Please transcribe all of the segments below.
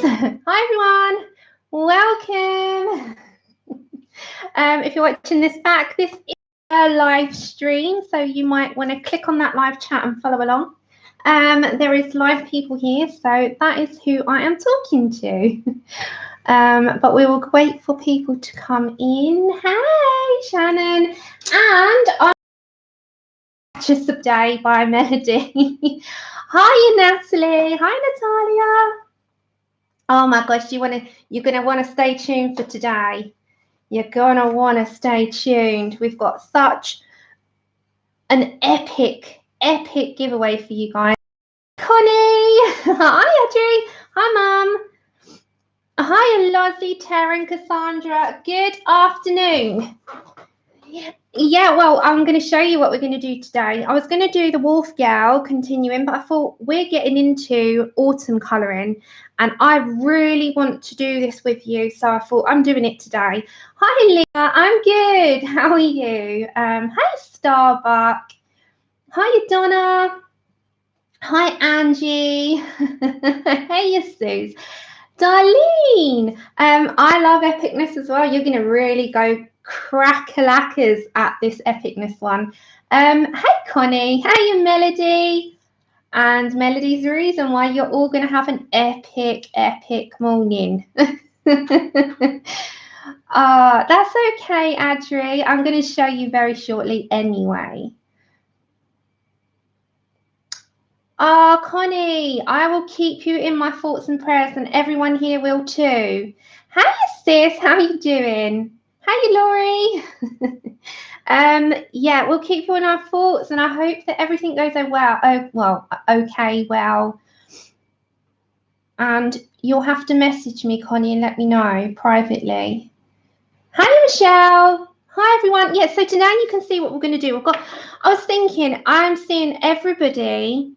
Hi everyone, welcome. If you're watching this back, this is a live stream, so you might want to click on that live chat and follow along. There is live people here, so that is who I am talking to. But we will wait for people to come in. Hey Shannon, and I'm just a day by Melody. Hi Natalie, hi Natalia. Oh my gosh, you're gonna want to stay tuned for today. You're gonna want to stay tuned. We've got such an epic giveaway for you guys. Connie, hi Audrey, hi Mum, hi Lozzie, Taryn, Cassandra. Good afternoon. Yeah, well, I'm going to show you what we're going to do today. I was going to do the Wolf Gal continuing, but I thought we're getting into autumn colouring and I really want to do this with you, so I thought I'm doing it today. Hi Leah, I'm good. How are you? Hey Starbuck. Hi Donna. Hi Angie. Hey Suze. Darlene. I love epicness as well. You're going to really go crack-a-lackers at this epicness one. Hey Connie, hey Melody, and Melody's the reason why you're all going to have an epic morning. That's okay, Adri. I'm going to show you very shortly anyway. Connie, I will keep you in my thoughts and prayers, and everyone here will too. Hey sis, how are you doing? Hey Laurie. Yeah, we'll keep you in our thoughts, and I hope that everything goes well. Well. And you'll have to message me, Connie, and let me know privately. Hi Michelle. Hi everyone. Yeah, so today you can see what we're going to do. I was thinking, I'm seeing everybody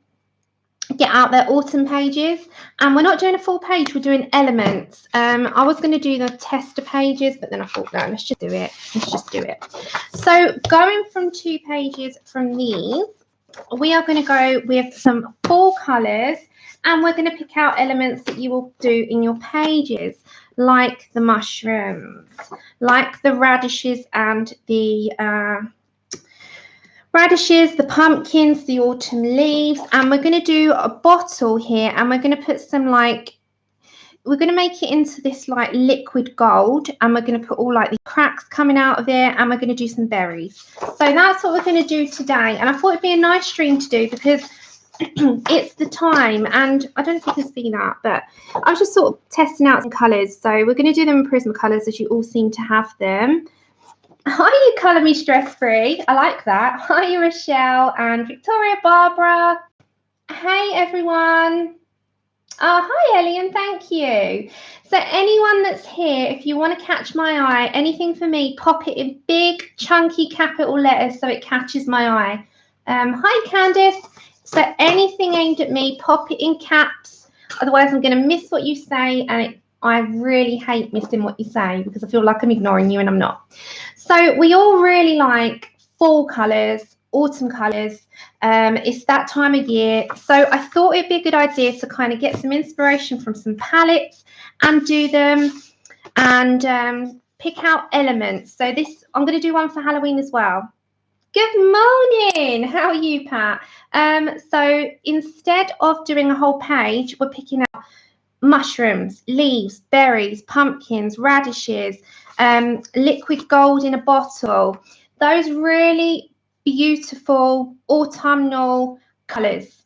get out their autumn pages, and we're not doing a full page, we're doing elements. I was going to do the tester pages, but then I thought, no, let's just do it. So going from 2 pages from these, we are going to go with some 4 colors, and we're going to pick out elements that you will do in your pages, like the mushrooms, like the radishes and the the pumpkins, the autumn leaves, and we're going to do a bottle here, and we're going to put some we're going to make it into this like liquid gold, and we're going to put all like the cracks coming out of it, and we're going to do some berries. So that's what we're going to do today, and I thought it'd be a nice stream to do because it's the time, and I don't know if you can see that, but I was just sort of testing out some colours. So we're going to do them in Prismacolors, as you all seem to have them. Hi, you colour me stress-free. I like that. Hi, Rochelle and Victoria, Barbara. Hey, everyone. Hi, Ellie, and thank you. So anyone that's here, if you want to catch my eye, anything for me, pop it in big, chunky capital letters so it catches my eye. Hi, Candice. So anything aimed at me, pop it in caps. Otherwise, I'm going to miss what you say, and I really hate missing what you say because I feel like I'm ignoring you, and I'm not. So we all really like fall colours, autumn colours. It's that time of year. So I thought it'd be a good idea to kind of get some inspiration from some palettes and do them and pick out elements. So I'm going to do one for Halloween as well. Good morning. How are you, Pat? So instead of doing a whole page, we're picking out mushrooms, leaves, berries, pumpkins, radishes, liquid gold in a bottle. Those really beautiful autumnal colours.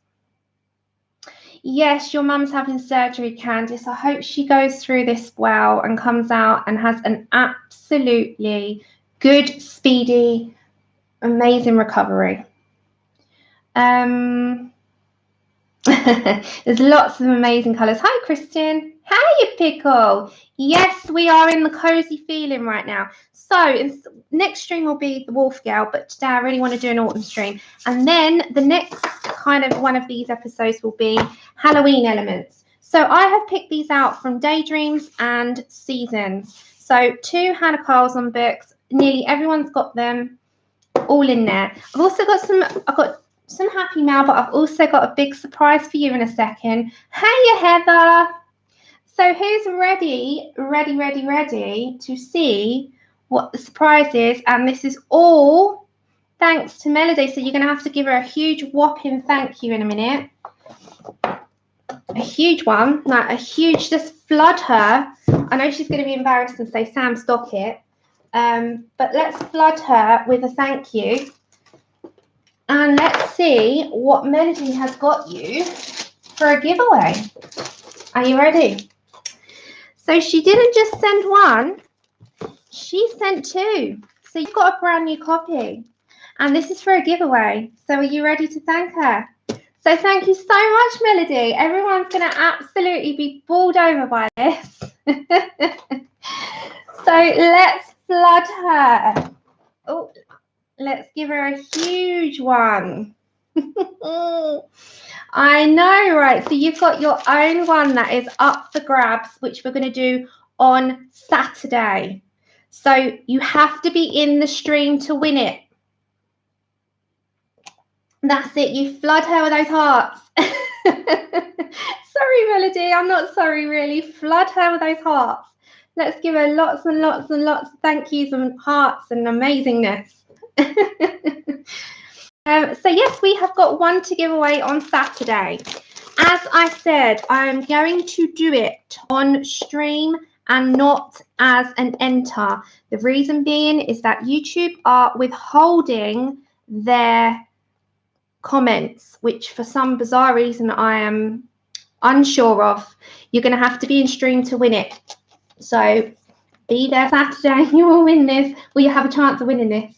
Yes, your mum's having surgery, Candice. I hope she goes through this well and comes out and has an absolutely good, speedy, amazing recovery. There's lots of amazing colours. Hi, Kristen. Hey, Pickle. Yes, we are in the cozy feeling right now. So next stream will be the Wolf Girl, but today I really want to do an autumn stream. And then the next kind of one of these episodes will be Halloween elements. So I have picked these out from Daydreams and Seasons. So 2 Hanna Karlzon books. Nearly everyone's got them all in there. I've also got some happy mail, but I've also got a big surprise for you in a second. Hey, Heather. So who's ready to see what the surprise is? And this is all thanks to Melody. So you're going to have to give her a huge whopping thank you in a minute. A huge one, like a huge, just flood her. I know she's going to be embarrassed and say, Sam, stop it. But let's flood her with a thank you. And let's see what Melody has got you for a giveaway. Are you ready? So she didn't just send one, she sent two. So you've got a brand new copy. And this is for a giveaway. So are you ready to thank her? So thank you so much, Melody. Everyone's going to absolutely be bowled over by this. So let's flood her. Oh, let's give her a huge one. I know, right? So you've got your own one that is up for grabs, which we're going to do on Saturday. So you have to be in the stream to win it. That's it. You flood her with those hearts. Sorry, Melody. I'm not sorry, really. Flood her with those hearts. Let's give her lots and lots and lots of thank yous and hearts and amazingness. So yes, we have got one to give away on Saturday. As I said, I'm going to do it on stream and not as an enter. The reason being is that YouTube are withholding their comments, which for some bizarre reason I am unsure of. You're going to have to be in stream to win it. So be there Saturday, you will win this. Well, you have a chance of winning this.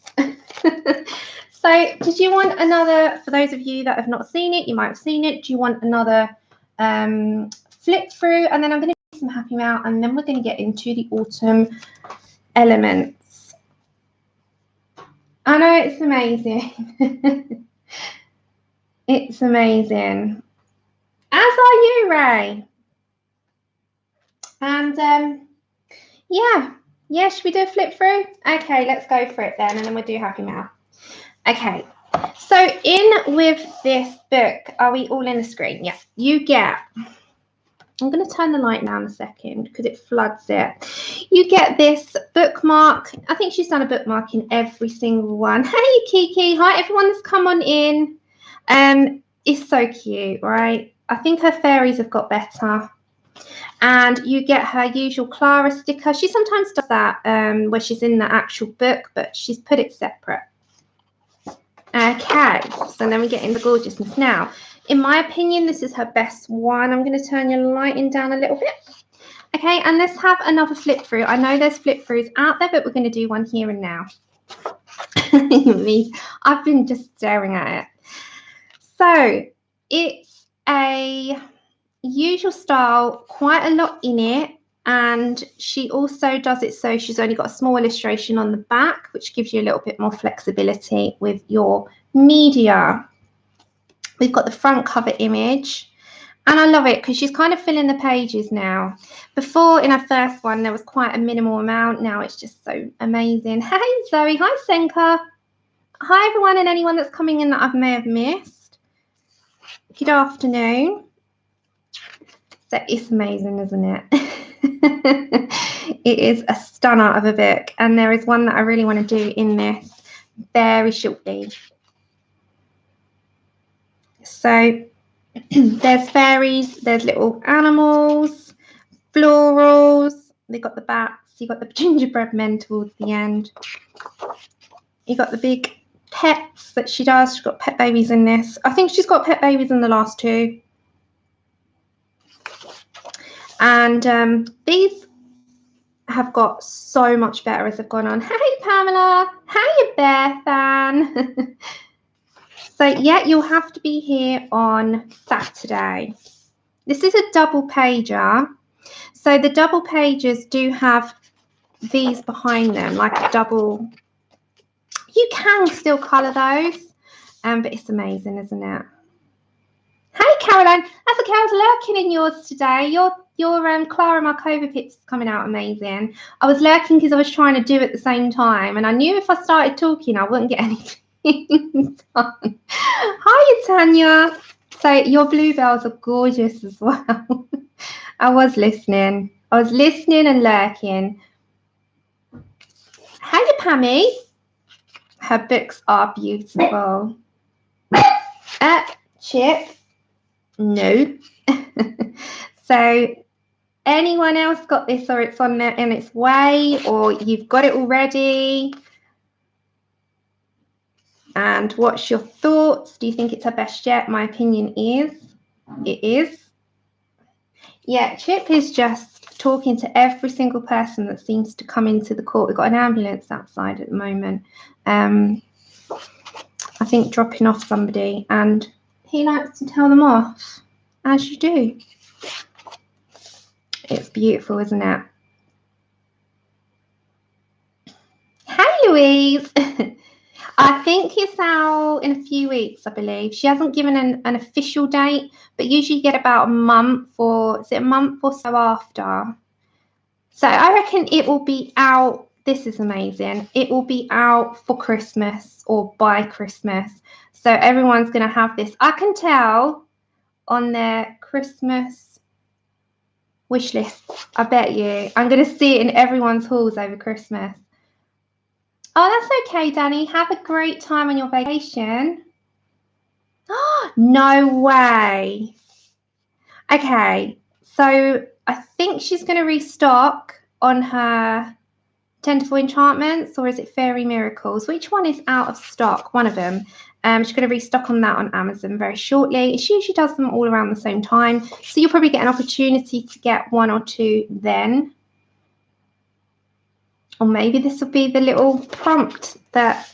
So did you want another, for those of you that have not seen it, you might have seen it, do you want another flip through? And then I'm going to do some Happy Mail, and then we're going to get into the autumn elements. I know, it's amazing. It's amazing. As are you, Ray. And yeah, should we do a flip through? Okay, let's go for it then, and then we'll do Happy Mail. Okay, so in with this book, are we all in the screen? Yes, you get, I'm going to turn the light down a second because it floods it. You get this bookmark. I think she's done a bookmark in every single one. Hey, Kiki. Hi, everyone that's come on in. It's so cute, right? I think her fairies have got better. And you get her usual Clara sticker. She sometimes does that where she's in the actual book, but she's put it separate. Okay, so then we get into gorgeousness. Now, in my opinion, this is her best one. I'm going to turn your lighting down a little bit. Okay, and let's have another flip through. I know there's flip throughs out there, but we're going to do one here and now. I've been just staring at it. So it's a usual style, quite a lot in it. And she also does it so she's only got a small illustration on the back, which gives you a little bit more flexibility with your media. We've got the front cover image, and I love it because she's kind of filling the pages now. Before, in her first one, there was quite a minimal amount. Now it's just so amazing. Hey, Zoe. Hi, Senka. Hi, everyone, and anyone that's coming in that I may have missed. Good afternoon. So it's amazing, isn't it? It is a stunner of a book, and there is one that I really want to do in this very shortly. So there's fairies, there's little animals, florals, they've got the bats, you've got the gingerbread men towards the end, you've got the big pets that she does. She's got pet babies in this. I think she's got pet babies in the last two. And these have got so much better as they've gone on. Hey, Pamela. Hey, Bear fan. So, yeah, you'll have to be here on Saturday. This is a double pager. So the double pages do have these behind them, like a double. You can still colour those, but it's amazing, isn't it? Hey, Caroline. That's a Carol's lurking in yours today. Your Clara Markova pics coming out amazing. I was lurking because I was trying to do it at the same time, and I knew if I started talking, I wouldn't get anything done. Hi, Tanya. So your bluebells are gorgeous as well. I was listening. I was listening and lurking. Hiya, Pammy. Her books are beautiful. Chip. No. So anyone else got this, or it's on its way, or you've got it already? And what's your thoughts? Do you think it's her best yet? My opinion is it is. Yeah, Chip is just talking to every single person that seems to come into the court. We've got an ambulance outside at the moment. I think dropping off somebody, and he likes to tell them off, as you do. It's beautiful, isn't it? Hey, Louise. I think it's out in a few weeks, I believe. She hasn't given an official date, but usually you get about a month, or is it a month or so after? So I reckon it will be out. This is amazing. It will be out for Christmas or by Christmas. So everyone's going to have this. I can tell on their Christmas wish list. I bet you. I'm going to see it in everyone's hauls over Christmas. Oh, that's okay, Danny. Have a great time on your vacation. No way. Okay, so I think she's going to restock on her Tentacle Enchantments, or is it Fairy Miracles? Which one is out of stock? One of them. She's going to restock on that on Amazon very shortly. She usually does them all around the same time, so you'll probably get an opportunity to get one or two then. Or maybe this will be the little prompt that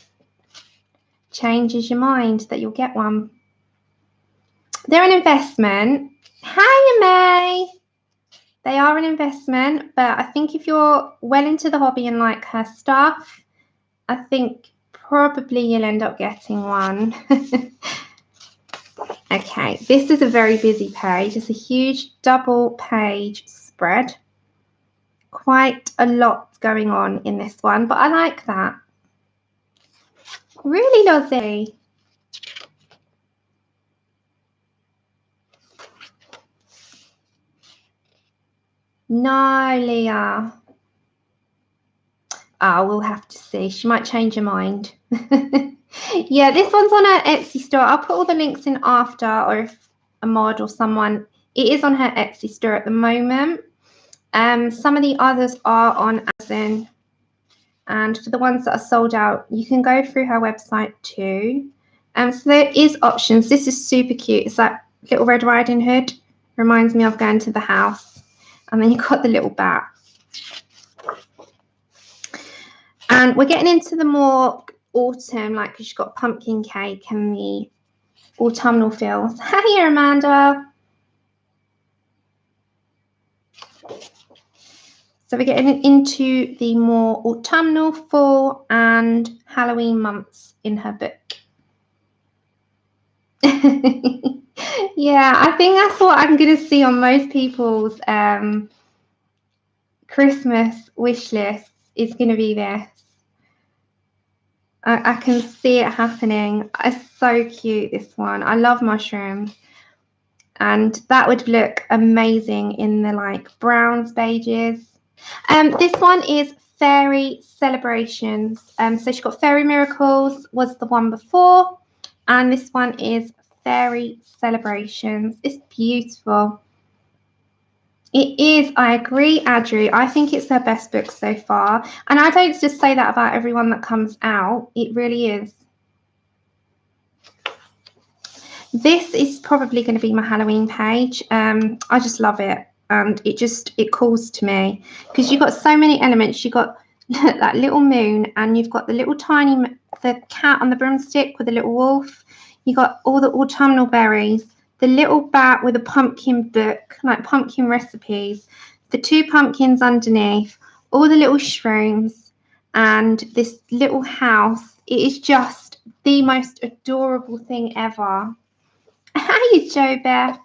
changes your mind, that you'll get one. They're an investment. Hiya, May. They are an investment, but I think if you're well into the hobby and like her stuff, I think probably you'll end up getting one. Okay, this is a very busy page. It's a huge double page spread. Quite a lot going on in this one, but I like that. Really lovely. No, Leah. Oh, we'll have to see. She might change her mind. Yeah, this one's on her Etsy store. I'll put all the links in after, or if a mod or someone. It is on her Etsy store at the moment. Some of the others are on Amazon. And for the ones that are sold out, you can go through her website too. So there is options. This is super cute. It's like Little Red Riding Hood. Reminds me of going to the house. And then you've got the little bat. And we're getting into the more autumn, like, because you've got pumpkin cake and the autumnal feels. Hey, Amanda. So we're getting into the more autumnal, fall, and Halloween months in her book. Yeah, I think that's what I'm going to see on most people's Christmas wish lists. Is going to be this. I can see it happening. It's so cute, this one. I love mushrooms. And that would look amazing in the like browns, beiges. This one is Fairy Celebrations. So she's got Fairy Miracles was the one before. And this one is Fairy Celebrations. It's beautiful. It is, I agree, Adri. I think it's her best book so far. And I don't just say that about everyone that comes out. It really is. This is probably going to be my Halloween page. I just love it. And it calls to me. Because you've got so many elements. You've got that little moon. And you've got the little tiny, the cat on the broomstick with a little wolf. You've got all the autumnal berries. The little bat with a pumpkin book, like pumpkin recipes, the two pumpkins underneath, all the little shrooms, and this little house. It is just the most adorable thing ever. Hey, Jo Beth.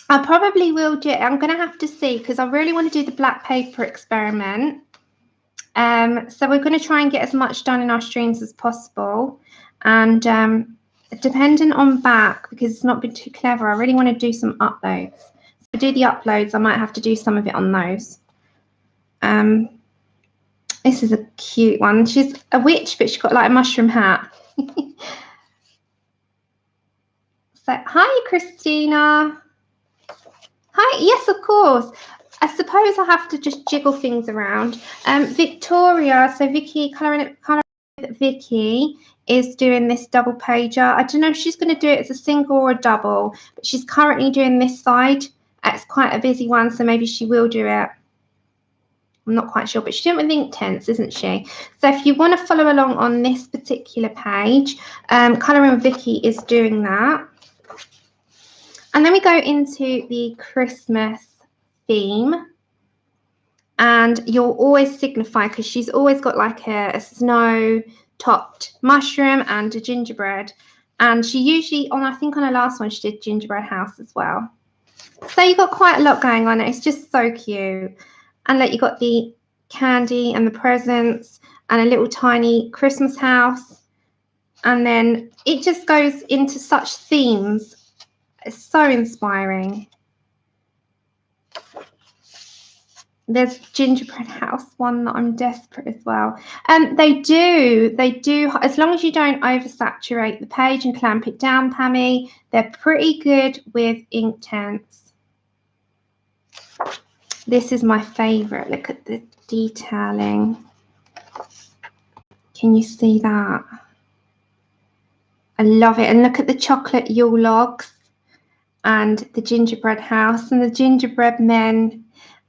I probably will do it. I'm going to have to see, because I really want to do the black paper experiment. So we're going to try and get as much done in our streams as possible. And depending on back, because it's not been too clever, I really want to do some uploads. So to do the uploads, I might have to do some of it on those. This is a cute one. She's a witch, but she's got like a mushroom hat. So, hi, Christina. Hi, yes, of course. I suppose I have to just jiggle things around. Victoria, so Vicky, Colour with Vicky is doing this double pager. I don't know if she's going to do it as a single or a double, but she's currently doing this side. It's quite a busy one, so maybe she will do it. I'm not quite sure, but she's doing it with Inktense, isn't she? So if you want to follow along on this particular page, Colouring with Vicky is doing that. And then we go into the Christmas theme. And you'll always signify, because she's always got like a snow-topped mushroom and a gingerbread. And she usually, I think on her last one, she did gingerbread house as well. So you've got quite a lot going on. It's just so cute. And like you've got the candy and the presents and a little tiny Christmas house. And then it just goes into such themes. It's so inspiring. There's gingerbread house, one that I'm desperate as well. They do, as long as you don't oversaturate the page and clamp it down, Pammy, they're pretty good with Inktense. This is my favorite. Look at the detailing. Can you see that? I love it. And look at the chocolate Yule logs and the gingerbread house and the gingerbread men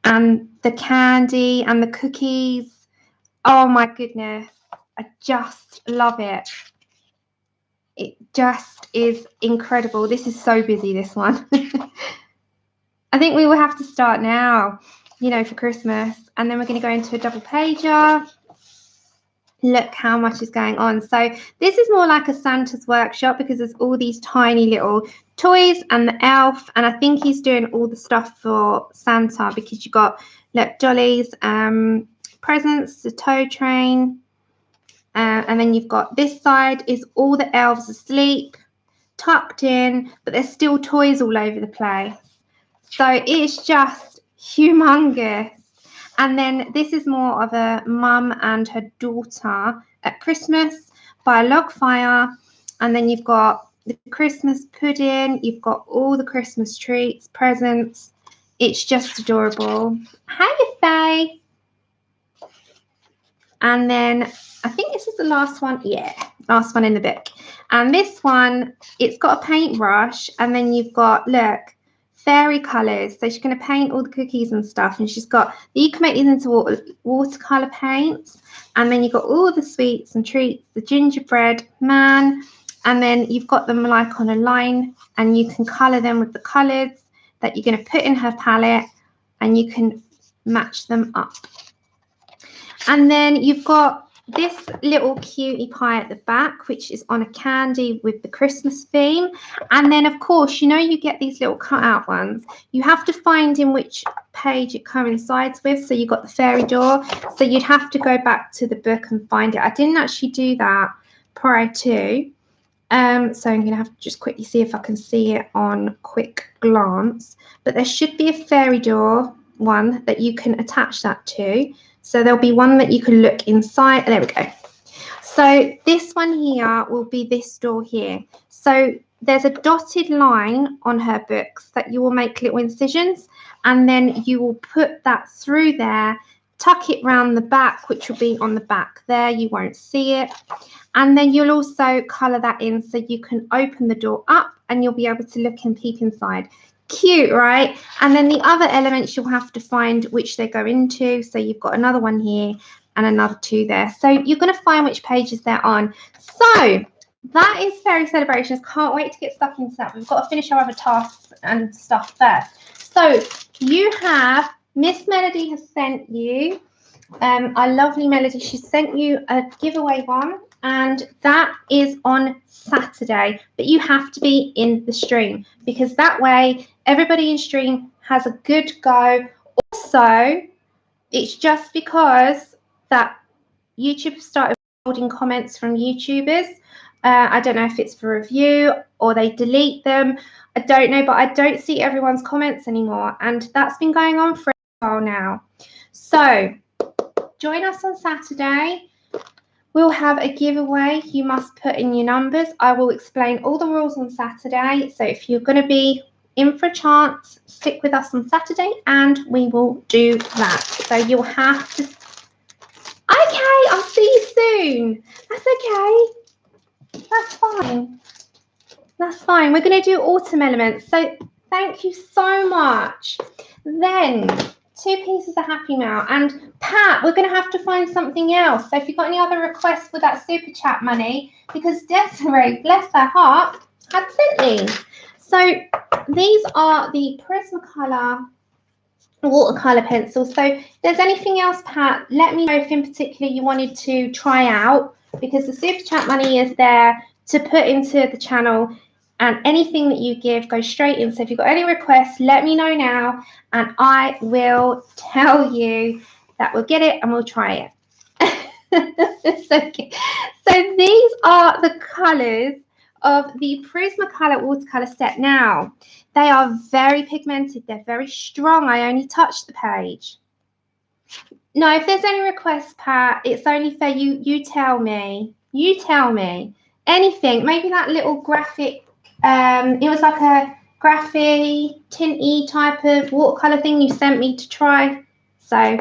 and the candy and the cookies. Oh my goodness. I just love it. It just is incredible. This is so busy, this one. I think we will have to start now, you know, for Christmas. And then we're going to go into a double pager. Look how much is going on. So this is more like a Santa's workshop, because there's all these tiny little toys and the elf. And I think he's doing all the stuff for Santa, because you've got, look, dollies, presents, the tow train. And then you've got this side is all the elves asleep, tucked in, but there's still toys all over the place. So it's just humongous. And then this is more of a mum and her daughter at Christmas by a log fire. And then you've got the Christmas pudding. You've got all the Christmas treats, presents. It's just adorable. Hi, Faye. And then I think this is the last one. Yeah, last one in the book. And this one, it's got a paintbrush. And then you've got, look, fairy colours. So she's going to paint all the cookies and stuff. And she's got, you can make these into watercolour paints. And then you've got all the sweets and treats, the gingerbread man. And then you've got them like on a line. And you can colour them with the colours that you're going to put in her palette. And you can match them up. And then you've got this little cutie pie at the back, which is on a candy with the Christmas theme. And then, of course, you know, you get these little cutout ones. You have to find in which page it coincides with. So you've got the fairy door. So you'd have to go back to the book and find it. I didn't actually do that prior to. So I'm going to have to just quickly see if I can see it on quick glance. But there should be a fairy door one that you can attach that to. So there'll be one that you can look inside. There we go. So this one here will be this door here. So there's a dotted line on her books that you will make little incisions, and then you will put that through there, tuck it round the back, which will be on the back there. You won't see it. And then you'll also colour that in so you can open the door up and you'll be able to look and peek inside. Cute, right? And then the other elements you'll have to find which they go into. So you've got another one here and another two there. So you're going to find which pages they're on. So that is Fairy Celebrations. Can't wait to get stuck into that. We've got to finish our other tasks and stuff first. So you have, Miss Melody has sent you, our lovely Melody, she sent you a giveaway one. And that is on Saturday, but you have to be in the stream because that way everybody in stream has a good go. Also, it's just because that YouTube started holding comments from YouTubers. I don't know if it's for review or they delete them. I don't know, but I don't see everyone's comments anymore. And that's been going on for a while now. So join us on Saturday. We'll have a giveaway. You must put in your numbers. I will explain all the rules on Saturday. So if you're going to be in for a chance, stick with us on Saturday and we will do that. So you'll have to... Okay, I'll see you soon. That's okay. That's fine. That's fine. We're going to do autumn elements. So thank you so much. Then 2 pieces of Happy Mail. And Pat, we're going to have to find something else. So if you've got any other requests for that super chat money, because Desiree, bless her heart, had sent these. So these are the Prismacolor watercolor pencils. So if there's anything else, Pat, let me know if in particular you wanted to try out, because the super chat money is there to put into the channel. And anything that you give goes straight in. So if you've got any requests, let me know now and I will tell you that we'll get it and we'll try it. So these are the colours of the Prismacolor watercolour set. Now, they are very pigmented. They're very strong. I only touched the page. No, if there's any requests, Pat, it's only fair you tell me. You tell me. Anything. Maybe that little graphic... it was like a graphy, tinty type of watercolor thing you sent me to try. So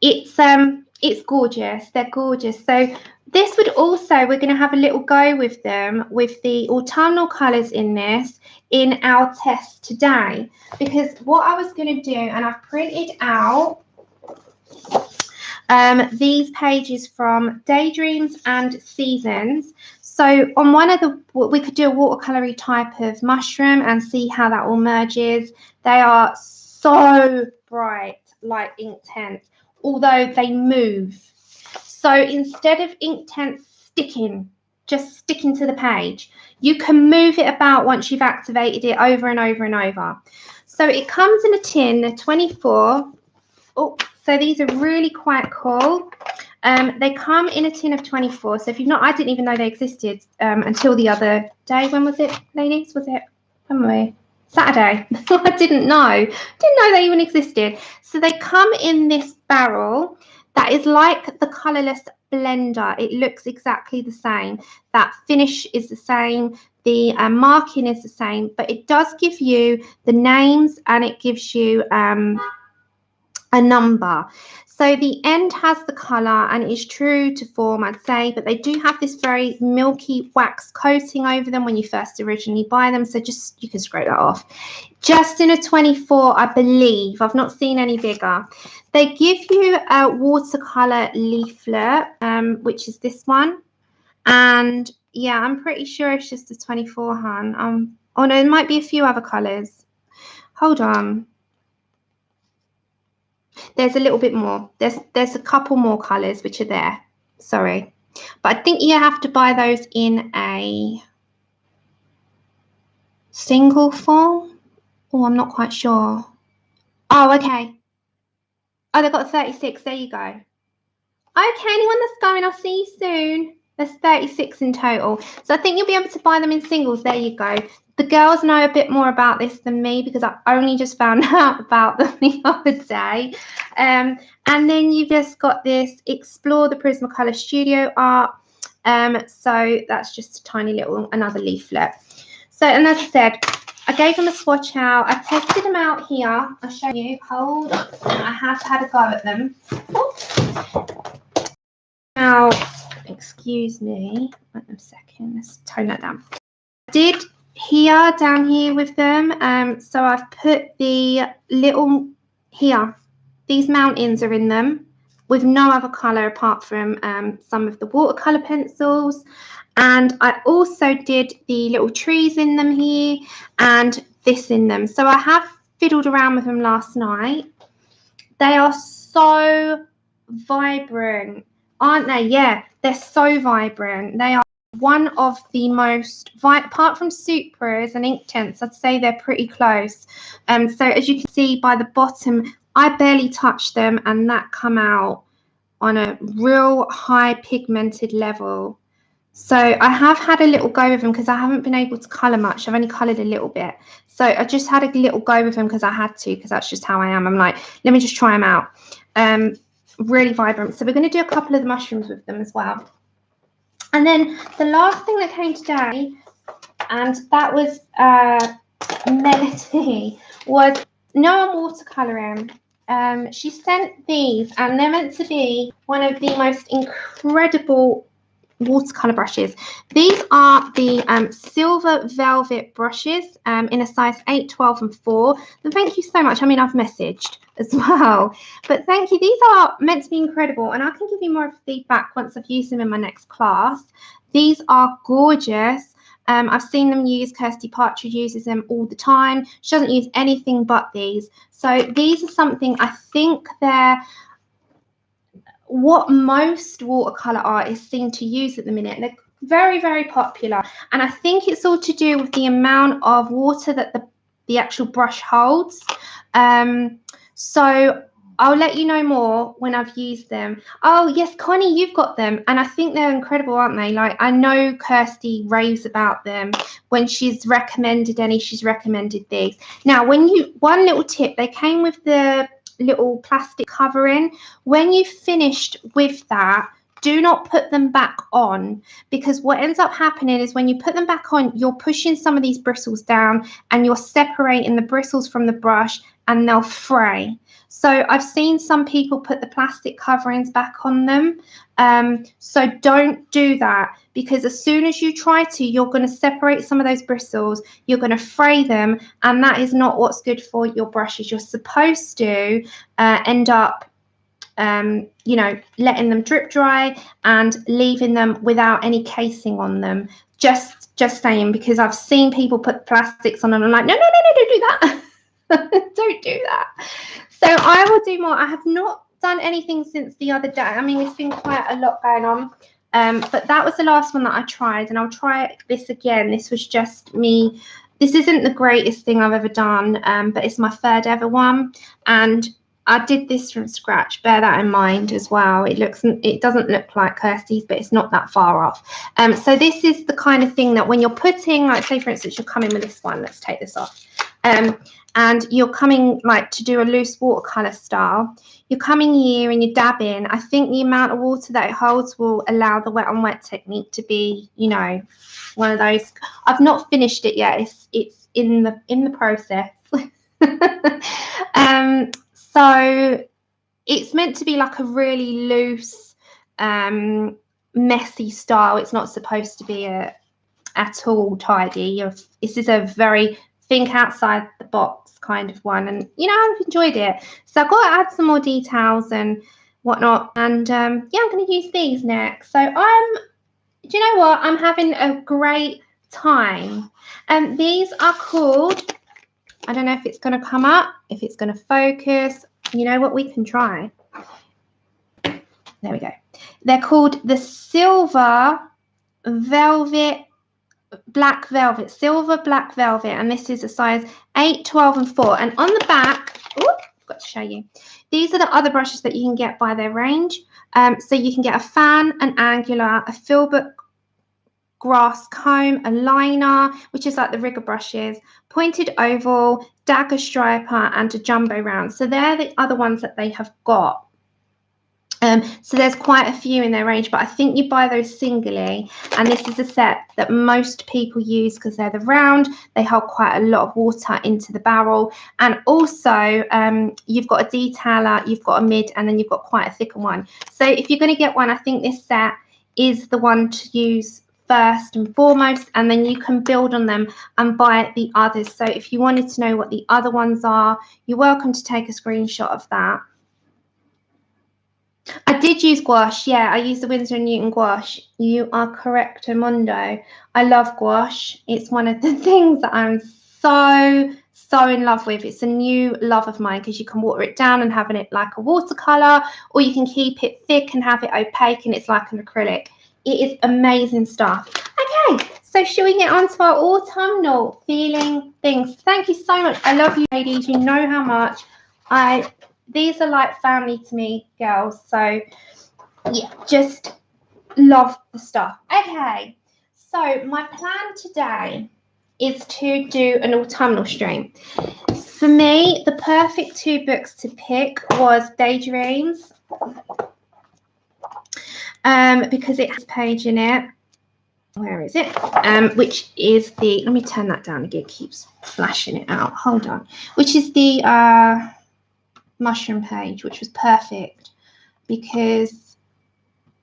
it's gorgeous. They're gorgeous. So this would also, we're going to have a little go with them with the autumnal colors in this in our test today, because what I was going to do, and I've printed out these pages from Daydreams and Seasons. So on one of the, we could do a watercolory type of mushroom and see how that all merges. They are so bright, like Inktense, although they move. So instead of Inktense just sticking to the page, you can move it about once you've activated it over and over and over. So it comes in a tin, they're 24. Oh, so these are really quite cool. They come in a tin of 24. So if you've not, I didn't even know they existed until the other day. When was it, ladies? Was it, when were we? Saturday. I didn't know they even existed. So they come in this barrel that is like the colourless blender. It looks exactly the same. That finish is the same. The marking is the same, but it does give you the names and it gives you a number. So the end has the colour and is true to form, I'd say, but they do have this very milky wax coating over them when you first originally buy them. So just, you can scrape that off. Just in a 24, I believe. I've not seen any bigger. They give you a watercolour leaflet, which is this one. And yeah, I'm pretty sure it's just a 24, hun. Oh no, there might be a few other colours. Hold on. There's a little bit more. There's a couple more colours which are there. Sorry. But I think you have to buy those in a single form. Oh, I'm not quite sure. Oh, okay. Oh, they've got 36. There you go. Okay, anyone that's going, I'll see you soon. There's 36 in total. So I think you'll be able to buy them in singles. There you go. The girls know a bit more about this than me because I only just found out about them the other day. And then you've just got this Explore the Prismacolor Studio Art. So that's just a tiny little, another leaflet. So, and as I said, I gave them a swatch out. I tested them out here. I'll show you. Hold on. I have had a go at them. Now, excuse me. Wait a second. Let's tone that down. I did here down here with them. So I've put the little here. These mountains are in them with no other colour apart from some of the watercolour pencils. And I also did the little trees in them here and this in them. So I have fiddled around with them last night. They are so vibrant, aren't they? Yeah, they're so vibrant. They are one of the most, apart from Supras and Inktense, I'd say they're pretty close. So as you can see by the bottom, I barely touched them and that come out on a real high pigmented level. So I have had a little go with them because I haven't been able to colour much. I've only coloured a little bit. So I just had a little go with them because I had to, because that's just how I am. I'm like, let me just try them out. Really vibrant. So we're going to do a couple of the mushrooms with them as well. And then the last thing that came today, and that was Melody, was no watercolouring. She sent these, and they're meant to be one of the most incredible watercolor brushes. These are the silver velvet brushes in a size 8, 12 and 4. And thank you so much. I mean, I've messaged as well, but thank you. These are meant to be incredible, and I can give you more feedback once I've used them in my next class. These are gorgeous. I've seen them used. Kirsty Partridge uses them all the time. She doesn't use anything but these. So these are something, I think they're what most watercolor artists seem to use at the minute. They're very, very popular, and I think it's all to do with the amount of water that the actual brush holds. So I'll let you know more when I've used them. Oh yes, Connie, you've got them, and I think they're incredible, aren't they? Like, I know Kirsty raves about them. When she's recommended any, she's recommended these. Now, one little tip, they came with the little plastic covering. When you've finished with that, do not put them back on, because what ends up happening is when you put them back on, you're pushing some of these bristles down and you're separating the bristles from the brush, and they'll fray. So I've seen some people put the plastic coverings back on them. So don't do that, because as soon as you try to, you're going to separate some of those bristles, you're going to fray them, and that is not what's good for your brushes. You're supposed to end up you know, letting them drip dry and leaving them without any casing on them. Just saying, because I've seen people put plastics on and I'm like, no, don't do that. Don't do that. So I will do more. I have not done anything since the other day. I mean, it's been quite a lot going on. But that was the last one that I tried, and I'll try this again. This was just me. This isn't the greatest thing I've ever done, but it's my third ever one, and I did this from scratch. Bear that in mind as well. It doesn't look like Kirsty's, but it's not that far off. So this is the kind of thing that when you're putting, like, say for instance, you're coming with this one. Let's take this off. And you're coming like to do a loose watercolor style. You're coming here and you're dabbing. I think the amount of water that it holds will allow the wet on wet technique to be, you know, one of those. I've not finished it yet. It's in the process. So it's meant to be like a really loose, messy style. It's not supposed to be at all tidy. This is a very think outside the box kind of one, and you know, I've enjoyed it. So I've got to add some more details and whatnot, and yeah, I'm going to use these next. So do you know what? I'm having a great time. These are called, I don't know if it's going to come up, if it's going to focus. You know what? We can try. There we go. They're called the Silver Velvet Black Velvet, Silver Black Velvet, and this is a size 8, 12 and 4. And on the back, I've got to show you, these are the other brushes that you can get by their range. So you can get a fan, an angular, a filbert grass comb, a liner, which is like the rigger brushes, pointed oval, dagger striper, and a jumbo round. So they're the other ones that they have got. So there's quite a few in their range, but I think you buy those singly, and this is a set that most people use because they're the round. They hold quite a lot of water into the barrel, and also you've got a detailer, you've got a mid, and then you've got quite a thicker one. So if you're going to get one, I think this set is the one to use first and foremost, and then you can build on them and buy the others. So if you wanted to know what the other ones are, you're welcome to take a screenshot of that. I did use gouache. Yeah, I used the Winsor & Newton gouache. You are correct, Mondo. I love gouache. It's one of the things that I'm so in love with. It's a new love of mine because you can water it down and have it like a watercolor, or you can keep it thick and have it opaque and it's like an acrylic. It is amazing stuff. Okay, so shall we get on to our autumnal feeling things? Thank you so much. I love you, ladies. You know how much these are like family to me, girls. So yeah, just love the stuff. Okay, so my plan today is to do an autumnal stream. For me, the perfect 2 books to pick was Daydreams, because it has a page in it. Where is it? Which is the, let me turn that down again, it keeps flashing it out. Hold on. Which is the mushroom page, which was perfect, because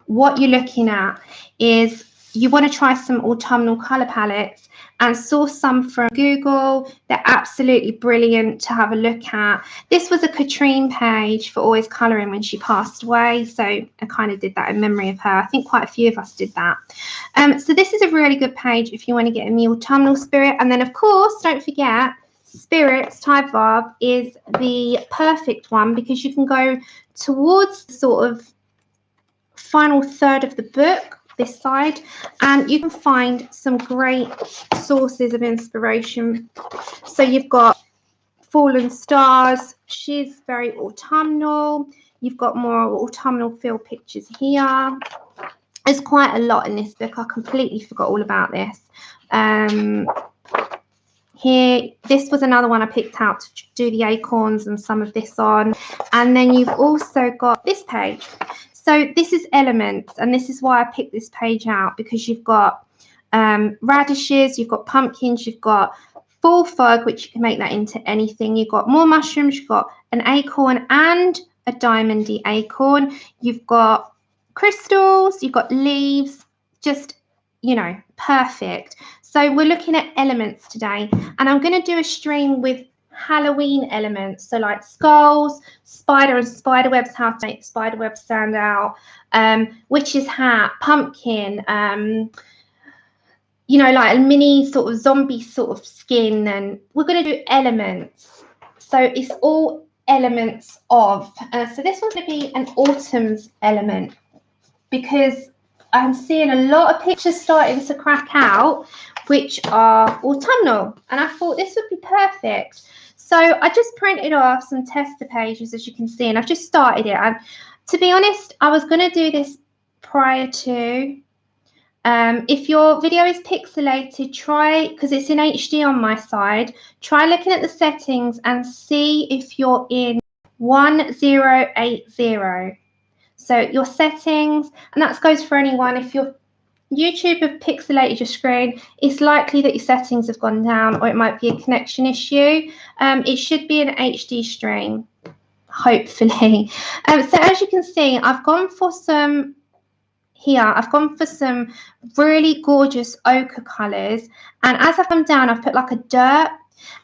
what you're looking at is you want to try some autumnal color palettes and source some from Google. They're absolutely brilliant to have a look at. This was a Katrine page for Always Colouring when she passed away, so I kind of did that in memory of her. I think quite a few of us did that. So this is a really good page if you want to get in the autumnal spirit. And then, of course, don't forget, Spirits Tide Vav is the perfect one, because you can go towards the sort of final third of the book, this side, and you can find some great sources of inspiration. So you've got Fallen Stars, she's very autumnal. You've got more autumnal feel pictures here. There's quite a lot in this book. I completely forgot all about this. Here, this was another one I picked out to do the acorns and some of this on. And then you've also got this page. So this is Elements, and this is why I picked this page out, because you've got radishes, you've got pumpkins, you've got fall fog, which you can make that into anything. You've got more mushrooms, you've got an acorn and a diamondy acorn. You've got crystals, you've got leaves, just, you know, perfect. So we're looking at elements today, and I'm going to do a stream with Halloween elements, so like skulls, spider and spider webs, how to make spider webs stand out, witch's hat, pumpkin, you know, like a mini sort of zombie sort of skin. And we're going to do elements, so it's all elements of, so this one's going to be an autumn's element, because I'm seeing a lot of pictures starting to crack out which are autumnal, and I thought this would be perfect. So I just printed off some tester pages, as you can see, and I've just started it. And to be honest, I was going to do this prior to. If your video is pixelated, try, because it's in HD on my side, try looking at the settings and see if you're in 1080. So your settings, and that goes for anyone. If your YouTube have pixelated your screen, it's likely that your settings have gone down, or it might be a connection issue. It should be an HD stream, hopefully. So as you can see, I've gone for some really gorgeous ochre colours, and as I've come down, I've put like a dirt,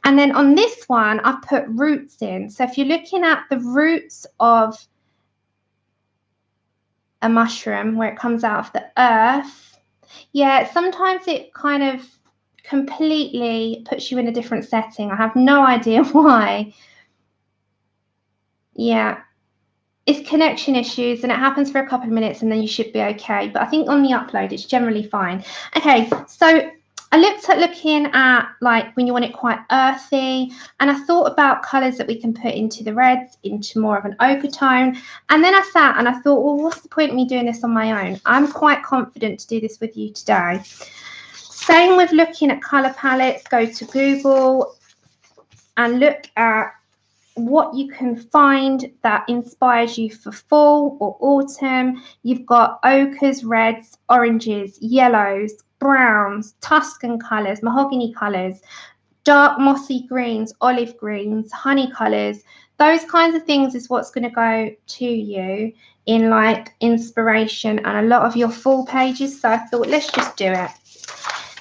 and then on this one I've put roots in. So if you're looking at the roots of a mushroom where it comes out of the earth, yeah, sometimes it kind of completely puts you in a different setting. I have no idea why. Yeah, it's connection issues, and it happens for a couple of minutes and then you should be okay. But I think on the upload it's generally fine. Okay, so I looked at looking at like when you want it quite earthy, and I thought about colours that we can put into the reds, into more of an ochre tone. And then I sat and I thought, well, what's the point of me doing this on my own? I'm quite confident to do this with you today. Same with looking at colour palettes. Go to Google and look at what you can find that inspires you for fall or autumn. You've got ochres, reds, oranges, yellows, browns, Tuscan colours, mahogany colours, dark mossy greens, olive greens, honey colours. Those kinds of things is what's going to go to you in like inspiration and a lot of your full pages. So I thought, let's just do it.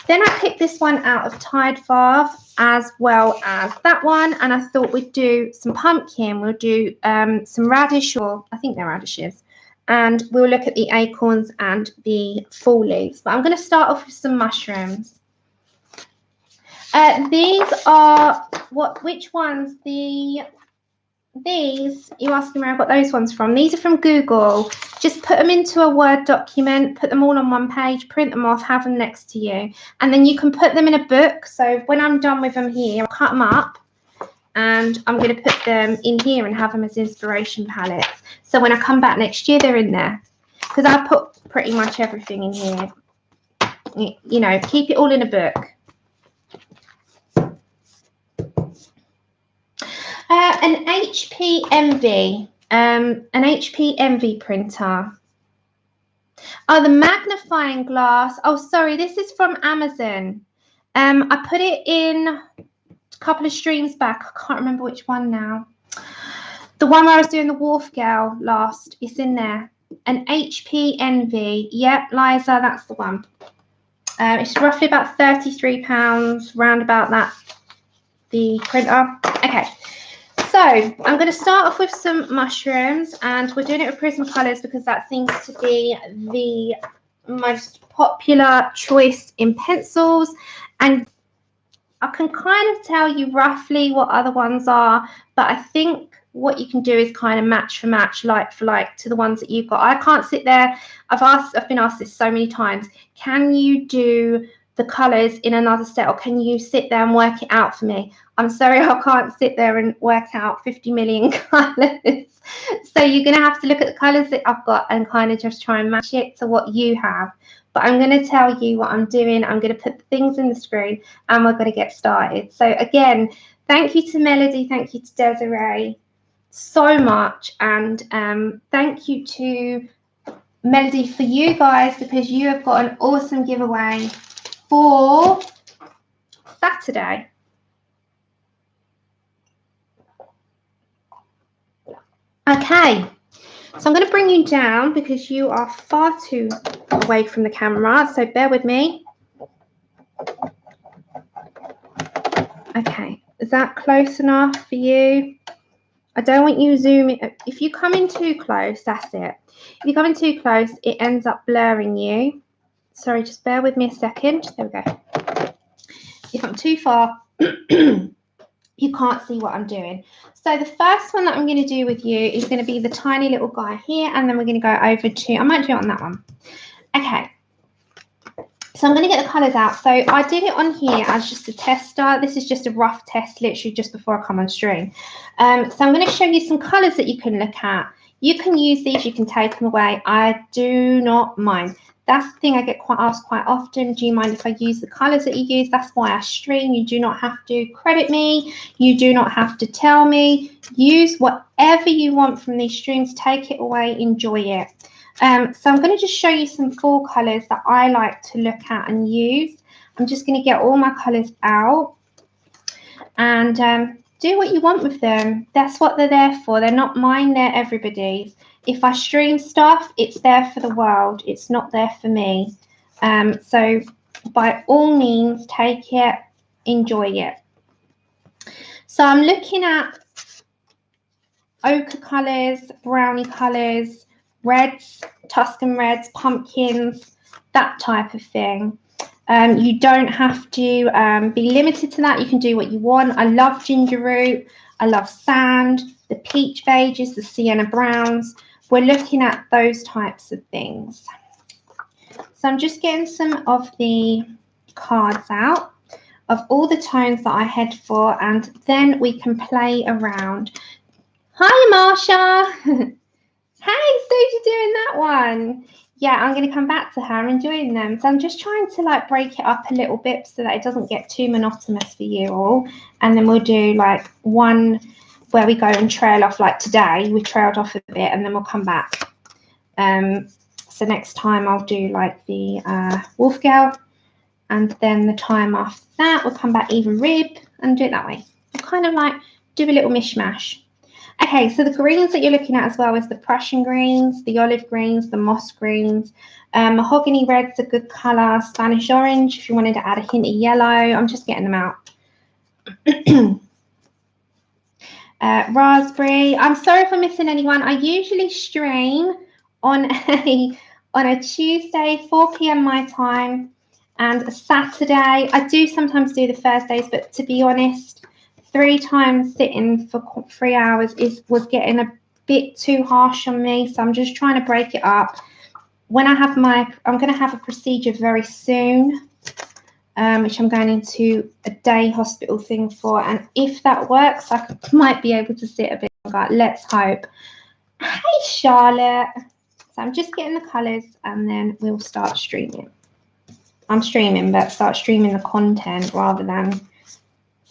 Then I picked this one out of Tide Vav as well as that one, and I thought we'd do some pumpkin, we'll do some radish, or I think they're radishes, and we'll look at the acorns and the fall leaves. But I'm going to start off with some mushrooms. These are which ones? These, you're asking where I got those ones from. These are from Google. Just put them into a Word document, put them all on one page, print them off, have them next to you, and then you can put them in a book. So when I'm done with them here, I'll cut them up and I'm going to put them in here and have them as inspiration palettes. So when I come back next year, they're in there, because I put pretty much everything in here. You know, keep it all in a book. An HP Envy, an HP Envy printer. Oh, the magnifying glass. Oh, sorry, this is from Amazon. I put it in a couple of streams back. I can't remember which one now. The one where I was doing the Wharf Girl last. It's in there. An HP Envy. Yep, Liza, that's the one. It's roughly about £33, round about that, the printer. Okay, so I'm going to start off with some mushrooms, and we're doing it with Prismacolors because that seems to be the most popular choice in pencils, and I can kind of tell you roughly what other ones are, but I think what you can do is kind of match for match, like for like, to the ones that you've got. I can't sit there. I've been asked this so many times. Can you do the colours in another set, or can you sit there and work it out for me? I'm sorry, I can't sit there and work out 50 million colours. So you're going to have to look at the colours that I've got and kind of just try and match it to what you have. But I'm going to tell you what I'm doing. I'm going to put the things in the screen and we're going to get started. So again, thank you to Melody. Thank you to Desiree so much. And thank you to Melody for you guys, because you have got an awesome giveaway for Saturday. Okay, so I'm going to bring you down because you are far too away from the camera, so bear with me. Okay, is that close enough for you? I don't want you zooming. If you come in too close, that's it. If you come in too close, it ends up blurring you. Sorry, just bear with me a second. There we go. If I'm too far, you can't see what I'm doing. So the first one that I'm going to do with you is going to be the tiny little guy here, and then we're going to go over to, I might do it on that one. Okay. So I'm going to get the colours out. So I did it on here as just a tester. This is just a rough test, literally just before I come on stream. So I'm going to show you some colours that you can look at. You can use these, you can take them away. I do not mind. That's the thing I get asked quite often. Do you mind if I use the colours that you use? That's why I stream. You do not have to credit me. You do not have to tell me. Use whatever you want from these streams. Take it away. Enjoy it. So I'm going to just show you some fall colours that I like to look at and use. I'm just going to get all my colours out and do what you want with them. That's what they're there for. They're not mine, they're everybody's. If I stream stuff, it's there for the world. It's not there for me. So by all means, take it, enjoy it. So I'm looking at ochre colours, brownie colours, reds, Tuscan reds, pumpkins, that type of thing. You don't have to be limited to that. You can do what you want. I love ginger root. I love sand, the peach beiges, the sienna browns. We're looking at those types of things. So I'm just getting some of the cards out of all the tones that I head for, and then we can play around. Hi, Marsha. Hey, Susie doing that one. Yeah, I'm going to come back to her enjoying them. So I'm just trying to like break it up a little bit so that it doesn't get too monotonous for you all. And then we'll do like one where we go and trail off, like today. We trailed off a bit and then we'll come back. So next time I'll do like the Wolf Girl. And then the time after that, we'll come back even rib and do it that way. We'll kind of like do a little mishmash. Okay, so the greens that you're looking at as well is the Prussian greens, the olive greens, the moss greens. Mahogany red's a good colour. Spanish orange, if you wanted to add a hint of yellow. I'm just getting them out. Raspberry. I'm sorry if I'm missing anyone. I usually stream on a Tuesday, 4 p.m. my time, and a Saturday. I do sometimes do the Thursdays, but to be honest, 3 times sitting for 3 hours was getting a bit too harsh on me, so I'm just trying to break it up. When I have I'm going to have a procedure very soon, which I'm going into a day hospital thing for, and if that works, I might be able to sit a bit longer. Let's hope. Hey, Charlotte. So I'm just getting the colours and then we'll start streaming. I'm streaming, but start streaming the content rather than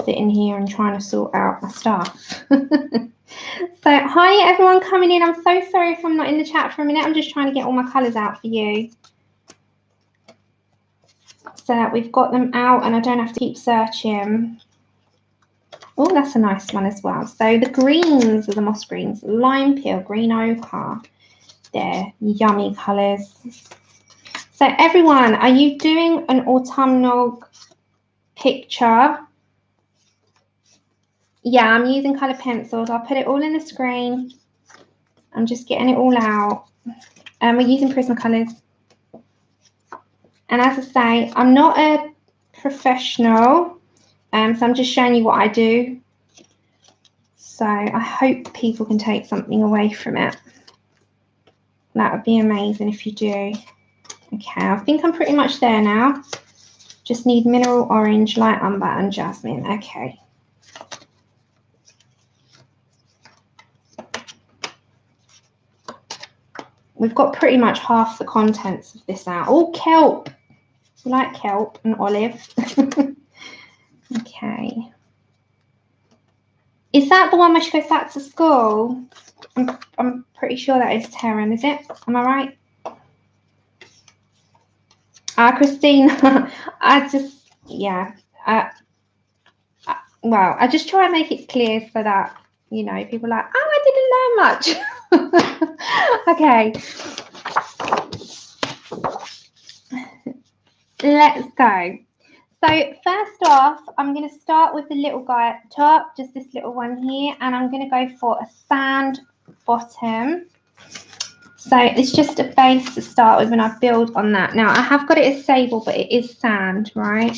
sitting here and trying to sort out my stuff. So hi everyone coming in. I'm so sorry if I'm not in the chat for a minute. I'm just trying to get all my colours out for you so that we've got them out and I don't have to keep searching. Oh, that's a nice one as well. So the greens are the moss greens, lime peel, green ochre. They're yummy colours. So everyone, are you doing an autumnal picture? Yeah, I'm using colour pencils. I'll put it all in the screen. I'm just getting it all out. And we're using Prismacolors. And as I say, I'm not a professional, so I'm just showing you what I do. So I hope people can take something away from it. That would be amazing if you do. Okay, I think I'm pretty much there now. Just need mineral orange, light umber, and jasmine. Okay. We've got pretty much half the contents of this out. Oh, kelp. We like kelp and olive. Okay. Is that the one where she goes back to school? I'm pretty sure that is Terran, is it? Am I right? Christine, I just, yeah. Well, I just try and make it clear so that, you know, people are like, oh, I didn't learn much. Okay. Let's go. So first off, I'm going to start with the little guy at the top, just this little one here, and I'm going to go for a sand bottom. So it's just a base to start with and I build on that. Now I have got it as sable, but it is sand, right?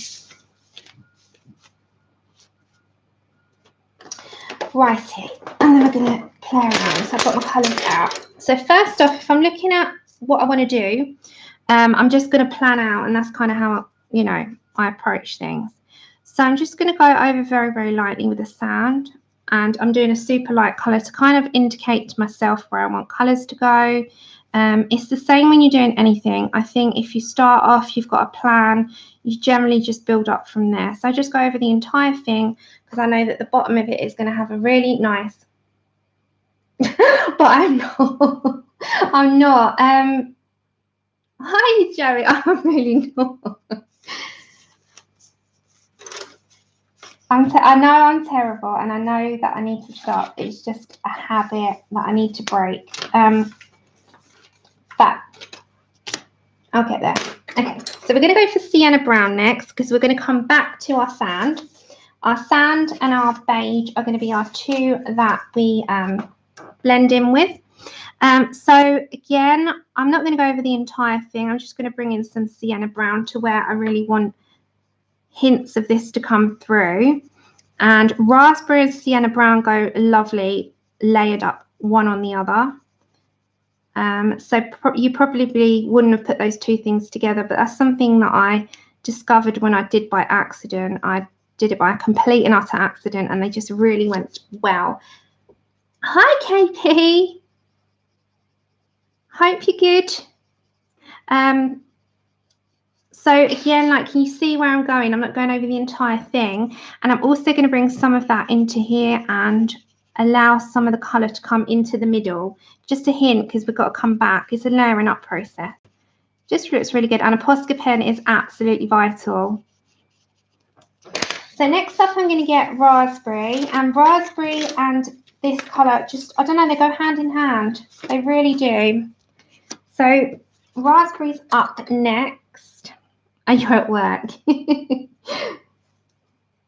Righty, and then we're going to play around. So I've got my colours out. So first off, if I'm looking at what I want to do, I'm just going to plan out, and that's kind of how, you know, I approach things. So I'm just going to go over very, very lightly with the sand, and I'm doing a super light colour to kind of indicate to myself where I want colours to go. It's the same when you're doing anything. I think if you start off, you've got a plan, you generally just build up from there. So I just go over the entire thing because I know that the bottom of it is going to have a really nice, but I'm not. I'm not. Hi, Joey. I'm really not. I know I'm terrible, and I know that I need to stop. It's just a habit that I need to break. But I'll get there. Okay, so we're going to go for sienna brown next because we're going to come back to our sand. Our sand and our beige are going to be our two that we blend in with. So again, I'm not going to go over the entire thing. I'm just going to bring in some sienna brown to where I really want hints of this to come through. And raspberry and sienna brown go lovely layered up one on the other. So you probably wouldn't have put those two things together, but that's something that I discovered when I did by accident. I did it by a complete and utter accident, and they just really went well. Hi, KP. Hope you're good. So again, like, can you see where I'm going? I'm not going over the entire thing, and I'm also going to bring some of that into here and allow some of the colour to come into the middle. Just a hint, because we've got to come back. It's a layering up process. Just looks really good, and a Posca pen is absolutely vital. So next up, I'm going to get raspberry, and this colour, just, I don't know, they go hand in hand. They really do. So raspberry's up next. Are you at work?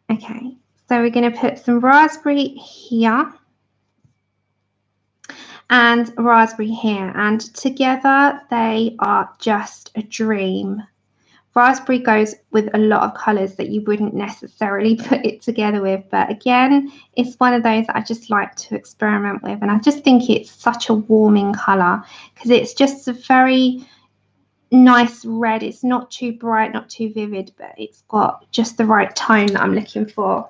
Okay, so we're going to put some raspberry here and raspberry here, and together they are just a dream. Raspberry goes with a lot of colours that you wouldn't necessarily put it together with, but again, it's one of those that I just like to experiment with, and I just think it's such a warming colour because it's just a very nice red. It's not too bright, not too vivid, but it's got just the right tone that I'm looking for.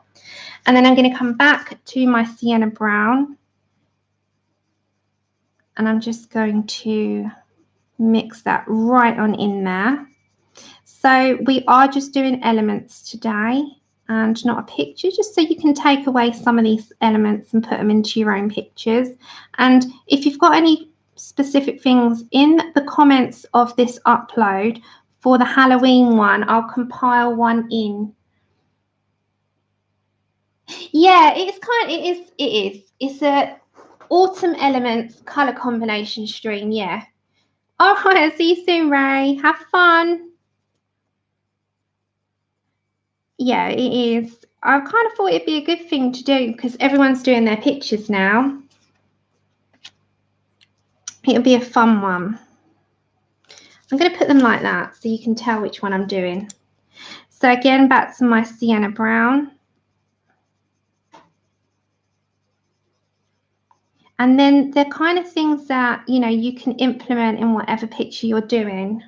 And then I'm going to come back to my sienna brown, and I'm just going to mix that right on in there. So we are just doing elements today and not a picture, just so you can take away some of these elements and put them into your own pictures. And if you've got any specific things in the comments of this upload for the Halloween one, I'll compile one in. Yeah, it is. It's a autumn elements colour combination stream, yeah. All right, I'll see you soon, Ray. Have fun. Yeah, it is. I kind of thought it'd be a good thing to do because everyone's doing their pictures now. It'll be a fun one. I'm going to put them like that so you can tell which one I'm doing. So again, back to my sienna brown. And then they're kind of things that, you know, you can implement in whatever picture you're doing.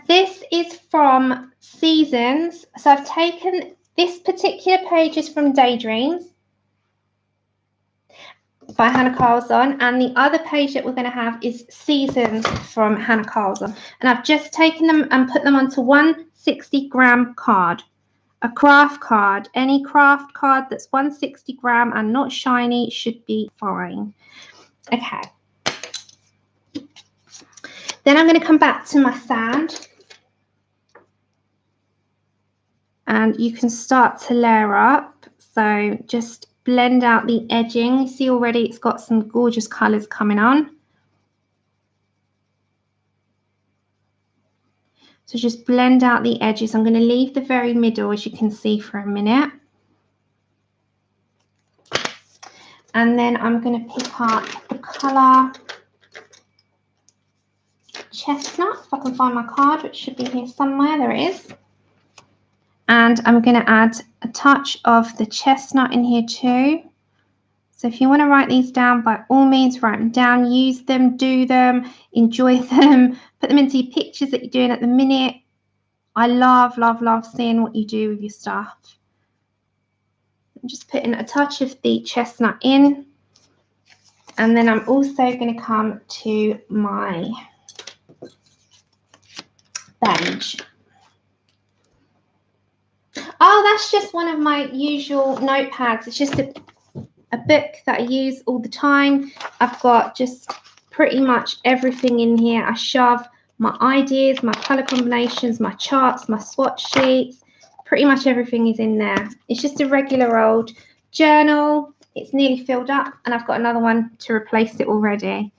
This is from Seasons. So I've taken this particular page is from Daydreams by Hanna Karlzon, and the other page that we're going to have is Seasons from Hanna Karlzon. And I've just taken them and put them onto 160-gram card. A craft card. Any craft card that's 160 gram and not shiny should be fine. Okay. Then I'm going to come back to my sand. And you can start to layer up. So just blend out the edging. You see already it's got some gorgeous colours coming on. So just blend out the edges. I'm going to leave the very middle, as you can see, for a minute. And then I'm going to pick up the colour Chestnut, if I can find my card, which should be here somewhere. There it is. And I'm going to add a touch of the Chestnut in here too. So if you want to write these down, by all means, write them down, use them, do them, enjoy them, put them into your pictures that you're doing at the minute. I love, love, love seeing what you do with your stuff. I'm just putting a touch of the Chestnut in. And then I'm also going to come to my Beige. Oh, that's just one of my usual notepads. It's just a book that I use all the time. I've got just pretty much everything in here. I shove my ideas, my colour combinations, my charts, my swatch sheets. Pretty much everything is in there. It's just a regular old journal. It's nearly filled up and I've got another one to replace it already.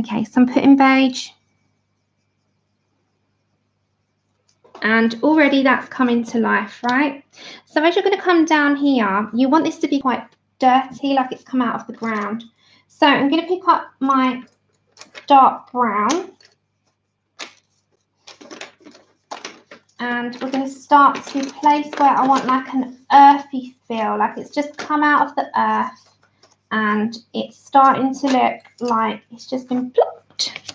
Okay, so I'm putting Beige. And already that's coming to life, right? So as you're going to come down here, you want this to be quite dirty, like it's come out of the ground. So I'm going to pick up my dark brown. And we're going to start to place where I want like an earthy feel, like it's just come out of the earth. And it's starting to look like it's just been plucked.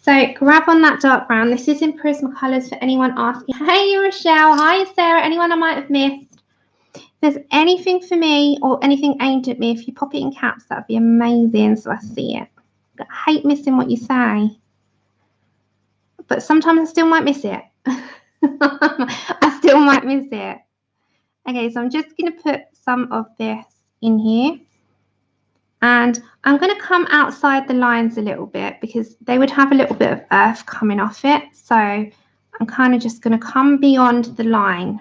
So grab on that dark brown. This is in Prismacolors for anyone asking. Hey, Rochelle. Hi, Sarah. Anyone I might have missed. If there's anything for me or anything aimed at me, if you pop it in caps, that would be amazing so I see it. I hate missing what you say. But sometimes I still might miss it. I still might miss it. Okay, so I'm just going to put some of this in here. And I'm going to come outside the lines a little bit because they would have a little bit of earth coming off it. So I'm kind of just going to come beyond the line.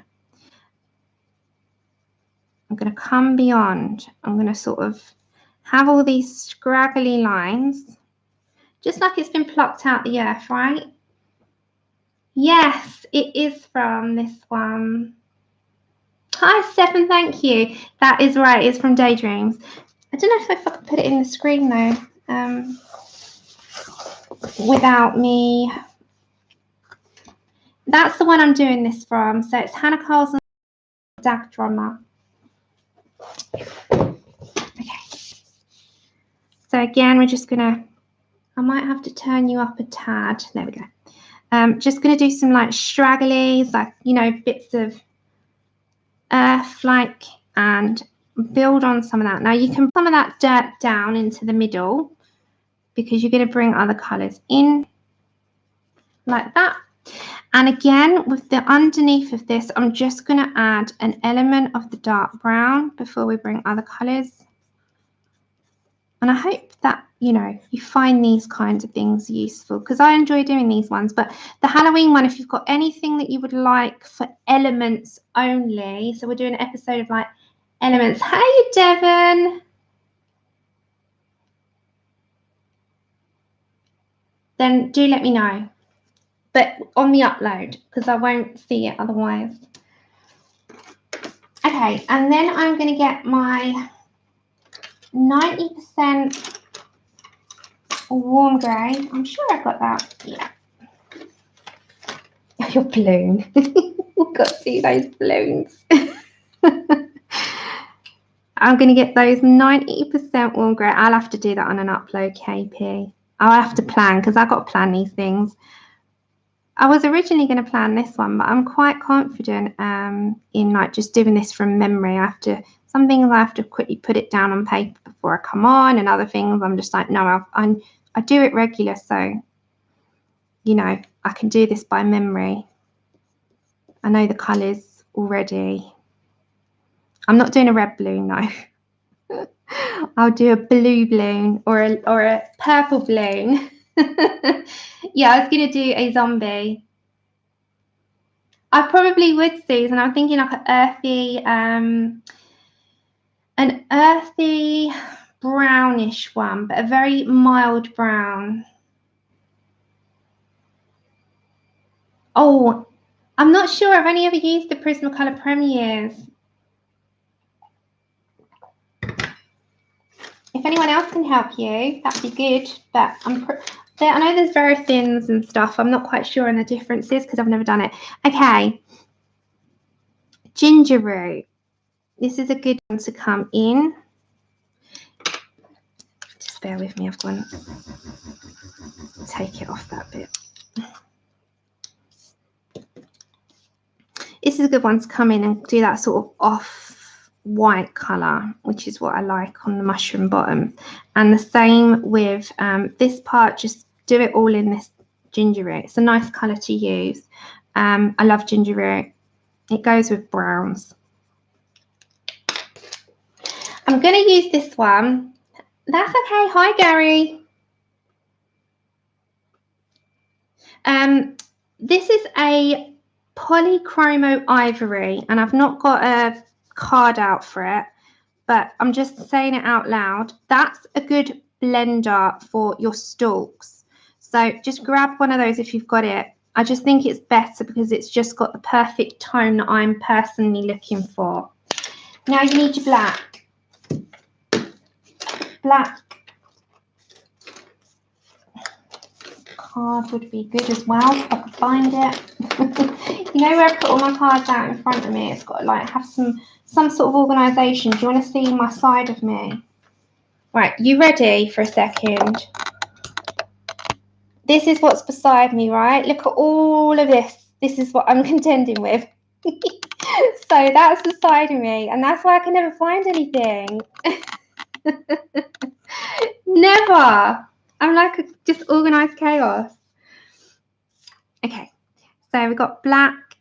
I'm going to come beyond. I'm going to sort of have all these scraggly lines, just like it's been plucked out the earth, right? Yes, it is from this one. Hi, Stefan, thank you. That is right, it's from Daydreams. I don't know if I can put it in the screen though, without me. That's the one I'm doing this from. So it's Hanna Karlzon Dag Drummer. Okay. So again, we're just gonna, I might have to turn you up a tad. There we go. Just gonna do some like stragglies, like, you know, bits of earth like, and build on some of that. Now you can put some of that dirt down into the middle because you're going to bring other colours in like that. And again, with the underneath of this, I'm just going to add an element of the dark brown before we bring other colours. And I hope that, you know, you find these kinds of things useful, because I enjoy doing these ones. But the Halloween one, if you've got anything that you would like for elements only, so we're doing an episode of like elements. Hey, Devon. Then do let me know. But on the upload, because I won't see it otherwise. Okay, and then I'm going to get my 90% warm grey. I'm sure I've got that. Yeah. Your balloon. We've got to see those balloons. I'm going to get those 90% warm grey. I'll have to do that on an upload, KP. I'll have to plan, because I've got to plan these things. I was originally going to plan this one, but I'm quite confident in like just doing this from memory. Some things I have to quickly put it down on paper before I come on, and other things I'm just like, no, I do it regular, so, you know, I can do this by memory. I know the colours already. I'm not doing a red balloon, though. I'll do a blue balloon or a purple balloon. Yeah, I was going to do a zombie. I probably would, Susan. I'm thinking like an earthy brownish one, but a very mild brown. Oh, I'm not sure. I've only ever used the Prismacolor Premieres. If anyone else can help you, that'd be good. But I know there's very thins and stuff. I'm not quite sure on the differences because I've never done it. Okay. Ginger root. This is a good one to come in. Just bear with me. I've gone take it off that bit. This is a good one to come in and do that sort of off-white colour, which is what I like on the mushroom bottom. And the same with this part, just do it all in this ginger root. It's a nice colour to use. I love ginger root. It goes with browns. I'm going to use this one. That's okay. Hi, Gary. This is a polychromo ivory, and I've not got a card out for it, but I'm just saying it out loud. That's a good blender for your stalks. So just grab one of those if you've got it. I just think it's better because it's just got the perfect tone that I'm personally looking for. Now you need your black. Black card would be good as well if I could find it. You know where I put all my cards out in front of me? It's got to like have some sort of organisation. Do you want to see my side of me? Right, you ready for a second? This is what's beside me, right? Look at all of this. This is what I'm contending with. So that's the side of me, and that's why I can never find anything. Never. I'm like just organised chaos. Okay, so we've got black,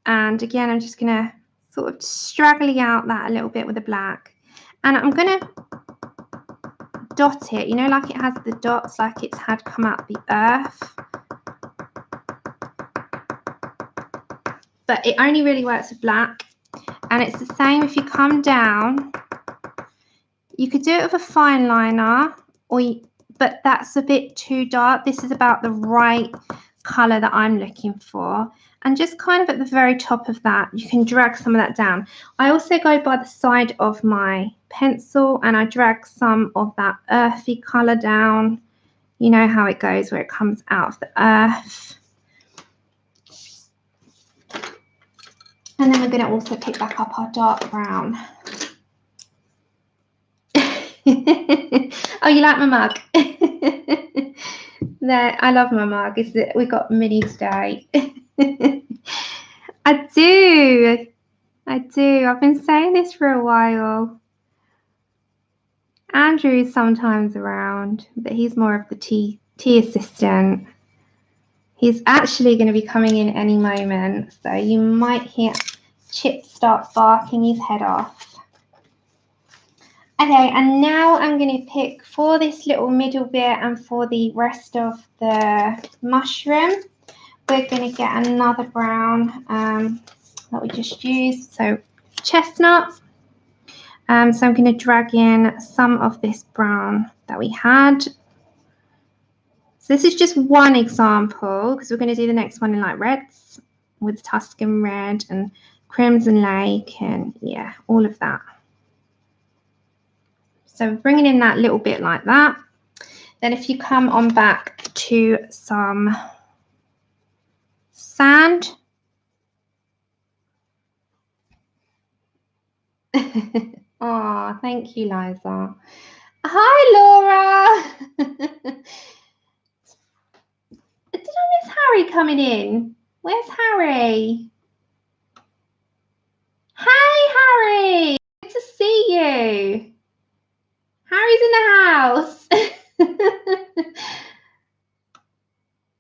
and again I'm just going to sort of straggly out that a little bit with the black, and I'm going to dot it, you know, like it has the dots like it's had come out the earth, but it only really works with black. And it's the same if you come down. You could do it with a fine liner, but that's a bit too dark. This is about the right colour that I'm looking for. And just kind of at the very top of that, you can drag some of that down. I also go by the side of my pencil and I drag some of that earthy colour down. You know how it goes, where it comes out of the earth. And then we're going to also pick back up our dark brown. Oh, you like my mug? There, I love my mug. We got mini today. I do. I've been saying this for a while. Andrew is sometimes around, but he's more of the tea assistant. He's actually going to be coming in any moment, so you might hear Chip start barking his head off. Okay, and now I'm going to pick for this little middle bit and for the rest of the mushroom, we're going to get another brown that we just used, so chestnut. So I'm going to drag in some of this brown that we had. So this is just one example because we're going to do the next one in like reds with Tuscan red and Crimson Lake and yeah, all of that. So bringing in that little bit like that. Then if you come on back to some sand. Oh, thank you, Liza. Hi, Laura. Did I miss Harry coming in? Where's Harry? Hey, Harry. Good to see you. Harry's in the house.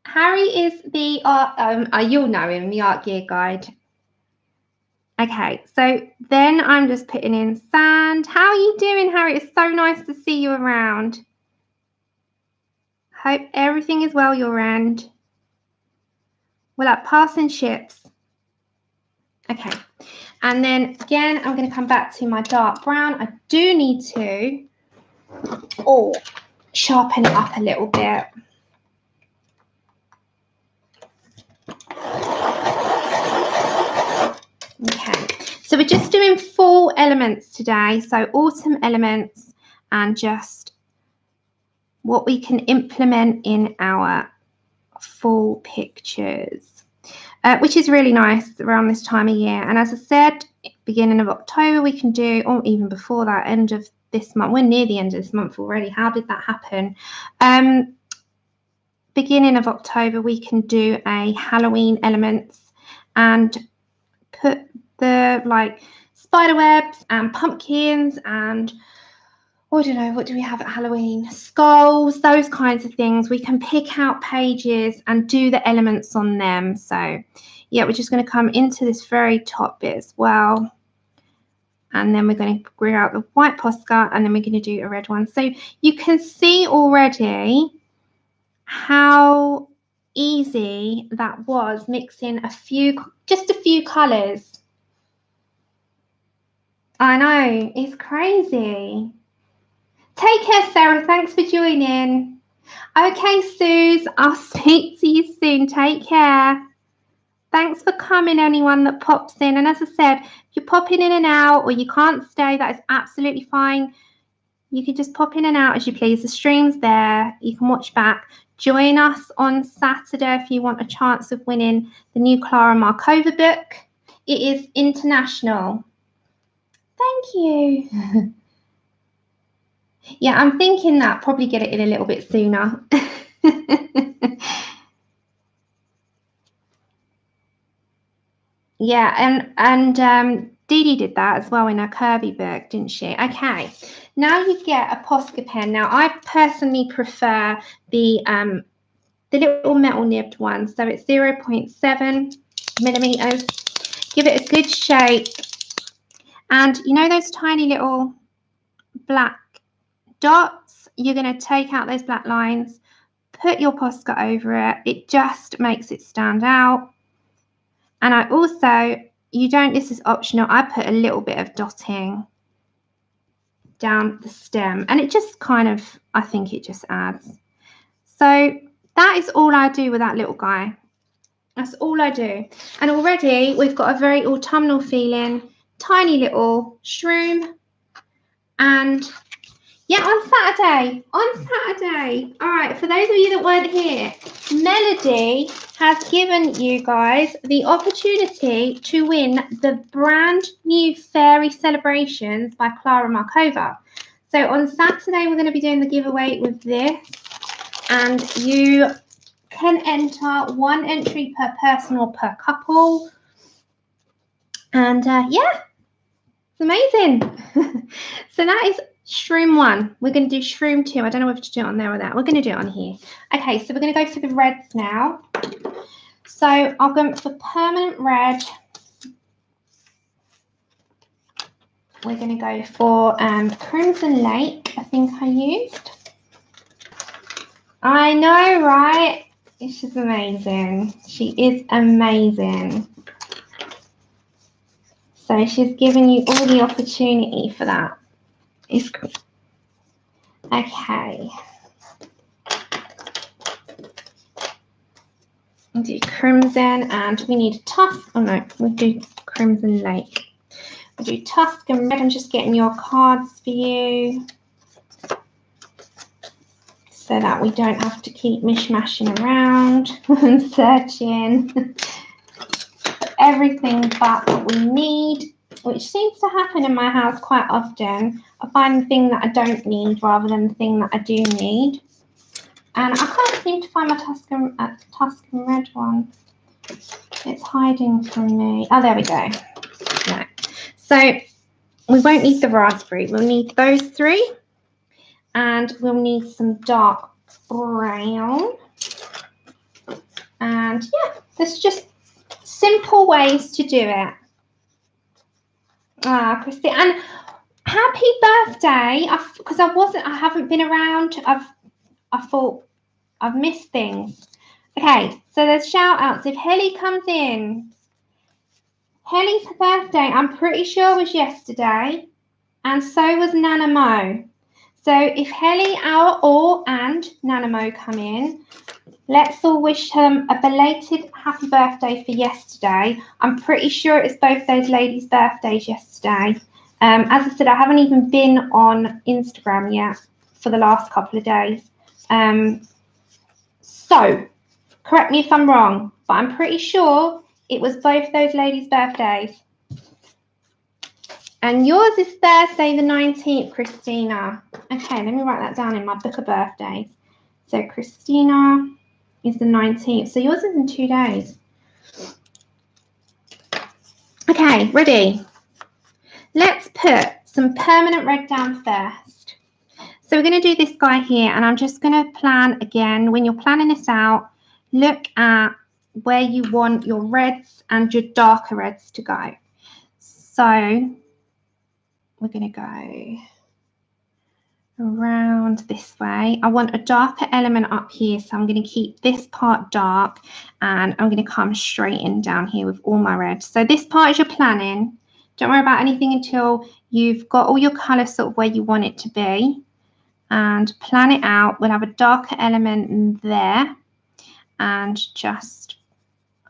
Harry is the art, you'll know him, the art gear guide. Okay, so then I'm just putting in sand. How are you doing, Harry? It's so nice to see you around. Hope everything is well your end. We're like passing ships. Okay, and then again, I'm going to come back to my dark brown. I do need to sharpen it up a little bit. Okay, so we're just doing fall elements today, so autumn elements and just what we can implement in our fall pictures, which is really nice around this time of year. And as I said, beginning of October we can do, or even before that, end of this month. We're near the end of this month already. How did that happen? Beginning of October we can do a Halloween elements and put the like spider webs and pumpkins and I don't know, what do we have at Halloween? Skulls, those kinds of things. We can pick out pages and do the elements on them. So yeah, we're just going to come into this very top bit as well. And then we're going to glue out the white Posca and then we're going to do a red one. So you can see already how easy that was, mixing just a few colours. I know, it's crazy. Take care, Sarah. Thanks for joining. Okay, Suze, I'll speak to you soon. Take care. Thanks for coming, anyone that pops in. And as I said, if you're popping in and out or you can't stay, that is absolutely fine. You can just pop in and out as you please. The stream's there. You can watch back. Join us on Saturday if you want a chance of winning the new Clara Markova book. It is international. Thank you. Yeah, I'm thinking that probably get it in a little bit sooner. Yeah, and Dee Dee did that as well in her Kirby book, didn't she? Okay, now you get a Posca pen. Now I personally prefer the little metal nibbed one, so it's 0.7 millimeters. Give it a good shake, and you know those tiny little black dots, you're going to take out those black lines, put your Posca over it. It just makes it stand out. And I also, this is optional, I put a little bit of dotting down the stem and it just kind of, I think it just adds. So that is all I do with that little guy. That's all I do. And already we've got a very autumnal feeling, tiny little shroom. And yeah, on Saturday. All right, for those of you that weren't here, Melody has given you guys the opportunity to win the brand new Fairy Celebrations by Clara Markova. So on Saturday, we're going to be doing the giveaway with this. And you can enter 1 entry per person or per couple. And yeah, it's amazing. So that is Shroom 1. We're going to do Shroom 2. I don't know whether to do it on there or that. We're going to do it on here. Okay, so we're going to go for the reds now. So I'll go for permanent red. We're going to go for Crimson Lake, I think I used. I know, right? She's amazing. She is amazing. So she's giving you all the opportunity for that. It's cool. Okay. We'll do Crimson and we need a Tuscan. Oh no, we'll do Crimson Lake. We'll do Tuscan Red. I'm just getting your cards for you so that we don't have to keep mishmashing around and searching. Everything but what we need, which seems to happen in my house quite often. I find the thing that I don't need rather than the thing that I do need. And I can't seem to find my Tuscan Red one. It's hiding from me. Oh, there we go. Right. So we won't need the raspberry. We'll need those three. And we'll need some dark brown. And yeah, there's just simple ways to do it. Ah, Christy, and happy birthday! Because I haven't been around. I thought I've missed things. Okay, so there's shout outs. If Helly comes in, Helly's birthday, I'm pretty sure was yesterday, and so was Nana Mo. So if Helly, and Nana Mo come in, let's all wish them a belated happy birthday for yesterday. I'm pretty sure it's both those ladies' birthdays yesterday. As I said, I haven't even been on Instagram yet for the last couple of days. So, correct me if I'm wrong, but I'm pretty sure it was both those ladies' birthdays. And yours is Thursday the 19th, Christina. Okay, let me write that down in my book of birthdays. So, Christina is the 19th. So, yours is in 2 days. Okay, ready? Let's put some permanent red down first. So we're going to do this guy here, and I'm just going to plan again. When you're planning this out, look at where you want your reds and your darker reds to go. So we're going to go around this way. I want a darker element up here, so I'm going to keep this part dark, and I'm going to come straight in down here with all my reds. So this part is your planning. Don't worry about anything until you've got all your colours sort of where you want it to be. And plan it out. We'll have a darker element there, and just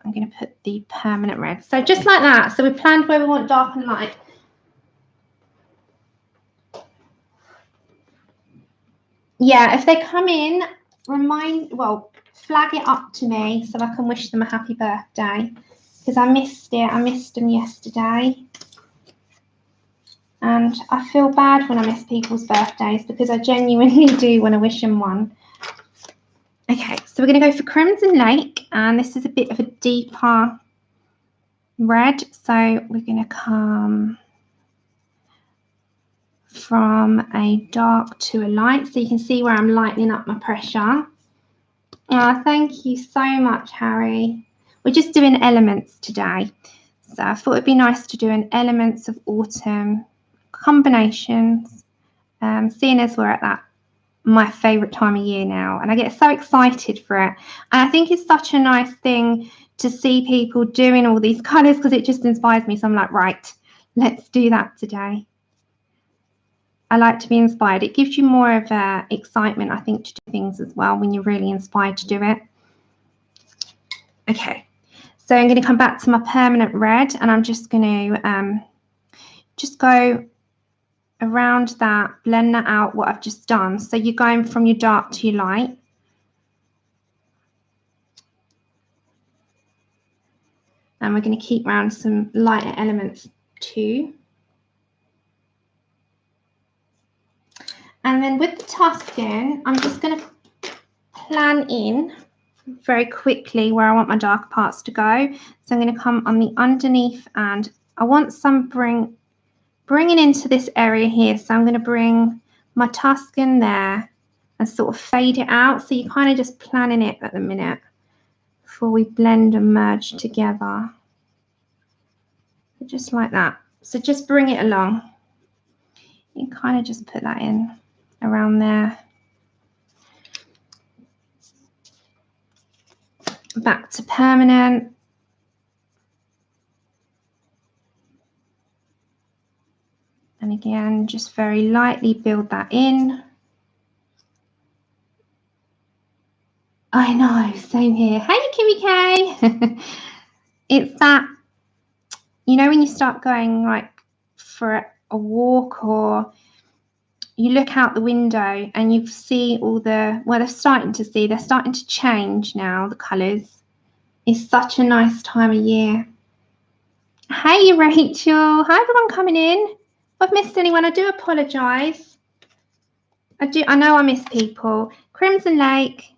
I'm going to put the permanent red. So just like that. So we planned where we want dark and light. Yeah, if they come in, flag it up to me so I can wish them a happy birthday, because I missed it. I missed them yesterday. And I feel bad when I miss people's birthdays because I genuinely do want to wish them one. Okay, so we're going to go for Crimson Lake, and this is a bit of a deeper red. So we're going to come from a dark to a light. So you can see where I'm lightening up my pressure. Oh, thank you so much, Harry. We're just doing elements today. So I thought it'd be nice to do an elements of autumn combinations, seeing as we're at that my favorite time of year now, and I get so excited for it. And I think it's such a nice thing to see people doing all these colors, because it just inspires me. So I'm like, right, let's do that today. I like to be inspired. It gives you more of excitement, I think, to do things as well when you're really inspired to do it. Okay, so I'm going to come back to my permanent red, and I'm just going to just go around that, blend that out what I've just done. So you're going from your dark to your light. And we're going to keep around some lighter elements too. And then with the Tuscan, I'm just going to plan in very quickly where I want my dark parts to go. So I'm going to come on the underneath, and I want some bringing into this area here. So I'm going to bring my Tuscan there and sort of fade it out. So you're kind of just planning it at the minute before we blend and merge together. Just like that. So just bring it along. You kind of just put that in around there. Back to permanent. And again, just very lightly build that in. I know, same here. Hey, Kimmy K. It's that, you know, when you start going like for a walk or you look out the window and you see all the, well, they're starting to change now, the colours. It's such a nice time of year. Hey, Rachel. Hi, everyone coming in. If I've missed anyone, I do apologise. I know I miss people. Crimson Lake.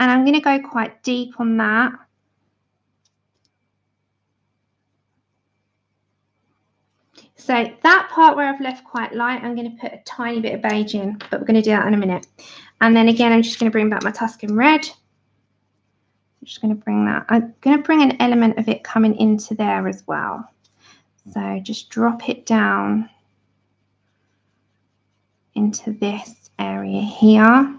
And I'm going to go quite deep on that. So that part where I've left quite light, I'm going to put a tiny bit of beige in, but we're going to do that in a minute. And then again, I'm just going to bring back my Tuscan red. I'm just going to bring that. I'm going to bring an element of it coming into there as well. So just drop it down into this area here.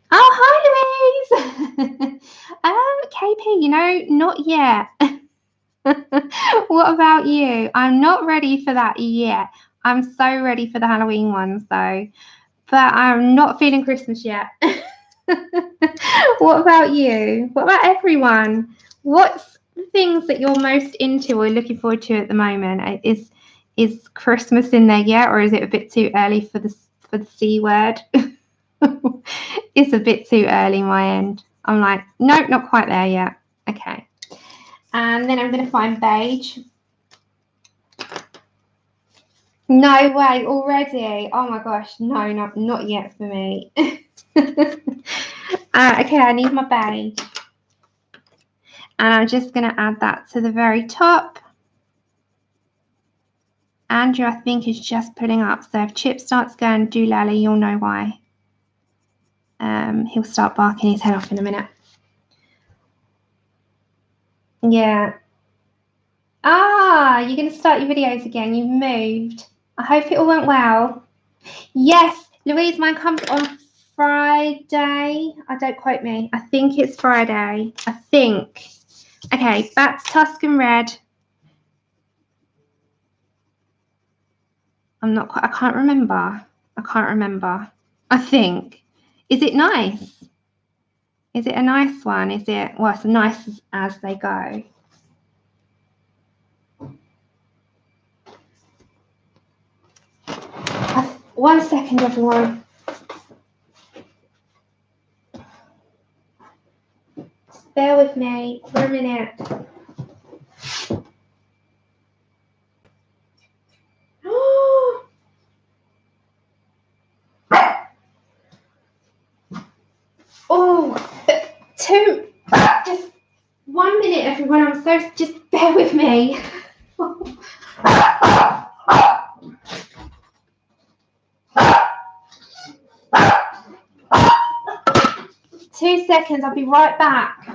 Oh, hi, Louise. KP, you know, not yet. What about you? I'm not ready for that yet. I'm so ready for the Halloween ones, though. But I'm not feeling Christmas yet. What about you? What about everyone? What's the things that you're most into or looking forward to at the moment? Is Christmas in there yet, or is it a bit too early for the C word? It's a bit too early my end. I'm like, nope, not quite there yet. Okay. And then I'm going to find beige. No way, already. Oh my gosh, no, not yet for me. Okay, I need my beige. And I'm just going to add that to the very top. Andrew, I think, is just pulling up. So if Chip starts going doolally, you'll know why. He'll start barking his head off in a minute. Yeah. Ah, you're going to start your videos again. You've moved. I hope it all went well. Yes, Louise, mine comes on Friday. Don't quote me. I think it's Friday. I think. Okay, back to Tuscan red. I can't remember. I think. Is it nice? Is it a nice one? Is it, well, it's nice as they go. One second, everyone. Just bear with me for a minute. Oh, just 1 minute, everyone. I'm so, just bear with me. 2 seconds, I'll be right back.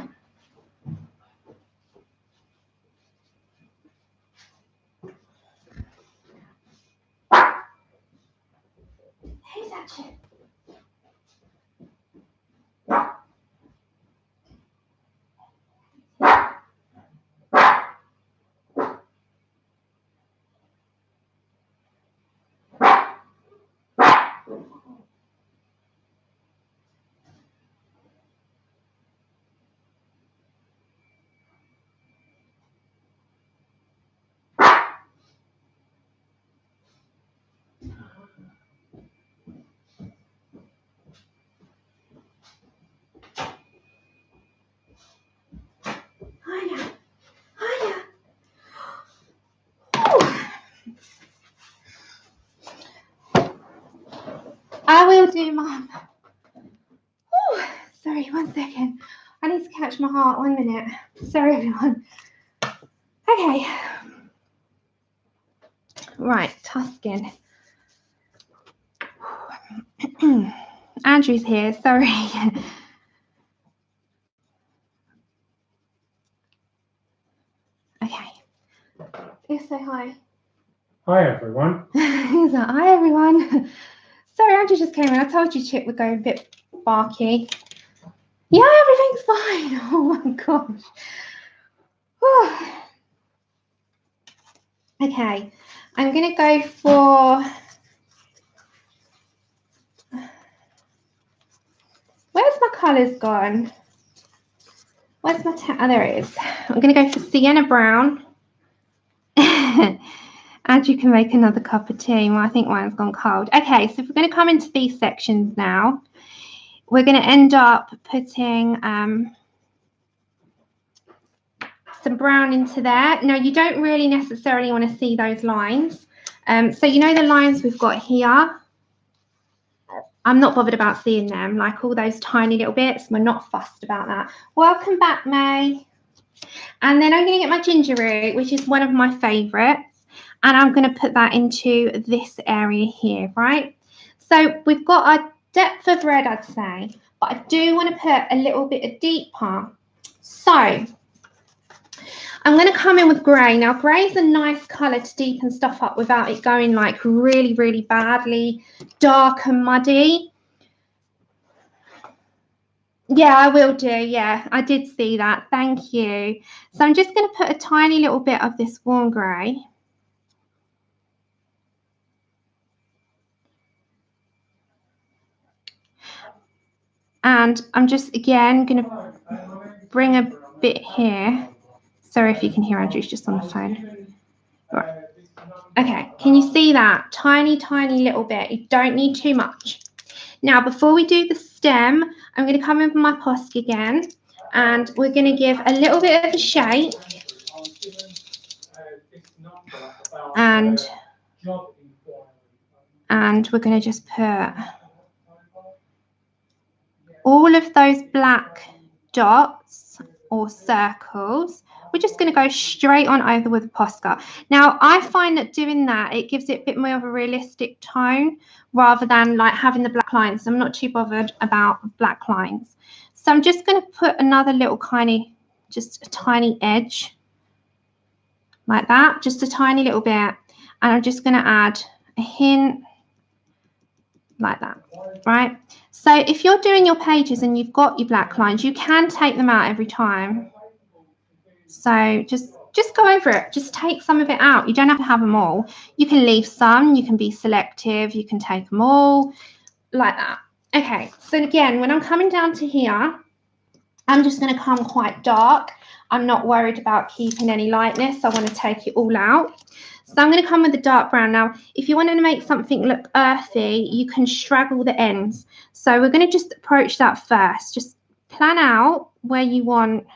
Who's that Chip? Hiya. I will do, Mum. Sorry, 1 second. I need to catch my heart. 1 minute. Sorry, everyone. Okay. Right, Tuscan. Andrew's here, sorry. Okay. Please say hi. Hi everyone. He's like, hi everyone. Sorry, Andrew just came in. I told you Chip would go a bit barky. Yeah, everything's fine. Oh my gosh. Whew. Okay, I'm going to go for... Where's my colours gone? Where's my... Oh, there it is. I'm going to go for Sienna Brown. Andrew can make another cup of tea. Well, I think mine's gone cold. Okay, so if we're going to come into these sections now, we're going to end up putting some brown into there. Now, you don't really necessarily want to see those lines. So you know the lines we've got here? I'm not bothered about seeing them, like all those tiny little bits. We're not fussed about that. Welcome back, May. And then I'm going to get my ginger root, which is one of my favourites. And I'm going to put that into this area here, right? So we've got a depth of red, I'd say. But I do want to put a little bit of deeper. So I'm going to come in with grey. Now, grey is a nice colour to deepen stuff up without it going like really, really badly dark and muddy. Yeah, I will do. Yeah, I did see that. Thank you. So I'm just going to put a tiny little bit of this warm grey. And I'm just, again, going to bring a bit here. Sorry if you can hear Andrew's just on the phone. Right. Okay, can you see that? Tiny, tiny little bit. You don't need too much. Now, before we do the stem, I'm going to come in with my Posca again. And we're going to give a little bit of a shape. And we're going to just put all of those black dots or circles. We're just going to go straight on over with Posca. Now, I find that doing that, it gives it a bit more of a realistic tone rather than like having the black lines. I'm not too bothered about black lines. So I'm just going to put another little just a tiny edge like that, just a tiny little bit. And I'm just going to add a hint like that, right? So if you're doing your pages and you've got your black lines, you can take them out every time. So just go over it. Just take some of it out. You don't have to have them all. You can leave some. You can be selective. You can take them all like that. Okay, so again, when I'm coming down to here, I'm just going to come quite dark. I'm not worried about keeping any lightness. I want to take it all out. So I'm going to come with the dark brown. Now, if you want to make something look earthy, you can straggle the ends. So we're going to just approach that first. Just plan out where you want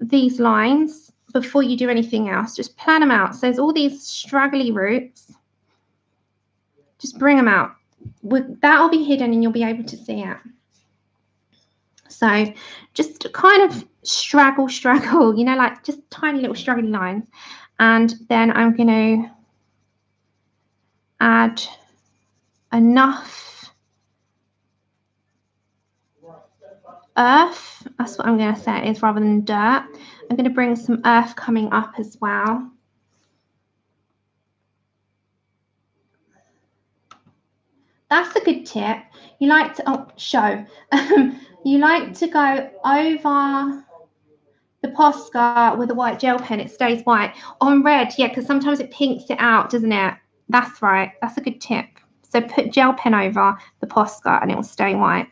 these lines before you do anything else. Just plan them out. So there's all these straggly roots. Just bring them out. That'll be hidden and you'll be able to see it. So just kind of straggle, you know, like just tiny little straggly lines. And then I'm going to add enough earth. That's what I'm going to say it is rather than dirt. I'm going to bring some earth coming up as well. That's a good tip. You like to, you like to go over the Posca with a white gel pen. It stays white. On red, yeah, because sometimes it pinks it out, doesn't it? That's right. That's a good tip. So put gel pen over the Posca and it will stay white.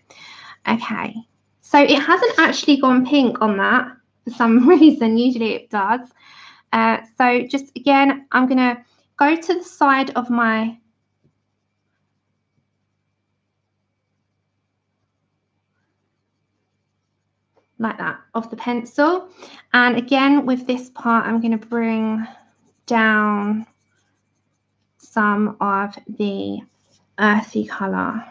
Okay. So it hasn't actually gone pink on that for some reason. Usually it does. So just, again, I'm going to go to the side of my like that of the pencil, and again with this part I'm going to bring down some of the earthy colour,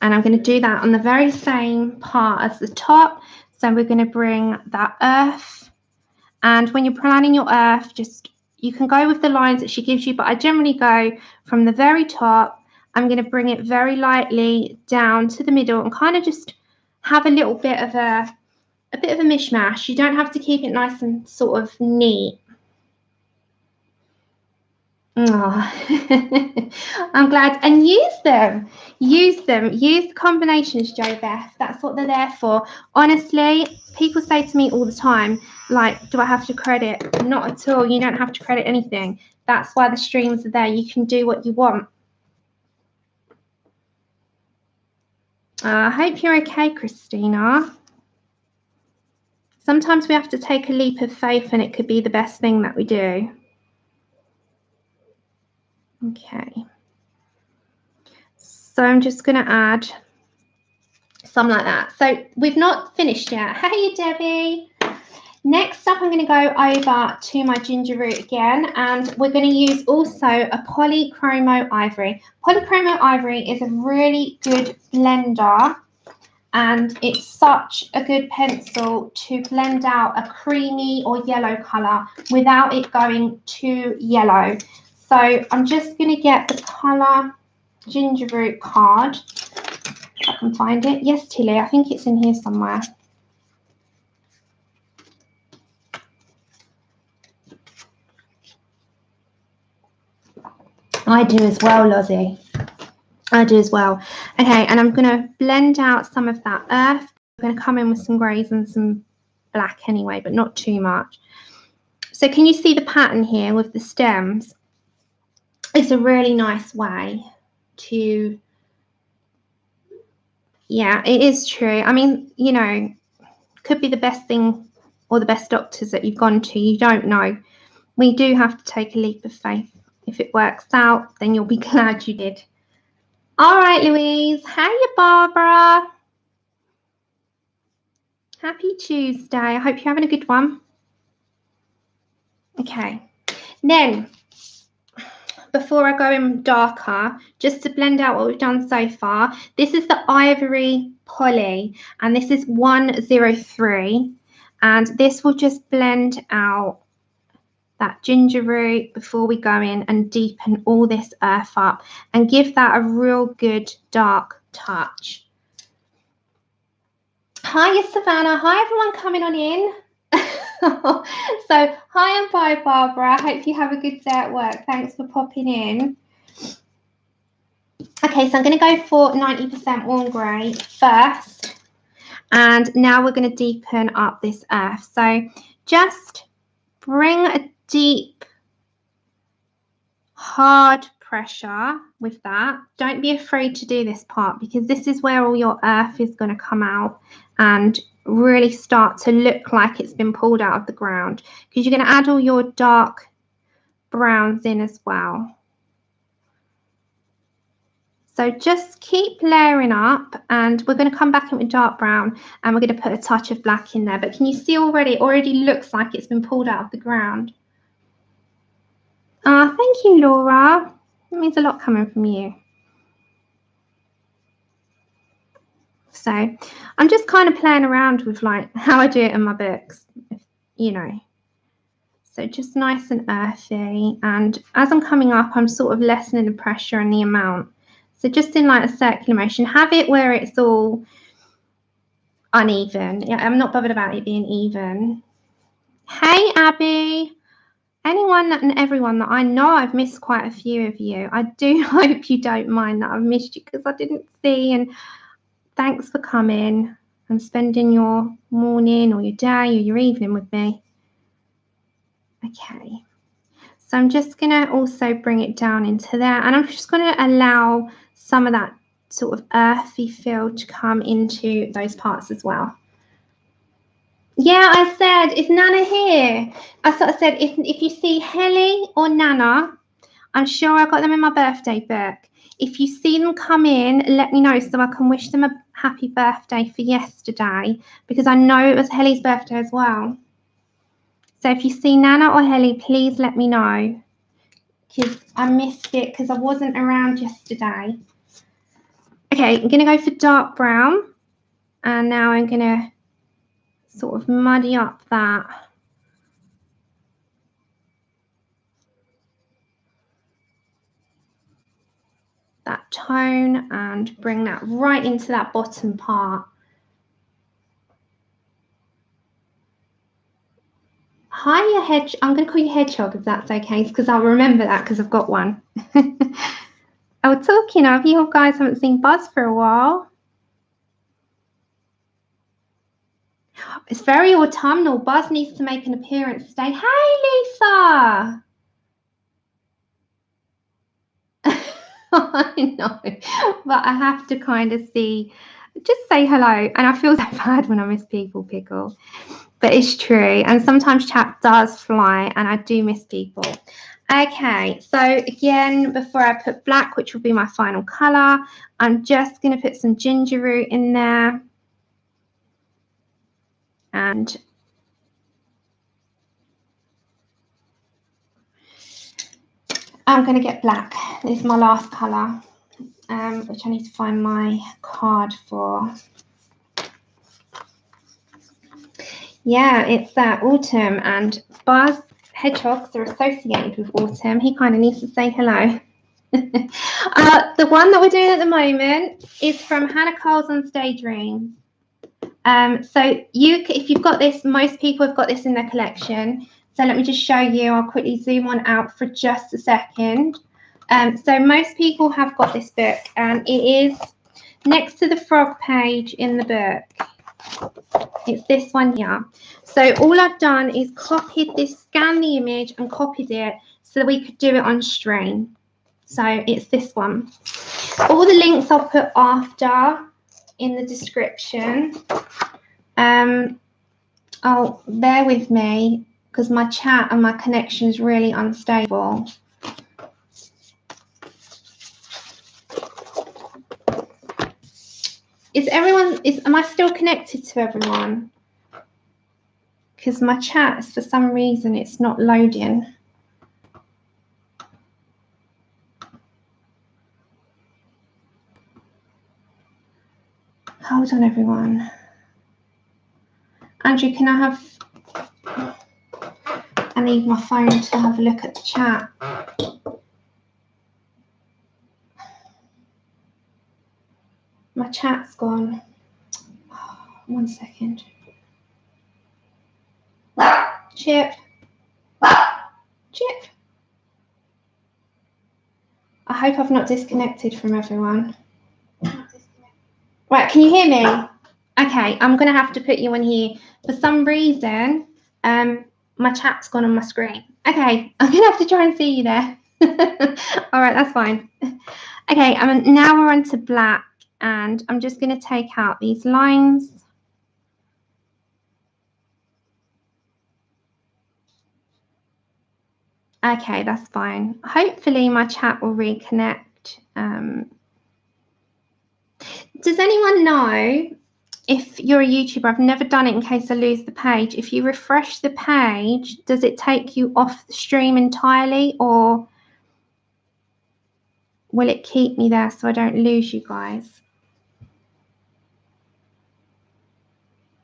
and I'm going to do that on the very same part as the top. So we're going to bring that earth, and when you're planning your earth, you can go with the lines that she gives you, but I generally go from the very top. I'm going to bring it very lightly down to the middle and kind of just have a little bit of a mishmash. You don't have to keep it nice and sort of neat. Oh. I'm glad. And use them. Use the combinations, Jo Beth. That's what they're there for. Honestly, people say to me all the time, like, do I have to credit? Not at all. You don't have to credit anything. That's why the streams are there. You can do what you want. I hope you're okay, Christina. Sometimes we have to take a leap of faith, and it could be the best thing that we do. Okay. So I'm just going to add some like that. So we've not finished yet. Hey, Debbie. Next up, I'm going to go over to my ginger root again, and we're going to use also a Polychromo Ivory. Polychromo Ivory is a really good blender, and it's such a good pencil to blend out a creamy or yellow colour without it going too yellow. So I'm just going to get the colour ginger root card, if I can find it. Yes, Tilly, I think it's in here somewhere. I do as well, Lozzie. I do as well. Okay, and I'm going to blend out some of that earth. I'm going to come in with some greys and some black anyway, but not too much. So can you see the pattern here with the stems? It's a really nice way to, yeah, it is true. I mean, you know, could be the best thing or the best doctors that you've gone to. You don't know. We do have to take a leap of faith. If it works out, then you'll be glad you did. All right, Louise. Hiya, Barbara. Happy Tuesday. I hope you're having a good one. Okay. Then, before I go in darker, just to blend out what we've done so far, this is the Ivory Poly, and this is 103. And this will just blend out that ginger root before we go in and deepen all this earth up and give that a real good dark touch. Hiya, Savannah. Hi, everyone coming on in. So, hi and bye, Barbara. I hope you have a good day at work. Thanks for popping in. Okay, so I'm going to go for 90% warm grey first. And now we're going to deepen up this earth. So just bring a deep, hard pressure with that. Don't be afraid to do this part, because this is where all your earth is going to come out and really start to look like it's been pulled out of the ground, because you're going to add all your dark browns in as well. So just keep layering up, and we're going to come back in with dark brown, and we're going to put a touch of black in there. But can you see already? It already looks like it's been pulled out of the ground. Thank you, Laura. That means a lot coming from you. So I'm just kind of playing around with like how I do it in my books, you know. So just nice and earthy. And as I'm coming up, I'm sort of lessening the pressure and the amount. So just in like a circular motion, have it where it's all uneven. Yeah, I'm not bothered about it being even. Hey, Abby. Anyone and everyone that I know, I've missed quite a few of you. I do hope you don't mind that I've missed you, because I didn't see. And thanks for coming and spending your morning or your day or your evening with me. Okay. So I'm just going to also bring it down into there, and I'm just going to allow some of that sort of earthy feel to come into those parts as well. Yeah, I said, is Nana here? I sort of said, if you see Helly or Nana, I'm sure I got them in my birthday book. If you see them come in, let me know so I can wish them a happy birthday for yesterday, because I know it was Helly's birthday as well. So if you see Nana or Helly, please let me know, because I missed it because I wasn't around yesterday. Okay, I'm going to go for dark brown, and now I'm going to sort of muddy up that tone and bring that right into that bottom part. Hiya, Hedge. I'm going to call you Hedgehog if that's okay, because I'll remember that because I've got one. Oh, talking of, you guys haven't seen Buzz for a while. It's very autumnal. Buzz needs to make an appearance today. Hey, Lisa. I know, but I have to kind of just say hello. And I feel so bad when I miss people, Pickle. But it's true. And sometimes chat does fly and I do miss people. Okay, so again, before I put black, which will be my final colour, I'm just going to put some ginger root in there. And I'm going to get black. This is my last colour, which I need to find my card for. Yeah, it's autumn, and Buzz hedgehogs are associated with autumn. He kind of needs to say hello. The one that we're doing at the moment is from Hanna Karlzon's Daydreams. So if you've got this, most people have got this in their collection. So let me just show you. I'll quickly zoom on out for just a second. So most people have got this book, and it is next to the frog page in the book. It's this one here. So all I've done is scanned the image and copied it so that we could do it on stream. So it's this one. All the links I'll put after in the description. Oh, bear with me because my chat and my connection is really unstable. Am I still connected to everyone? Because my chat, for some reason, it's not loading. Hold on, everyone. Andrew, can I need my phone to have a look at the chat. My chat's gone. One second. Chip. Chip. I hope I've not disconnected from everyone. Right, can you hear me? Okay, I'm going to have to put you on here. For some reason, my chat's gone on my screen. Okay, I'm going to have to try and see you there. All right, that's fine. Okay, now we're on to black, and I'm just going to take out these lines. Okay, that's fine. Hopefully my chat will reconnect. Does anyone know, if you're a YouTuber, I've never done it in case I lose the page, if you refresh the page, does it take you off the stream entirely, or will it keep me there so I don't lose you guys?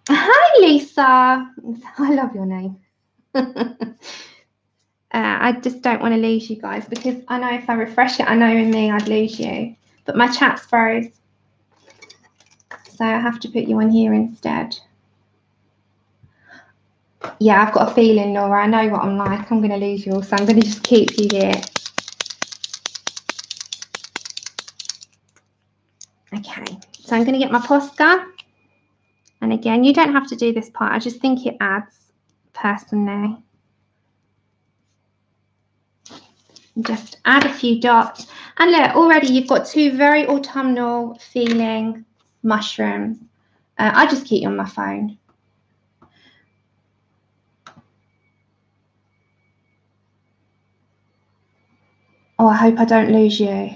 Hi, Lisa. I love your name. I just don't want to lose you guys, because I know if I refresh it, I know in me I'd lose you. But my chat's froze. So I have to put you on here instead. Yeah, I've got a feeling, Laura. I know what I'm like. I'm going to lose you all, so I'm going to just keep you here. Okay, so I'm going to get my Posca. And again, you don't have to do this part. I just think it adds personally. Just add a few dots. And look, already you've got two very autumnal feeling mushrooms. I just keep you on my phone. Oh, I hope I don't lose you.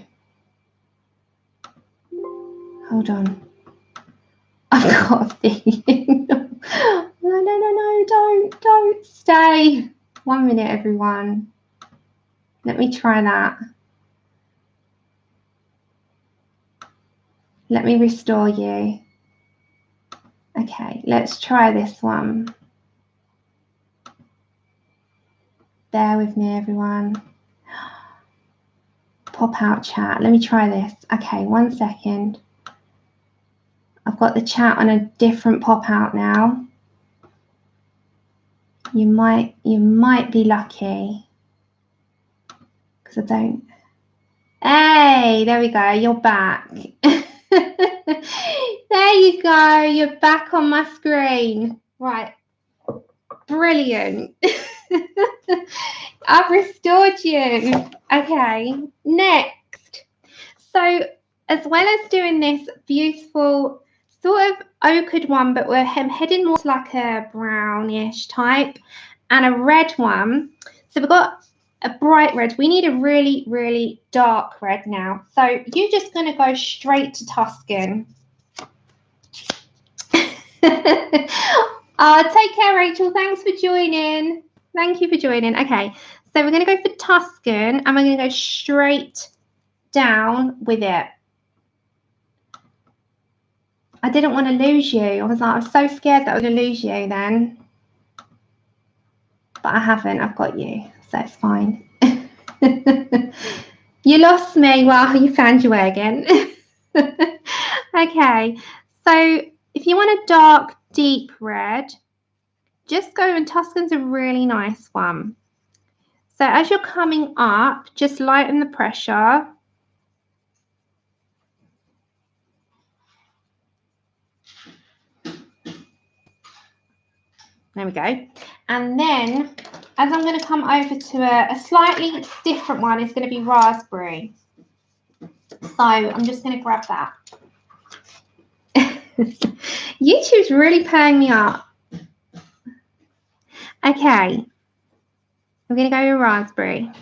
Hold on. I've got a feeling. No, don't stay. 1 minute, everyone. Let me try that. Let me restore you. Okay. let's try this one. Bear with me, everyone. Pop out chat. Let me try this. Okay, 1 second. I've got the chat on a different pop out now. You might be lucky because I don't. Hey, there we go. You're back. There you go. You're back on my screen. Right. Brilliant. I've restored you. Okay, next. So as well as doing this beautiful sort of ochred one, but we're heading more to like a brownish type, and a red one. So we've got a bright red. We need a really, really dark red now. So you're just going to go straight to Tuscan. Take care, Rachel. Thanks for joining. Thank you for joining. Okay, so we're going to go for Tuscan, and we're going to go straight down with it. I didn't want to lose you. I was so scared that I was going to lose you then. But I haven't. I've got you. So it's fine. You lost me. Well, you found your way again. Okay. So if you want a dark, deep red, just go, and Tuscan's a really nice one. So as you're coming up, just lighten the pressure. There we go. And then as I'm going to come over to a slightly different one, it's going to be raspberry. So I'm just going to grab that. YouTube's really paying me up. Okay. I'm going to go with raspberry.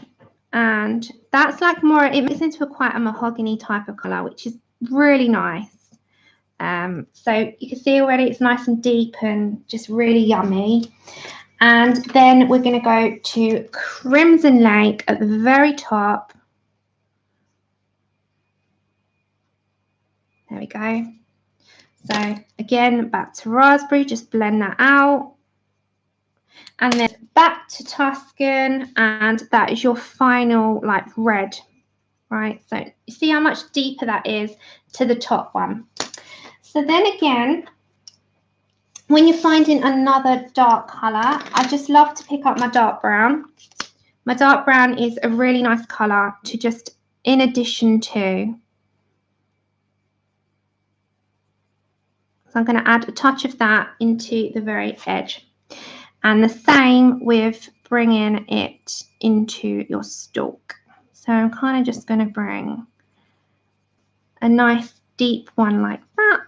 And that's like more, it makes into quite a mahogany type of colour, which is really nice. So you can see already it's nice and deep and just really yummy. And then we're going to go to Crimson Lake at the very top. There we go. So again, back to raspberry, just blend that out. And then back to Tuscan, and that is your final like red, right? So you see how much deeper that is to the top one. So then again, when you're finding another dark colour, I just love to pick up my dark brown. My dark brown is a really nice colour to just in addition to. So I'm going to add a touch of that into the very edge. And the same with bringing it into your stalk. So I'm kind of just going to bring a nice deep one like that.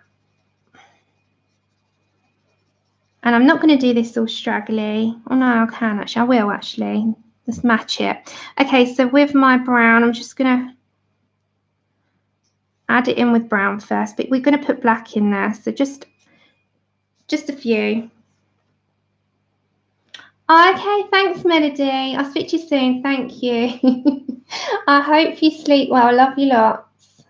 And I'm not going to do this all straggly. Oh no, I can actually. I will actually. Let's match it. Okay, so with my brown, I'm just going to add it in with brown first, but we're going to put black in there. So just a few. Okay, thanks, Melody. I'll speak to you soon. Thank you. I hope you sleep well. I love you lots.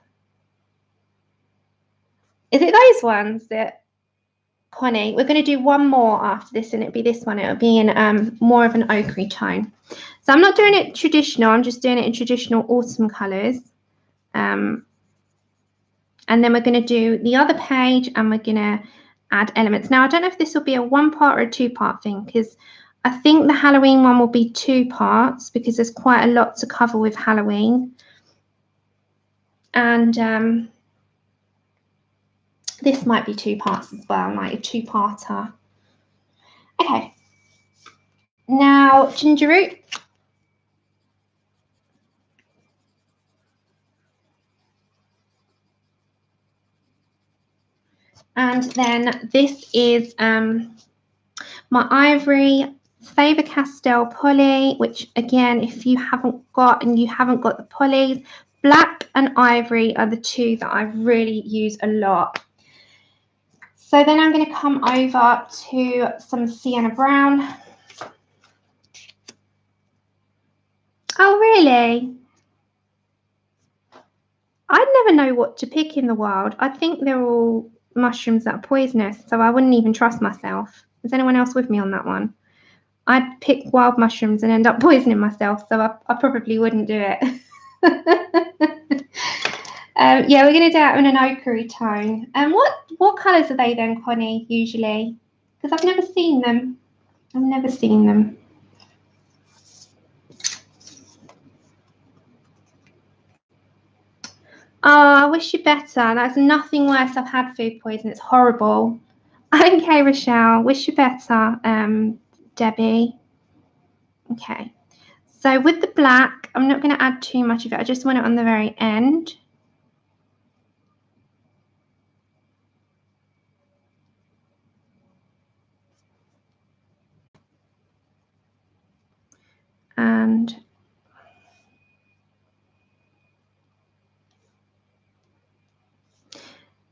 Is it those ones that... Connie, we're going to do one more after this, and it'll be this one. It'll be in more of an ochre tone. So I'm not doing it traditional. I'm just doing it in traditional autumn colours. And then we're going to do the other page, and we're going to add elements. Now, I don't know if this will be a 1-part or a 2-part thing, because I think the Halloween one will be 2 parts, because there's quite a lot to cover with Halloween. And this might be 2 parts as well, like a 2-parter. Okay. Now, ginger root. And then this is my ivory Faber-Castell poly, which again, if you haven't got the polys, black and ivory are the 2 that I really use a lot. So then I'm going to come over to some sienna brown. Oh, really? I'd never know what to pick in the wild. I think they're all mushrooms that are poisonous, so I wouldn't even trust myself. Is anyone else with me on that one? I'd pick wild mushrooms and end up poisoning myself, so I probably wouldn't do it. Yeah, we're going to do it in an ochre tone. And what colours are they then, Connie, usually? Because I've never seen them. I've never seen them. Oh, I wish you better. That's nothing worse. I've had food poisoning. It's horrible. Okay, Rochelle. Wish you better, Debbie. Okay. So with the black, I'm not going to add too much of it. I just want it on the very end. And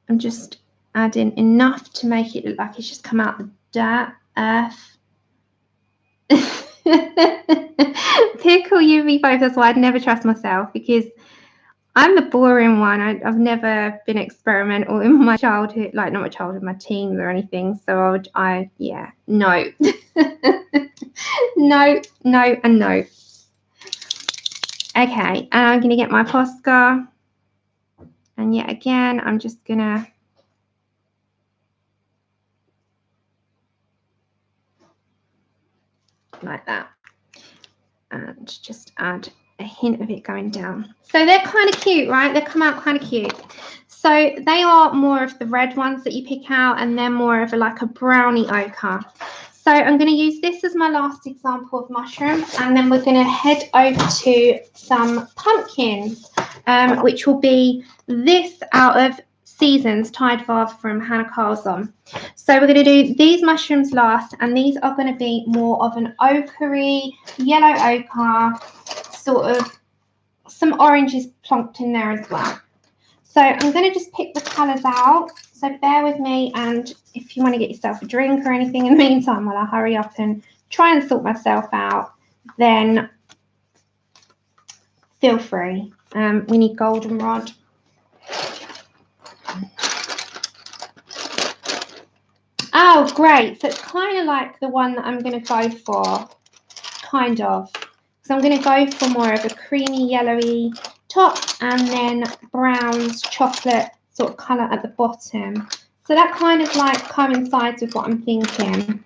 I'm just adding enough to make it look like it's just come out the dirt, earth. Pickle you, me both. That's why I'd never trust myself, because I'm the boring one. I've never been experimental in my childhood, like not my childhood, my teens or anything. So yeah, no. No, no, and no. Okay, and I'm going to get my Posca. And yet again, I'm just going to like that. And just add a hint of it going down. So they're kind of cute, right? They come out kind of cute. So they are more of the red ones that you pick out, and they're more of like a brownie ochre. So I'm going to use this as my last example of mushroom, and then we're going to head over to some pumpkins, which will be this out of Seasons Tide Vav from Hanna Karlzon. So we're going to do these mushrooms last, and these are going to be more of an ochre-y, yellow ochre, sort of some oranges plonked in there as well. So I'm going to just pick the colours out. So bear with me, and if you want to get yourself a drink or anything in the meantime while I hurry up and try and sort myself out, then feel free. We need goldenrod. Oh, great. So it's kind of like the one that I'm going to go for, kind of. So I'm going to go for more of a creamy, yellowy top, and then browns, chocolate sort of colour at the bottom. So that kind of like coincides with what I'm thinking.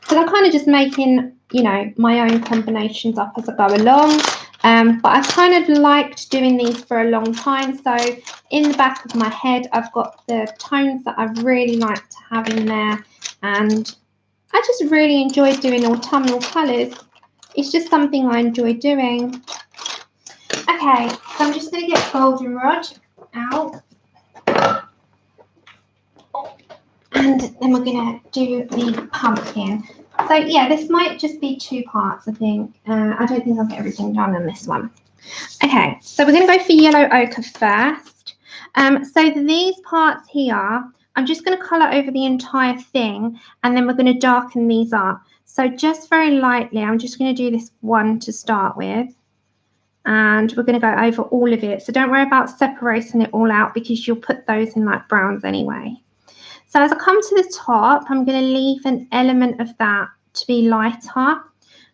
So I'm kind of just making, you know, my own combinations up as I go along. But I've kind of liked doing these for a long time. So in the back of my head, I've got the tones that I really like to have in there. And I just really enjoy doing autumnal colours. It's just something I enjoy doing. Okay, so I'm just going to get goldenrod out. And then we're going to do the pumpkin. So yeah, this might just be two parts, I think. I don't think I'll get everything done on this one. Okay, so we're going to go for yellow ochre first. So these parts here, I'm just going to colour over the entire thing, and then we're going to darken these up. So just very lightly, I'm just going to do this one to start with. And we're going to go over all of it. So don't worry about separating it all out, because you'll put those in like browns anyway. So as I come to the top, I'm going to leave an element of that to be lighter.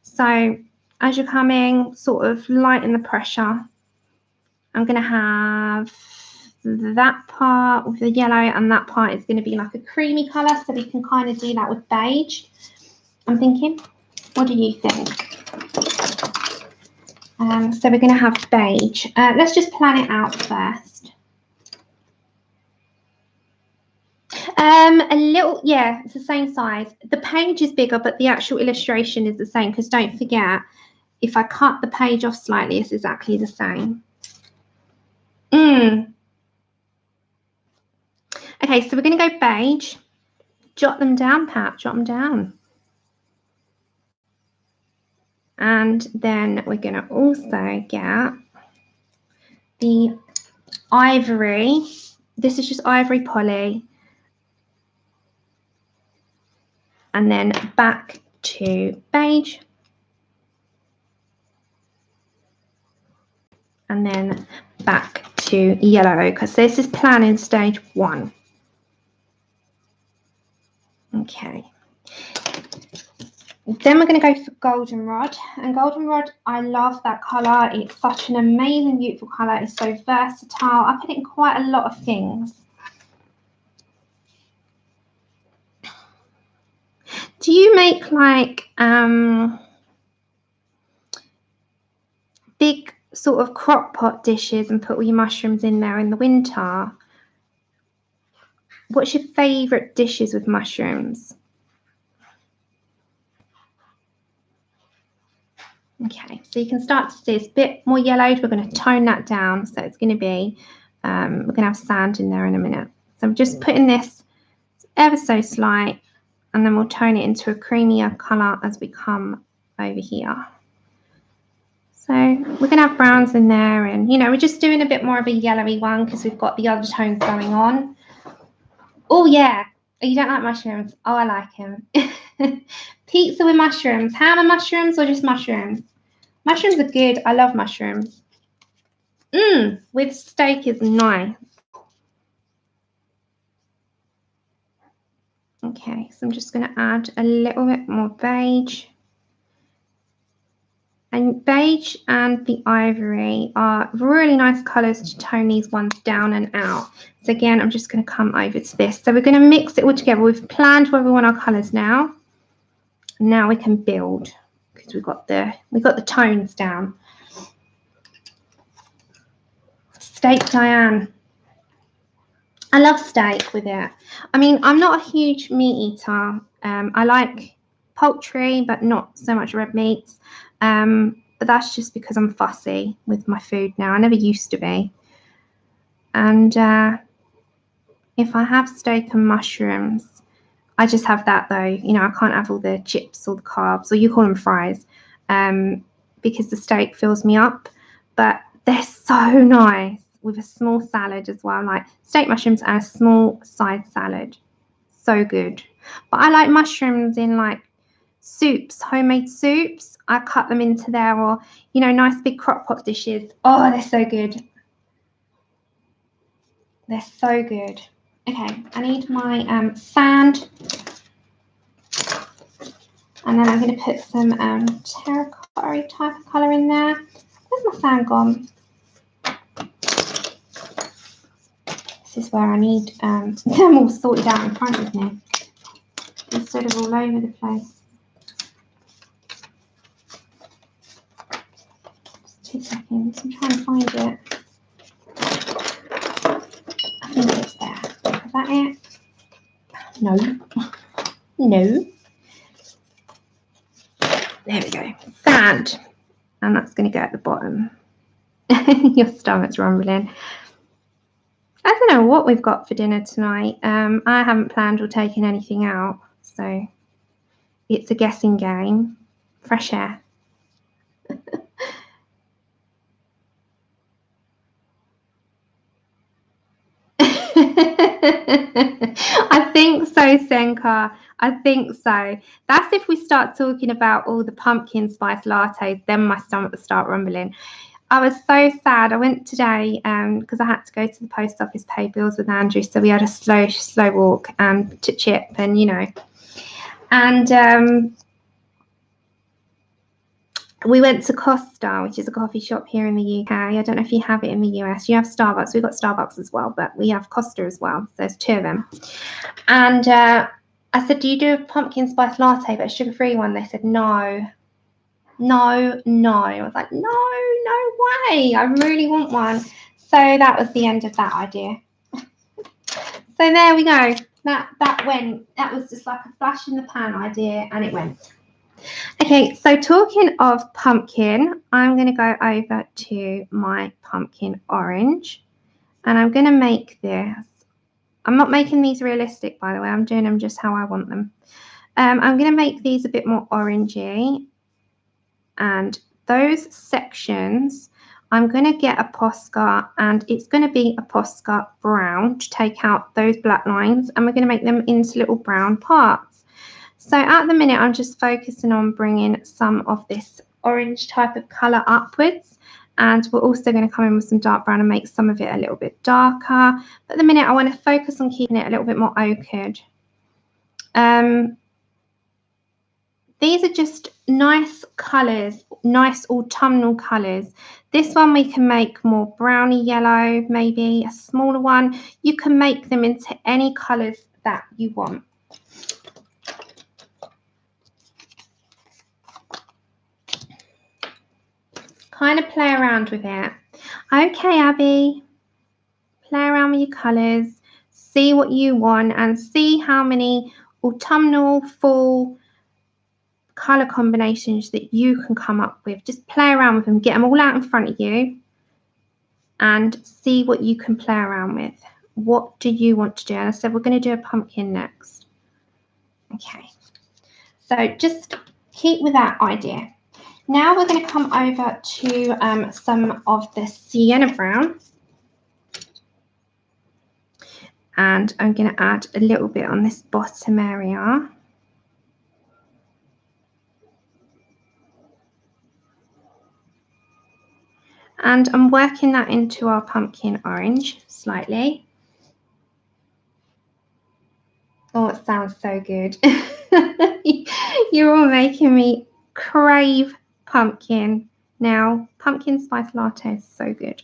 So as you're coming, sort of lighten the pressure. I'm going to have that part with the yellow, and that part is going to be like a creamy colour. So we can kind of do that with beige. I'm thinking, what do you think? So we're going to have beige. Let's just plan it out first. A little, yeah, it's the same size. The page is bigger, but the actual illustration is the same, because don't forget, if I cut the page off slightly, it's exactly the same. Okay, so we're going to go beige. Jot them down, Pat, jot them down. And then we're going to also get the ivory. This is just ivory poly. And then back to beige. And then back to yellow ochre. So this is planning stage 1. Okay. Then we're going to go for goldenrod, and goldenrod, I love that colour. It's such an amazing, beautiful colour. It's so versatile. I put it in quite a lot of things. Do you make like big sort of crock pot dishes and put all your mushrooms in there in the winter? What's your favourite dishes with mushrooms? Okay, so you can start to see it's a bit more yellowed. We're going to tone that down. So it's going to be, we're going to have sand in there in a minute. So I'm just putting this ever so slight, and then we'll tone it into a creamier colour as we come over here. So we're going to have browns in there, and, you know, we're just doing a bit more of a yellowy one because we've got the other tones going on. Oh, yeah. Oh, you don't like mushrooms? Oh, I like them. Pizza with mushrooms. Ham and mushrooms or just mushrooms? Mushrooms are good. I love mushrooms. With steak is nice. Okay, so I'm just going to add a little bit more beige. And beige and the ivory are really nice colours to tone these ones down and out. So again, I'm just going to come over to this. So we're going to mix it all together. We've planned where we want our colours now. Now we can build because we've got the tones down. Steak Diane. I love steak with it. I mean, I'm not a huge meat eater. I like poultry, but not so much red meats. But that's just because I'm fussy with my food now. I never used to be. And if I have steak and mushrooms, I just have that though. You know, I can't have all the chips or the carbs, or you call them fries, because the steak fills me up. But they're so nice with a small salad as well, like steak, mushrooms, and a small side salad. So good. But I like mushrooms in like soups, homemade soups. I cut them into there, or, you know, nice big crock pot dishes. Oh, they're so good. They're so good. Okay, I need my sand. And then I'm going to put some terracotta type of colour in there. Where's my sand gone? This is where I need them all sorted out in front of me instead of all over the place. Just 2 seconds. I'm trying to find it. I think it's there. Is that it? No. No. There we go. Sand. And that's going to go at the bottom. Your stomach's rumbling. I don't know what we've got for dinner tonight. I haven't planned or taken anything out, so it's a guessing game. Fresh air. I think so, Senka. I think so. That's if we start talking about all the pumpkin spice lattes, then my stomach will start rumbling. I was so sad. I went today because I had to go to the post office, pay bills with Andrew. So we had a slow walk to Chip, and, you know, and we went to Costa, which is a coffee shop here in the UK. I don't know if you have it in the US. You have Starbucks. We've got Starbucks as well, but we have Costa as well. So there's 2 of them. And I said, do you do a pumpkin spice latte, but a sugar-free one? They said, no. No. I was like, no way. I really want one. So that was the end of that idea. So there we go. That went. That was just like a flash in the pan idea, and it went. Okay, so talking of pumpkin, I'm going to go over to my pumpkin orange, and I'm going to make this. I'm not making these realistic, by the way. I'm doing them just how I want them. I'm going to make these a bit more orangey, and those sections, I'm going to get a Posca, and it's going to be a Posca brown to take out those black lines, and we're going to make them into little brown parts. So at the minute, I'm just focusing on bringing some of this orange type of colour upwards, and we're also going to come in with some dark brown and make some of it a little bit darker. But at the minute, I want to focus on keeping it a little bit more ochred. These are just nice colours, nice autumnal colours. This one we can make more browny yellow, maybe a smaller one. You can make them into any colours that you want. Kind of play around with it. Okay, Abby, play around with your colours, see what you want and see how many autumnal, fall colour combinations that you can come up with. Just play around with them, get them all out in front of you and see what you can play around with. What do you want to do? And I said we're going to do a pumpkin next. Okay, so just keep with that idea. Now we're going to come over to some of the sienna brown. And I'm going to add a little bit on this bottom area. And I'm working that into our pumpkin orange slightly. Oh, it sounds so good. You're all making me crave pumpkin now. Pumpkin spice latte is so good.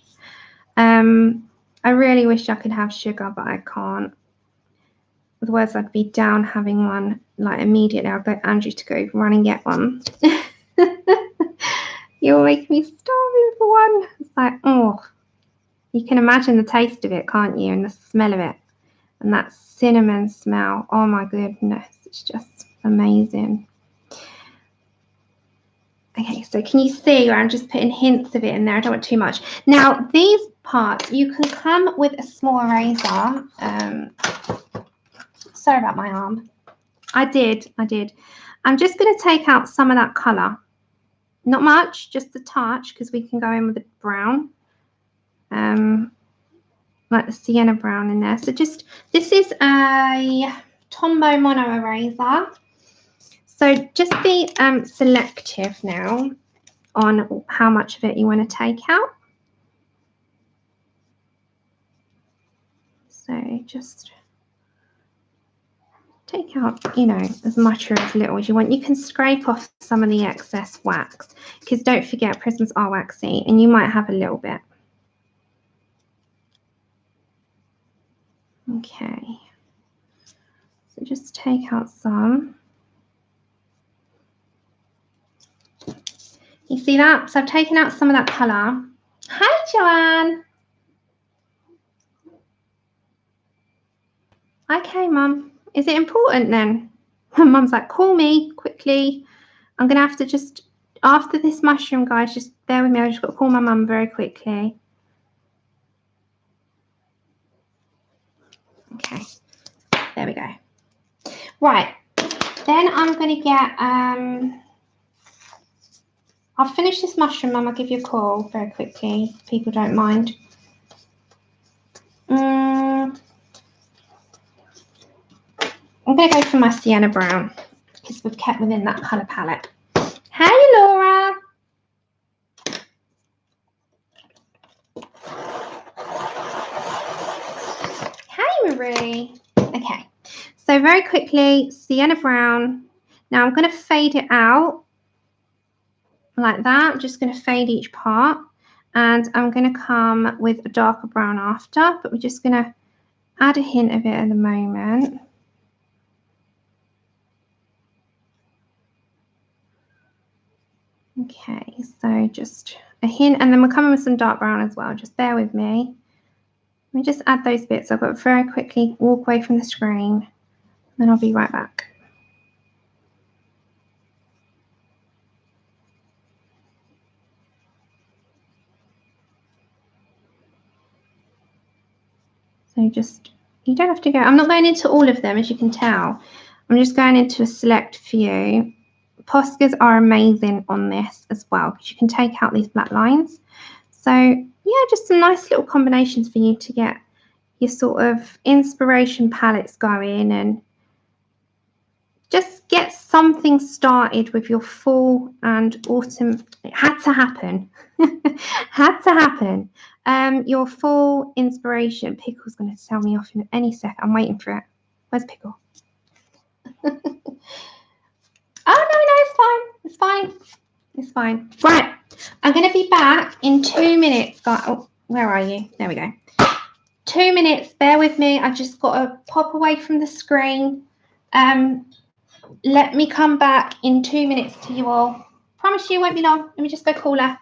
I really wish I could have sugar, but I can't. Otherwise, I'd be down having one like immediately. I'll go Andrew to go run and get one. You'll make me starving for one. It's like, oh, you can imagine the taste of it, can't you? And the smell of it. And that cinnamon smell. Oh my goodness. It's just amazing. Okay, so can you see where I'm just putting hints of it in there? I don't want too much. Now, these parts, you can come with a small eraser. Sorry about my arm. I did. I'm just going to take out some of that colour. Not much, just a touch, because we can go in with the brown. Like the sienna brown in there. So just, this is a Tombow mono eraser. So just be selective now on how much of it you want to take out. So just take out, you know, as much or as little as you want. You can scrape off some of the excess wax because don't forget prisms are waxy and you might have a little bit. Okay. So just take out some. You see that? So I've taken out some of that colour. Hi, Joanne. Okay, Mum. Is it important then? Mum's like, call me quickly. I'm going to have to just, after this mushroom, guys, just bear with me. I've just got to call my mum very quickly. Okay. There we go. Right. Then I'm going to get, I'll finish this mushroom, Mum. I'll give you a call very quickly if people don't mind. I'm going to go for my sienna brown because we've kept within that colour palette. Hey, Laura. Hey, Marie. Okay, so very quickly, sienna brown. Now I'm going to fade it out like that. I'm just going to fade each part and I'm going to come with a darker brown after, but we're just going to add a hint of it at the moment. Okay, so just a hint, and then we're coming with some dark brown as well. Just bear with me. Let me just add those bits. I've got to very quickly walk away from the screen, then I'll be right back. So just, you don't have to go. I'm not going into all of them, as you can tell. I'm just going into a select few. Poscas are amazing on this as well because you can take out these black lines. So yeah, just some nice little combinations for you to get your sort of inspiration palettes going and just get something started with your fall and autumn. It had to happen. Had to happen. Your fall inspiration. Pickle's going to tell me off in any second. I'm waiting for it. Where's Pickle? Oh, no, it's fine. It's fine. Right. I'm going to be back in 2 minutes. Oh, where are you? There we go. 2 minutes. Bear with me. I've just got to pop away from the screen. Let me come back in 2 minutes to you all. Promise you it won't be long. Let me just go call her.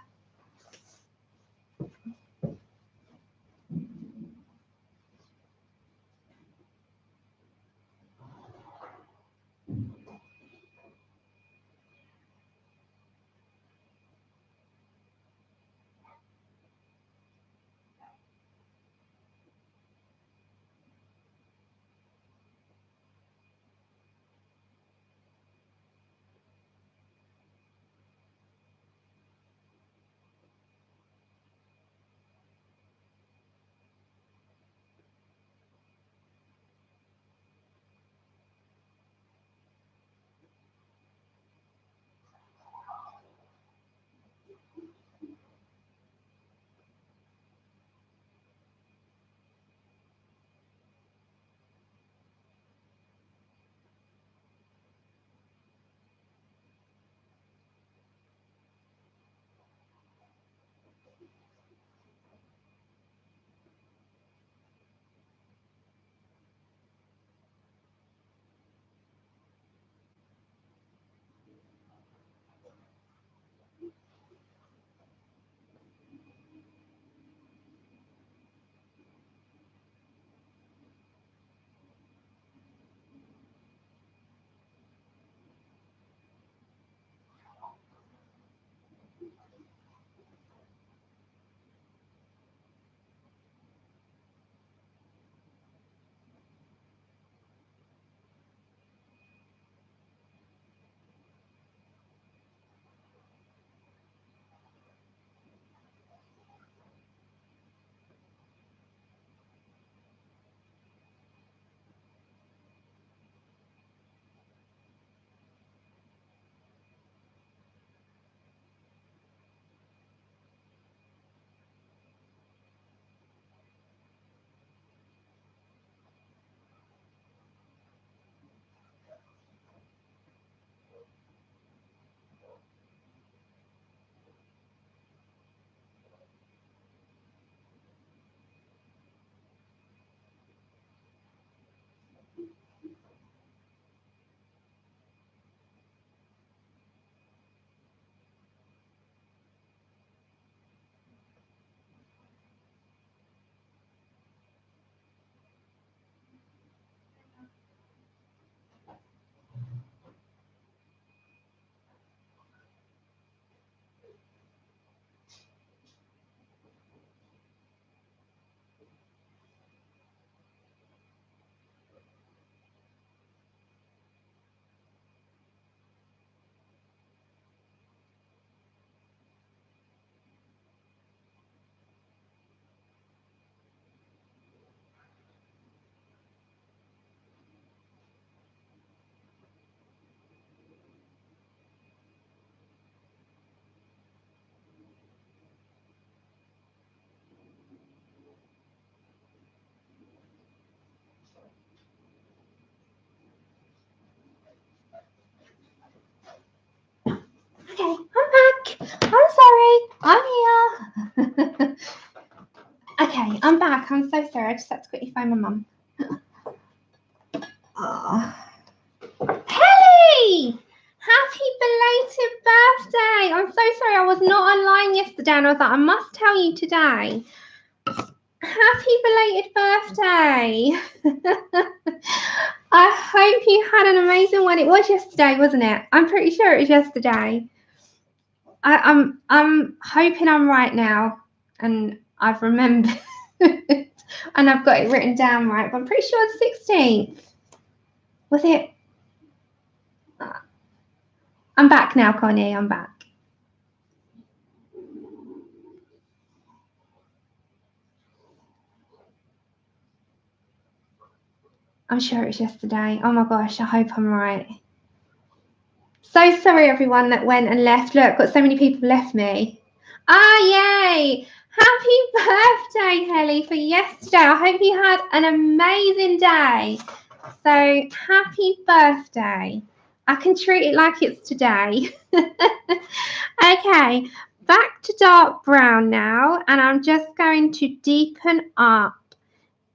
Okay, I'm back. I'm sorry. I'm here. Okay, I'm back. I'm so sorry. I just had to quickly find my mum. Oh. Helly! Happy belated birthday! I'm so sorry. I was not online yesterday and I was like, I must tell you today. Happy belated birthday. I hope you had an amazing one. It was yesterday, wasn't it? I'm pretty sure it was yesterday. I'm hoping I'm right now and I've remembered and I've got it written down right, but I'm pretty sure it's 16th. Was it? I'm back now, Connie. I'm back. I'm sure it was yesterday. Oh my gosh, I hope I'm right. So sorry, everyone that went and left. Look, got so many people left me. Ah, yay! Happy birthday, Helly, for yesterday. I hope you had an amazing day. So happy birthday. I can treat it like it's today. Okay, back to dark brown now, and I'm just going to deepen up.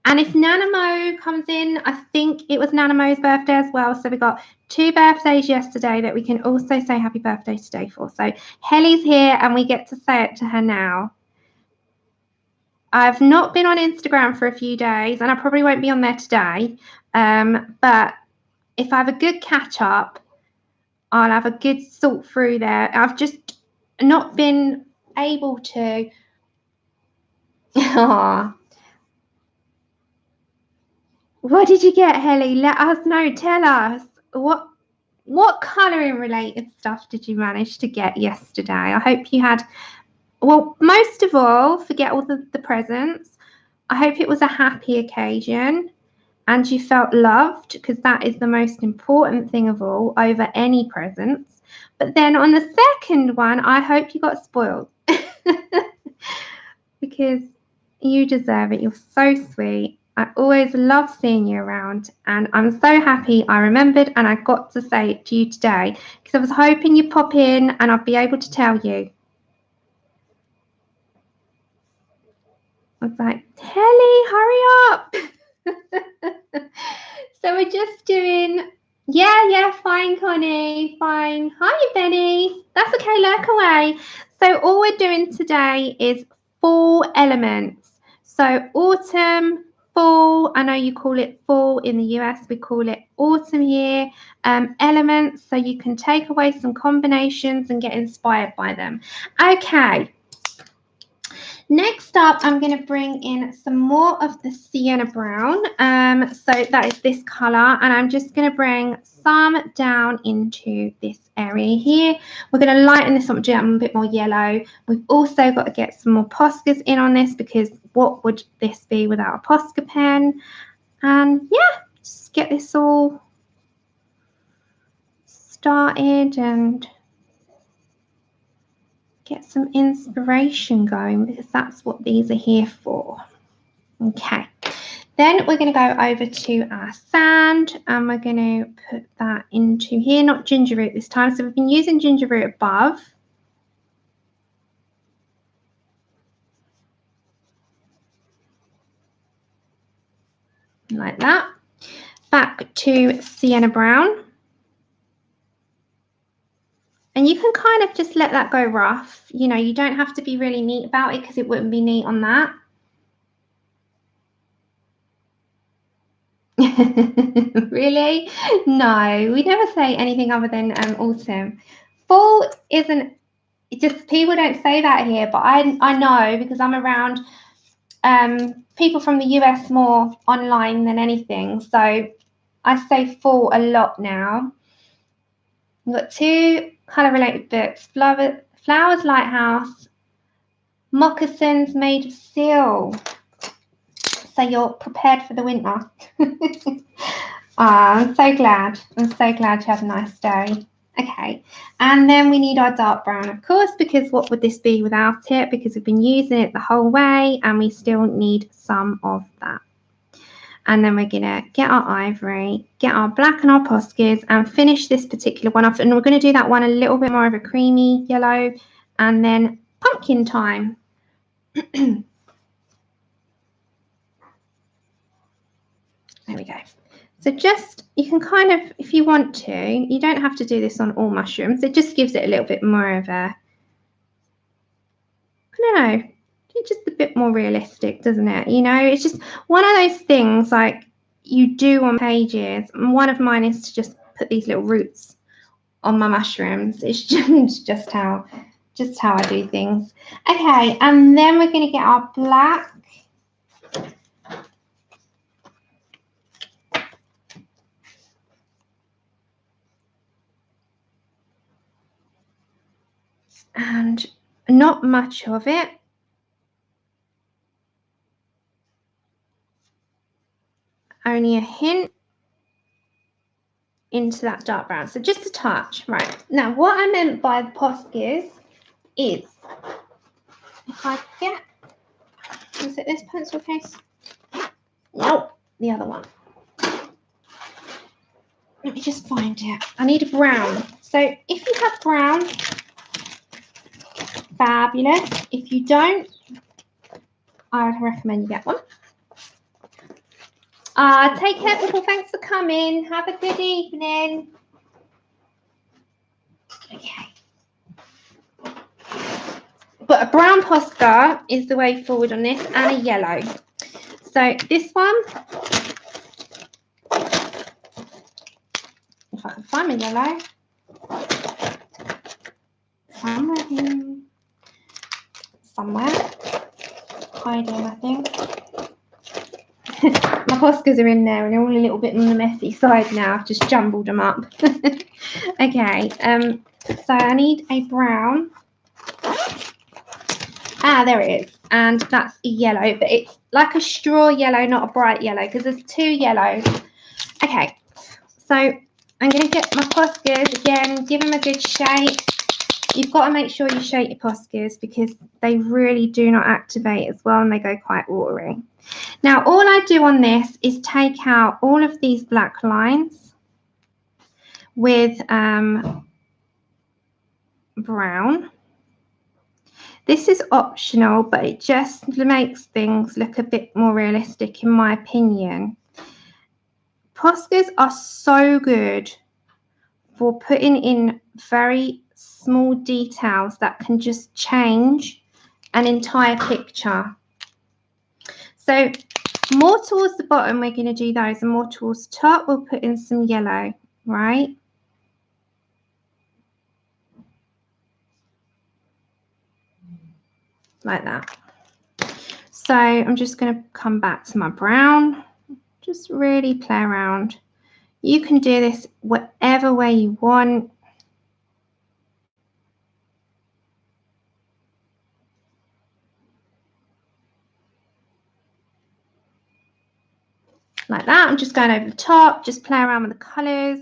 And if Nanamo comes in, I think it was Nanamo's birthday as well. So we got 2 birthdays yesterday that we can also say happy birthday today for. So Helly's here and we get to say it to her now. I've not been on Instagram for a few days and I probably won't be on there today. But if I have a good catch up, I'll have a good sort through there. I've just not been able to. What did you get, Helly? Let us know. Tell us. What colouring related stuff did you manage to get yesterday? I hope you had, well, most of all, forget all the presents. I hope it was a happy occasion and you felt loved, because that is the most important thing of all, over any presents. But then on the second one, I hope you got spoiled because you deserve it. You're so sweet. I always love seeing you around, and I'm so happy I remembered and I got to say it to you today, because I was hoping you'd pop in and I'd be able to tell you. I was like, Helly, hurry up. So we're just doing, yeah, fine, Connie, fine. Hi, Benny. That's okay, lurk away. So all we're doing today is 4 elements. So autumn, fall, I know you call it fall in the US, we call it autumn here. Elements, so you can take away some combinations and get inspired by them. Okay. Next up, I'm going to bring in some more of the sienna brown. So that is this colour, and I'm just going to bring some down into this area here. We're going to lighten this up, do a bit more yellow. We've also got to get some more Poscas in on this, because what would this be without a Posca pen? And yeah, just get this all started and get some inspiration going, because that's what these are here for. Okay, then we're going to go over to our sand and we're going to put that into here, not ginger root this time. So we've been using ginger root above. Like that. Back to sienna brown. And you can kind of just let that go rough. You know, you don't have to be really neat about it, because it wouldn't be neat on that. Really? No, we never say anything other than autumn. Fall isn't, it just, people don't say that here, but I know, because I'm around people from the US more online than anything. So I say fall a lot now. We've got 2 colour related books, Flowers Lighthouse, Moccasins Made of Seal. So you're prepared for the winter. I'm so glad. I'm so glad you had a nice day. Okay, and then we need our dark brown, of course, because what would this be without it? Because we've been using it the whole way and we still need some of that. And then we're going to get our ivory, get our black and our Poscas, and finish this particular one off. And we're going to do that one a little bit more of a creamy yellow, and then pumpkin time. There we go. So just, you can kind of, if you want to, you don't have to do this on all mushrooms. It just gives it a little bit more of a, I don't know, it's just a bit more realistic, doesn't it? You know, it's just one of those things like you do on pages. And one of mine is to just put these little roots on my mushrooms. It's just how I do things. Okay, and then we're going to get our black. And not much of it. Only a hint into that dark brown. So just a touch. Right. Now, what I meant by the Poscas is, if I get, is it this pencil case? Nope, the other one. Let me just find it. I need a brown. So if you have brown, fabulous. If you don't, I would recommend you get one. Take care, people. Thanks for coming. Have a good evening. Okay. But a brown Posca is the way forward on this, and a yellow. So this one, if I can find my yellow, somewhere, hiding, I think. My Poscas are in there and they're all a little bit on the messy side now. I've just jumbled them up. Okay, so I need a brown. There it is, and that's a yellow, but it's like a straw yellow, not a bright yellow, because there's two yellows. Okay, so I'm going to get my Poscas again, give them a good shake. You've got to make sure you shake your Poscas because they really do not activate as well and they go quite watery. Now, all I do on this is take out all of these black lines with brown. This is optional, but it just makes things look a bit more realistic in my opinion. Poscas are so good for putting in very small details that can just change an entire picture. So more towards the bottom, we're going to do those, and more towards the top, we'll put in some yellow, right? Like that. So I'm just going to come back to my brown, just really play around. You can do this whatever way you want. Like that. I'm just going over the top, just play around with the colours.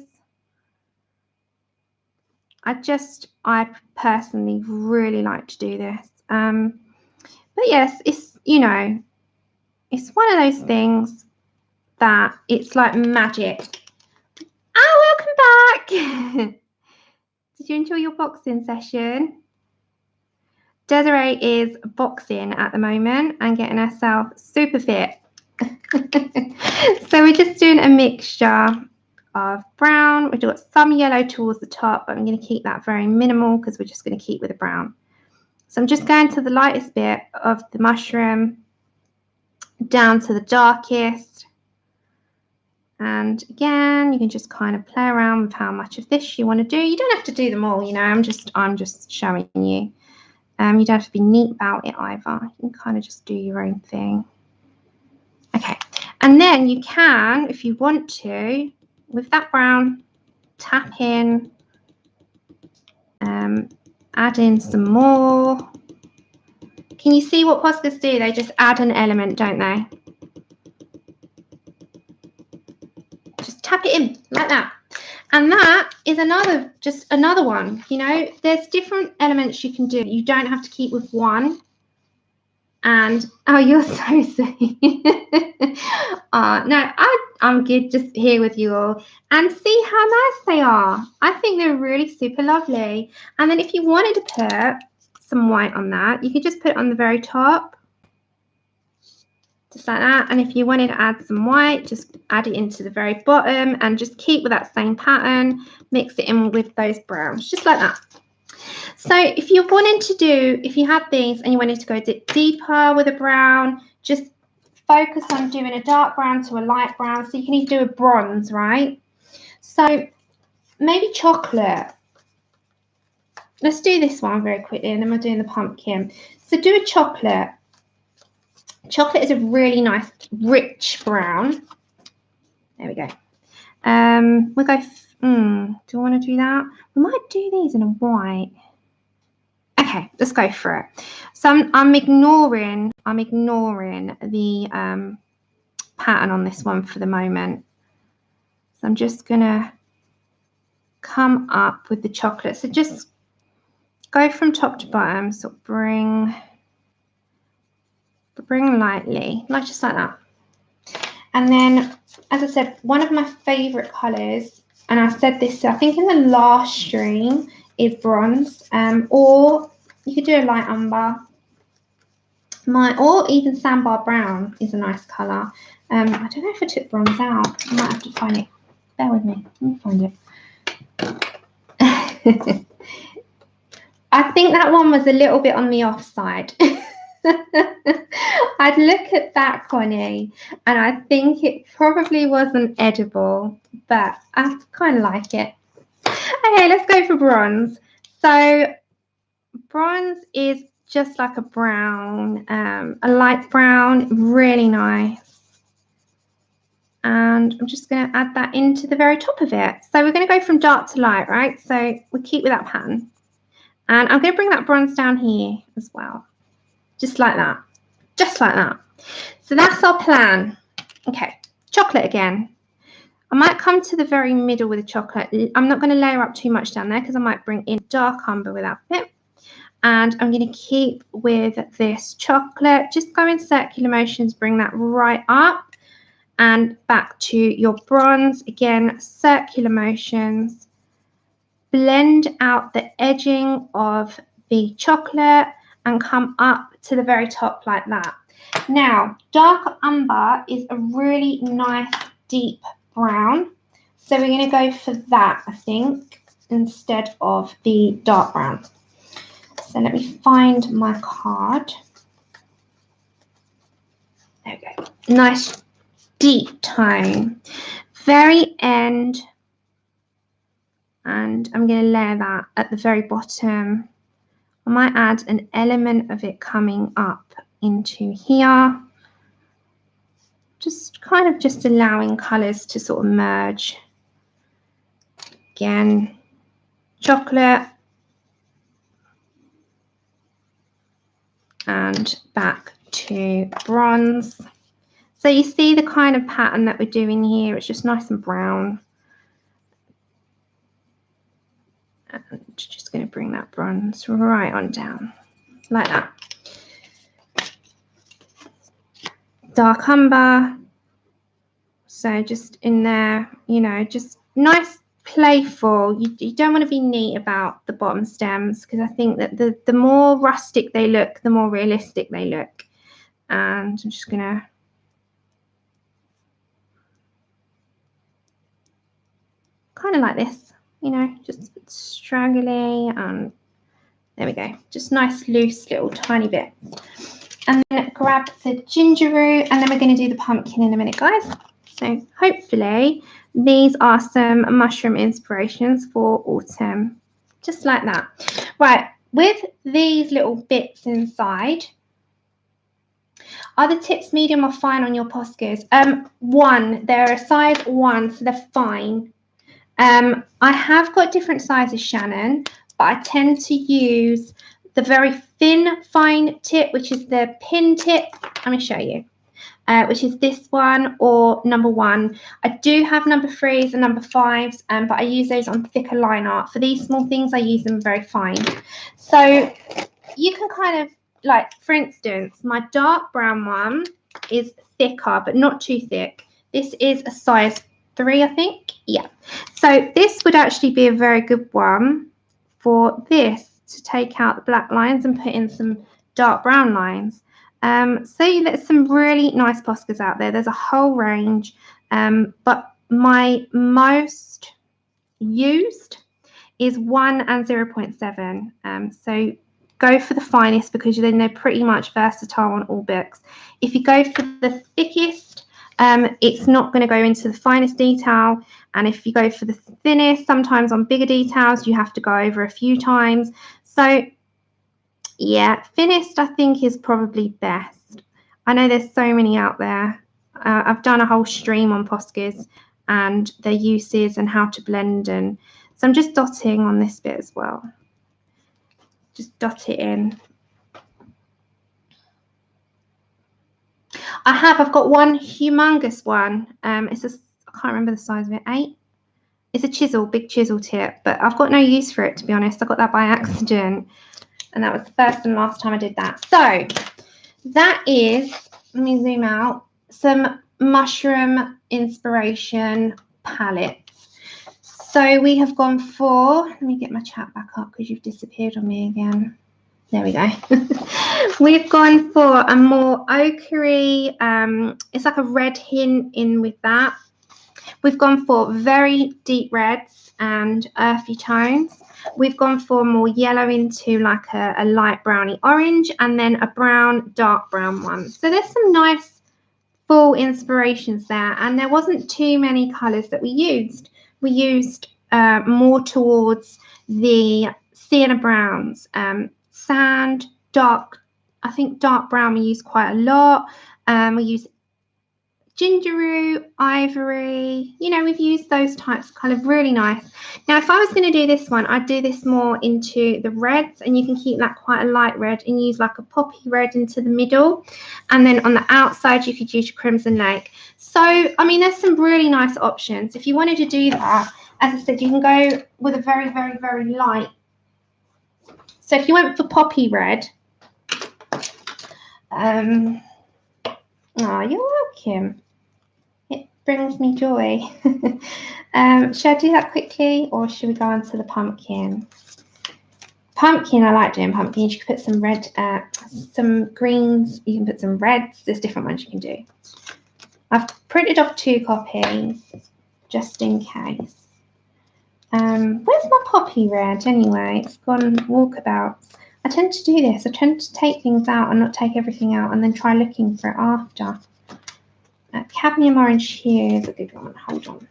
I personally really like to do this. But yes, it's, you know, it's one of those things that it's like magic. Oh, welcome back. Did you enjoy your boxing session? Desiree is boxing at the moment and getting herself super fit. So we're just doing a mixture of brown. We've got some yellow towards the top, but I'm going to keep that very minimal because we're just going to keep with the brown. So I'm just going to the lightest bit of the mushroom down to the darkest. And again, you can just kind of play around with how much of this you want to do. You don't have to do them all, you know, I'm just showing you. You don't have to be neat about it either. You can kind of just do your own thing. Okay, and then you can, if you want to, with that brown, tap in, add in some more. Can you see what Poscas do? They just add an element, don't they? Just tap it in like that. And that is just another one, you know, there's different elements you can do. You don't have to keep with one. And oh, you're so sweet. No, I'm good just here with you all. And see how nice they are. I think they're really super lovely. And then if you wanted to put some white on that, you could just put it on the very top. Just like that. And if you wanted to add some white, just add it into the very bottom and just keep with that same pattern. Mix it in with those browns, just like that. So if you're wanting to do, if you have these and you wanted to go a bit deeper with a brown, just focus on doing a dark brown to a light brown. So you can even do a bronze, right? So maybe chocolate. Let's do this one very quickly and then we're doing the pumpkin. So do a chocolate. Chocolate is a really nice, rich brown. There we go. We'll go, do I want to do that? We might do these in a white. Okay, let's go for it. So I'm ignoring the pattern on this one for the moment. So I'm just gonna come up with the chocolate. So just go from top to bottom. So bring lightly, like just like that. And then, as I said, one of my favorite colors and I said this, I think in the last stream, is bronze, or you could do a light umber. Or even sandbar brown is a nice colour. I don't know if I took bronze out. I might have to find it. Bear with me. Let me find it. I think that one was a little bit on the offside. I'd look at that, Connie, and I think it probably wasn't edible, but I kind of like it. Okay, let's go for bronze. So bronze is just like a brown, a light brown, really nice. And I'm just going to add that into the very top of it. So we're going to go from dark to light, right? So we'll keep with that pattern. And I'm going to bring that bronze down here as well. Just like that. Just like that. So that's our plan. Okay, chocolate again. I might come to the very middle with the chocolate. I'm not going to layer up too much down there because I might bring in dark umber with that bit. And I'm going to keep with this chocolate. Just go in circular motions, bring that right up and back to your bronze. Again, circular motions. Blend out the edging of the chocolate and come up to the very top like that. Now, dark umber is a really nice deep brown. So we're going to go for that, I think, instead of the dark brown. So let me find my card. There we go. Nice deep tone. Very end. And I'm going to layer that at the very bottom. I might add an element of it coming up into here. Just kind of just allowing colours to sort of merge. Again, chocolate. And back to bronze. So you see the kind of pattern that we're doing here. It's just nice and brown. And just going to bring that bronze right on down like that. Dark umber. So just in there, you know, just nice, playful. You don't want to be neat about the bottom stems because I think that the more rustic they look, the more realistic they look. And I'm just going to kind of like this, you know, just straggly, and there we go. Just nice, loose, little tiny bit. And then grab the ginger root, and then we're going to do the pumpkin in a minute, guys. So hopefully these are some mushroom inspirations for autumn, just like that. Right, with these little bits inside, are the tips medium or fine on your Poscas? They're a size 1, so they're fine. I have got different sizes, Shannon, but I tend to use the very thin, fine tip, which is the pin tip. Let me show you. Which is this one or number 1. I do have number 3s and number 5s, but I use those on thicker line art. For these small things, I use them very fine. So you can kind of, like, for instance, my dark brown one is thicker, but not too thick. This is a size 3, I think. Yeah. So this would actually be a very good one for this to take out the black lines and put in some dark brown lines. So there's some really nice Poscas out there. There's a whole range, but my most used is 1 and 0.7. So go for the finest because then they're pretty much versatile on all books. If you go for the thickest, it's not going to go into the finest detail. And if you go for the thinnest, sometimes on bigger details, you have to go over a few times. So yeah, thinnest I think is probably best. I know there's so many out there. I've done a whole stream on Poscas and their uses and how to blend, and so I'm just dotting on this bit as well. Just dot it in. I've got one humongous one. It's a, I can't remember the size of it, 8. It's a chisel, big chisel tip, but I've got no use for it, to be honest. I got that by accident. And that was the first and last time I did that. So that is, let me zoom out, some mushroom inspiration palettes. So we have gone for, let me get my chat back up because you've disappeared on me again. There we go. We've gone for a more ochre, it's like a red hint in with that. We've gone for very deep reds and earthy tones. We've gone for more yellow into like a light browny orange, and then a brown, dark brown one. So there's some nice full inspirations there, and there wasn't too many colours that we used. We used more towards the sienna browns, sand, dark, I think dark brown we use quite a lot. We use gingeroo, ivory, you know, we've used those types of colour, really nice. Now if I was going to do this one, I'd do this more into the reds, and you can keep that quite a light red and use like a poppy red into the middle, and then on the outside you could use your crimson lake. So I mean, there's some really nice options. If you wanted to do that, as I said, you can go with a very, very, very light. So if you went for poppy red, oh, you're welcome. It brings me joy. Should I do that quickly, or should we go on to the pumpkin? Pumpkin, I like doing pumpkins. You can put some red, some greens. You can put some reds. There's different ones you can do. I've printed off 2 copies just in case. Where's my poppy red anyway? It's gone walkabouts. I tend to do this. I tend to take things out and not take everything out, and then try looking for it after. Cadmium orange hue is a good one. Hold on.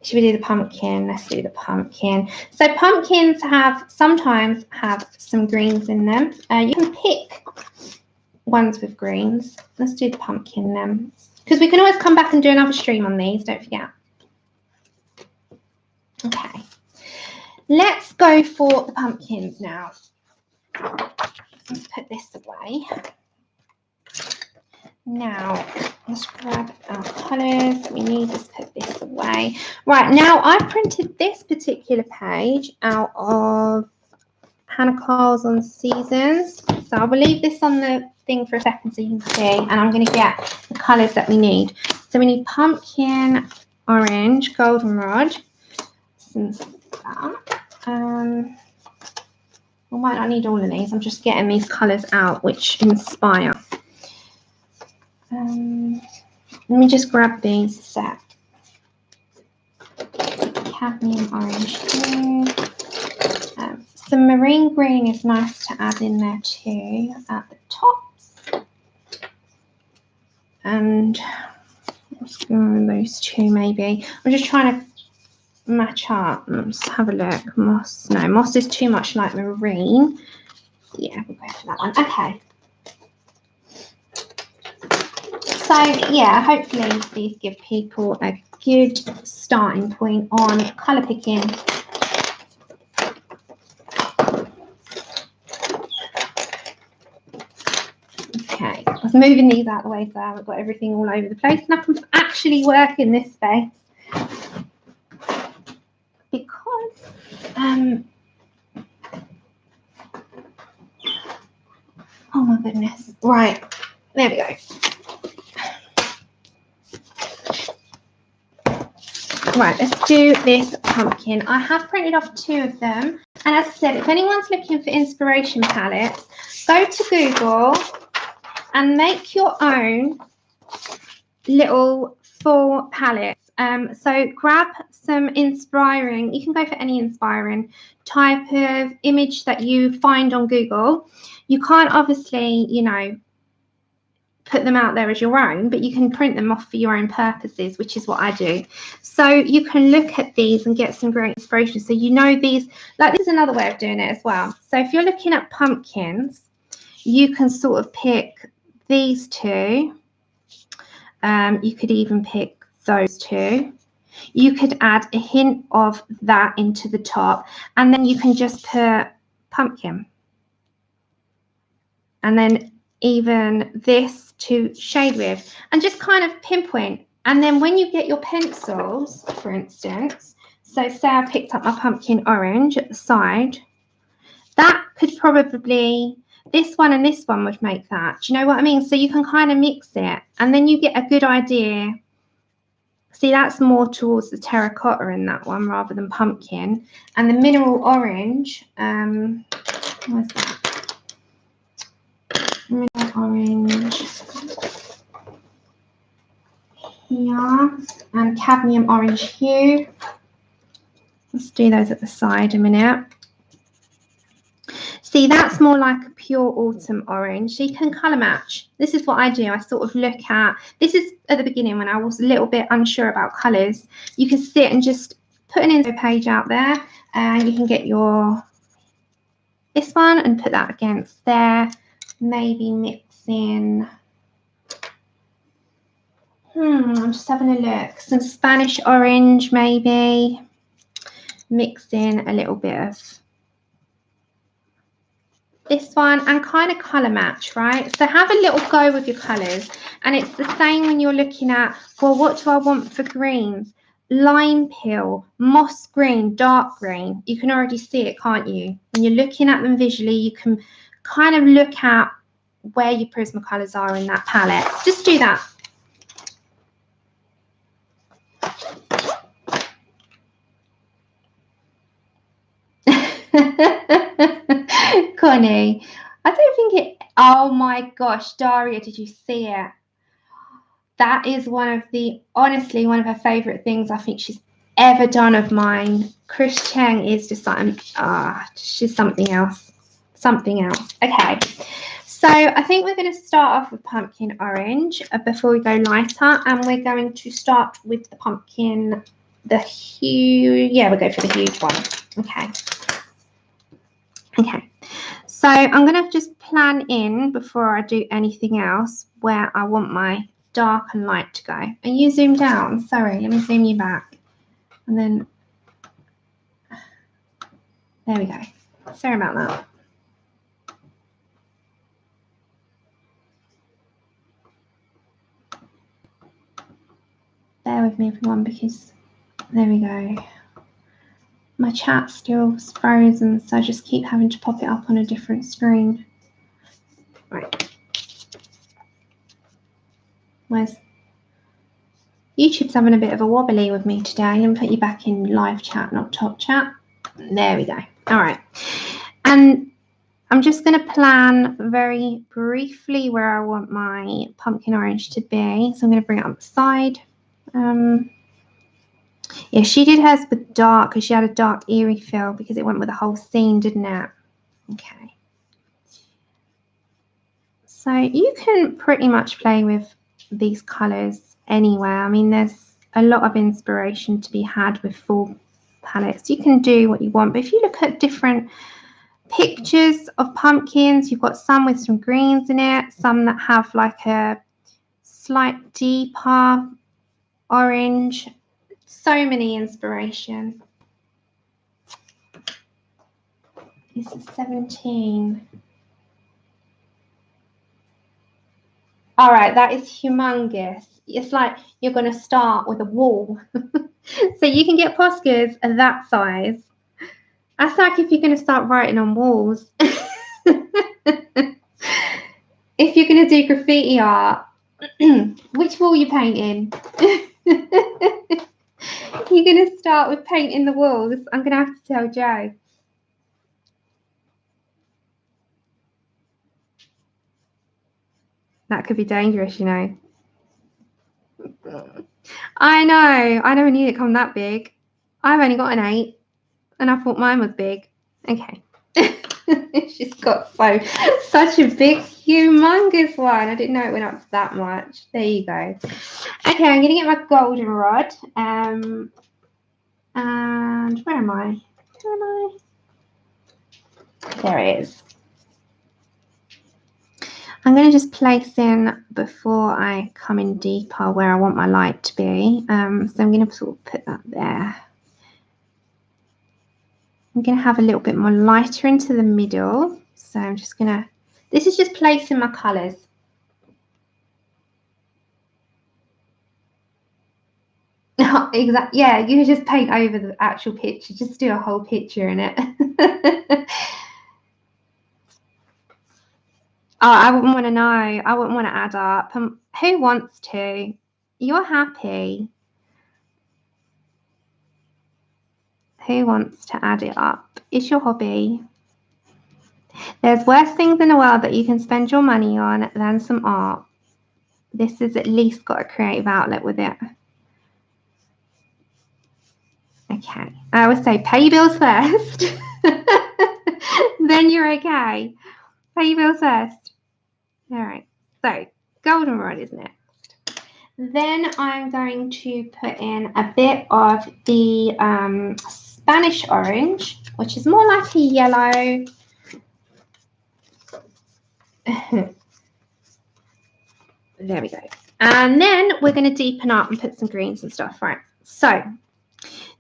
Should we do the pumpkin? Let's do the pumpkin. So pumpkins sometimes have some greens in them. You can pick ones with greens. Let's do the pumpkin then, because we can always come back and do another stream on these, don't forget. Okay, let's go for the pumpkins now. Let's put this away. Now, let's grab our colours that we need. Let's put this away. Right, now I printed this particular page out of Hanna Karlzon Seasons. So I'll leave this on the thing for a second so you can see. And I'm going to get the colours that we need. So we need pumpkin, orange, goldenrod. Some that. We might not need all of these. I'm just getting these colours out which inspire. Let me just grab these a sec. Cadmium orange here. Some marine green is nice to add in there too at the tops. And let's go with those 2 maybe. I'm just trying to match up. Let's have a look. Moss. No, moss is too much like marine. Yeah, we'll go for that one. Okay. So yeah, hopefully these give people a good starting point on colour picking. Okay, I was moving these out of the way so I haven't got everything all over the place. Nothing to actually work in this space because oh my goodness. Right, there we go. Right, let's do this pumpkin. I have printed off 2 of them. And as I said, if anyone's looking for inspiration palettes, go to Google and make your own little full palettes. So grab some inspiring, you can go for any inspiring type of image that you find on Google. You can't obviously, you know, put them out there as your own, but you can print them off for your own purposes, which is what I do. So you can look at these and get some great inspiration. So you know these, like this is another way of doing it as well. So if you're looking at pumpkins, you can sort of pick these 2. You could even pick those 2. You could add a hint of that into the top, and then you can just put pumpkin. And then even this to shade with, and just kind of pinpoint. And then when you get your pencils, for instance, so say I picked up my pumpkin orange at the side, that could probably, this one and this one would make that. Do you know what I mean? So you can kind of mix it, and then you get a good idea See, that's more towards the terracotta in that one rather than pumpkin. And the mineral orange, where's that? Mineral orange here, and cadmium orange hue. Let's do those at the side a minute. See, that's more like a pure autumn orange. So you can colour match. This is what I do. I sort of look at, this is at the beginning when I was a little bit unsure about colours. You can sit and just put an info page out there, and you can get this one and put that against there. Maybe mix in, I'm just having a look. Some Spanish orange maybe. Mix in a little bit of this one and kind of colour match, right? So have a little go with your colours, and it's the same when you're looking at, well, what do I want for greens? Lime peel, moss green, dark green. You can already see it, can't you? When you're looking at them visually, you can kind of look at where your Prismacolors are in that palette. Just do that. Connie, I don't think it, oh my gosh, Daria, did you see it? That is honestly one of her favourite things I think she's ever done of mine. Chris Cheng is just like, she's something else. Okay, so I think we're going to start off with pumpkin orange before we go lighter, and we're going to start with the pumpkin, the hue, yeah, we'll go for the huge one. Okay, so I'm going to just plan in before I do anything else where I want my dark and light to go. Are you zoomed down? Sorry, let me zoom you back. And then, there we go. Sorry about that. Bear with me, everyone, because there we go. My chat's still frozen, so I just keep having to pop it up on a different screen. Right. YouTube's having a bit of a wobbly with me today. Let me put you back in live chat, not top chat. There we go. All right. And I'm just going to plan very briefly where I want my pumpkin orange to be. So I'm going to bring it up the side. Yeah, she did hers with dark because she had a dark eerie feel because it went with the whole scene, didn't it? Okay. So you can pretty much play with these colours anywhere. I mean, there's a lot of inspiration to be had with full palettes. You can do what you want, but if you look at different pictures of pumpkins, you've got some with some greens in it, some that have like a slight deeper orange. So many inspiration. This is 17. All right, that is humongous. It's like you're going to start with a wall. So you can get Poscas of that size. That's like if you're going to start writing on walls. If you're going to do graffiti art, which wall are you painting? You're going to start with painting the walls. I'm going to have to tell Joe. That could be dangerous, you know. I know. I never knew it come that big. I've only got an 8, and I thought mine was big. Okay. She's got such a big, humongous one. I didn't know it went up that much. There you go. Okay, I'm going to get my golden rod. And where am I? There it is. I'm going to just place in before I come in deeper where I want my light to be. So I'm going to sort of put that there. I'm going to have a little bit more lighter into the middle. So I'm just going to, this is just placing my colours. Exactly. Yeah, you can just paint over the actual picture. Just do a whole picture in it. Oh, I wouldn't want to know. I wouldn't want to add up. Who wants to? You're happy. Who wants to add it up? It's your hobby. There's worse things in the world that you can spend your money on than some art. This has at least got a creative outlet with it. Okay, I always say pay your bills first. Then you're okay. Pay your bills first. All right, so goldenrod is next. Then I'm going to put in a bit of the Spanish orange, which is more like a yellow. There we go. And then we're going to deepen up and put some greens and stuff. Right. So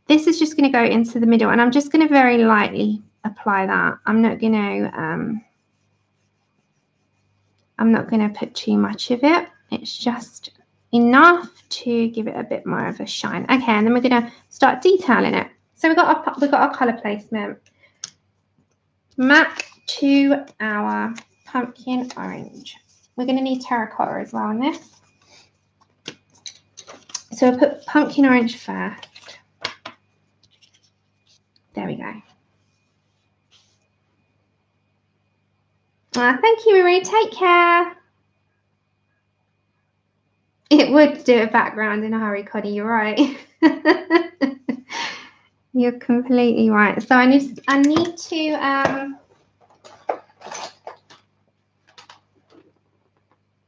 this is just going to go into the middle, and I'm just going to very lightly apply that. I'm not going to put too much of it. It's just enough to give it a bit more of a shine. Okay, and then we're going to start detailing it. So we've got our color placement. Map to our pumpkin orange. We're going to need terracotta as well on this. So we'll put pumpkin orange first. There we go. Thank you, Marie. Take care. It would do a background in a hurry, Connie. You're right. You're completely right. So I need to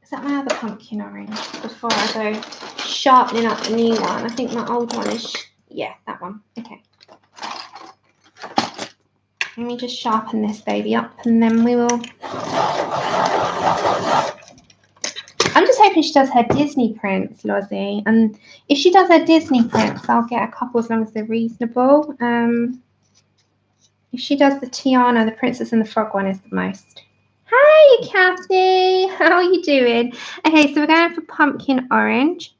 is that my other pumpkin orange before I go sharpening up the new one? I think my old one is, yeah, that one. Okay. Let me just sharpen this baby up, and then we will. I'm just hoping she does her Disney prints, Lozzie. And if she does her Disney prints, I'll get a couple as long as they're reasonable. If she does the Tiana, the Princess and the Frog one is the most. Hi, Kathy. How are you doing? Okay, so we're going for pumpkin orange.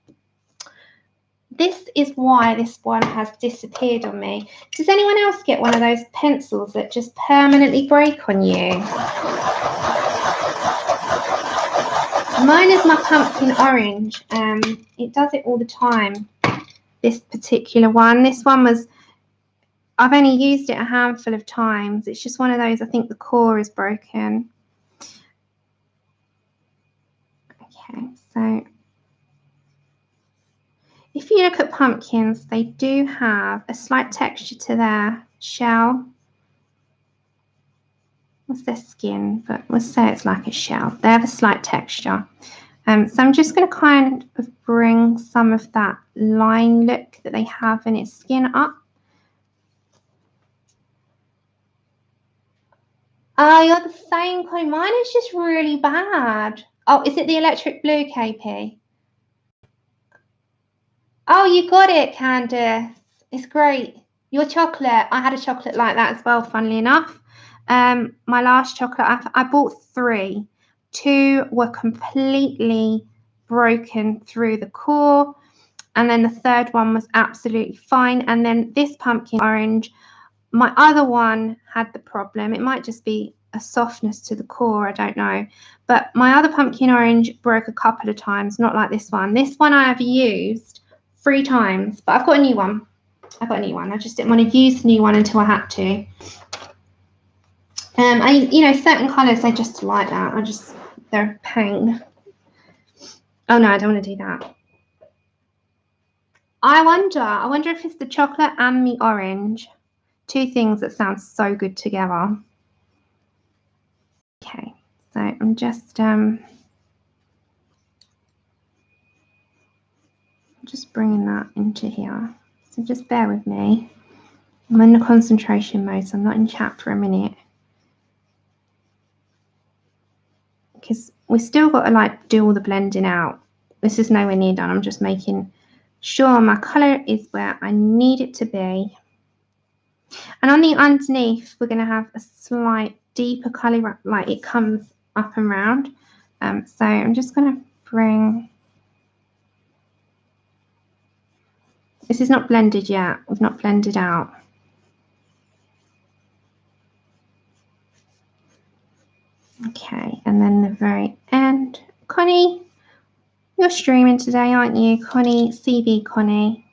This is why this one has disappeared on me. Does anyone else get one of those pencils that just permanently break on you? Mine is my pumpkin orange. It does it all the time. This particular one. This one was, I've only used it a handful of times. It's just one of those, I think the core is broken. Okay, so if you look at pumpkins, they do have a slight texture to their shell. What's their skin? But we'll say it's like a shell. They have a slight texture. So I'm just going to kind of bring some of that line look that they have in its skin up. Oh, you're the same, Connie. Mine is just really bad. Oh, is it the electric blue, KP? Oh, you got it, Candice. It's great. Your chocolate. I had a chocolate like that as well, funnily enough. My last chocolate, I bought 3. 2 were completely broken through the core. And then the third one was absolutely fine. And then this pumpkin orange, my other one had the problem. It might just be a softness to the core, I don't know. But my other pumpkin orange broke a couple of times, not like this one. This one I have used 3 times, but I've got a new one. I just didn't want to use the new one until I had to. You know, certain colours, they're just like that. They're a pain. Oh no, I don't want to do that. I wonder if it's the chocolate and the orange. 2 things that sound so good together. Okay, so I'm just bringing that into here. So just bear with me. I'm in the concentration mode, so I'm not in chat for a minute. Because we've still got to like do all the blending out. This is nowhere near done. I'm just making sure my colour is where I need it to be. And on the underneath, we're going to have a slight deeper colour, like it comes up and round. So I'm just going to bring. This is not blended yet. We've not blended out. Okay, and then the very end. Connie, you're streaming today, aren't you? Connie, CV Connie.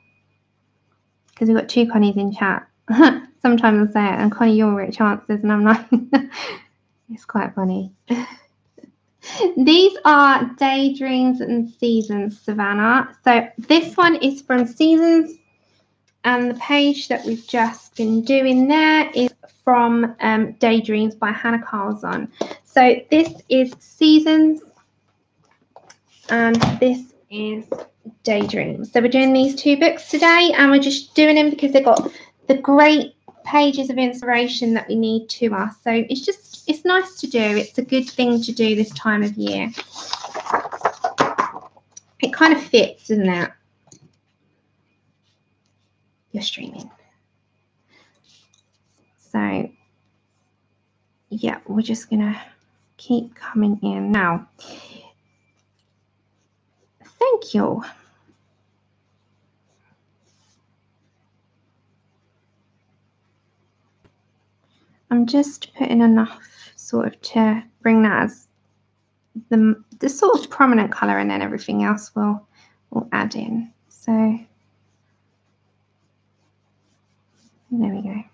Because we've got 2 Connies in chat. Sometimes I say it, and Connie, you're rich answers, and I'm like, it's quite funny. These are Daydreams and Seasons, Savannah. So this one is from Seasons, and the page that we've just been doing there is from Daydreams by Hanna Karlzon. So this is Seasons, and this is Daydreams. So we're doing these two books today, and we're just doing them because they've got the great pages of inspiration that we need to us. So it's nice to do. It's a good thing to do this time of year. It kind of fits, doesn't it? You're streaming. So yeah, we're just gonna keep coming in now. Thank you. I'm just putting enough sort of to bring that as the sort of prominent colour, and then everything else we'll add in. So there we go.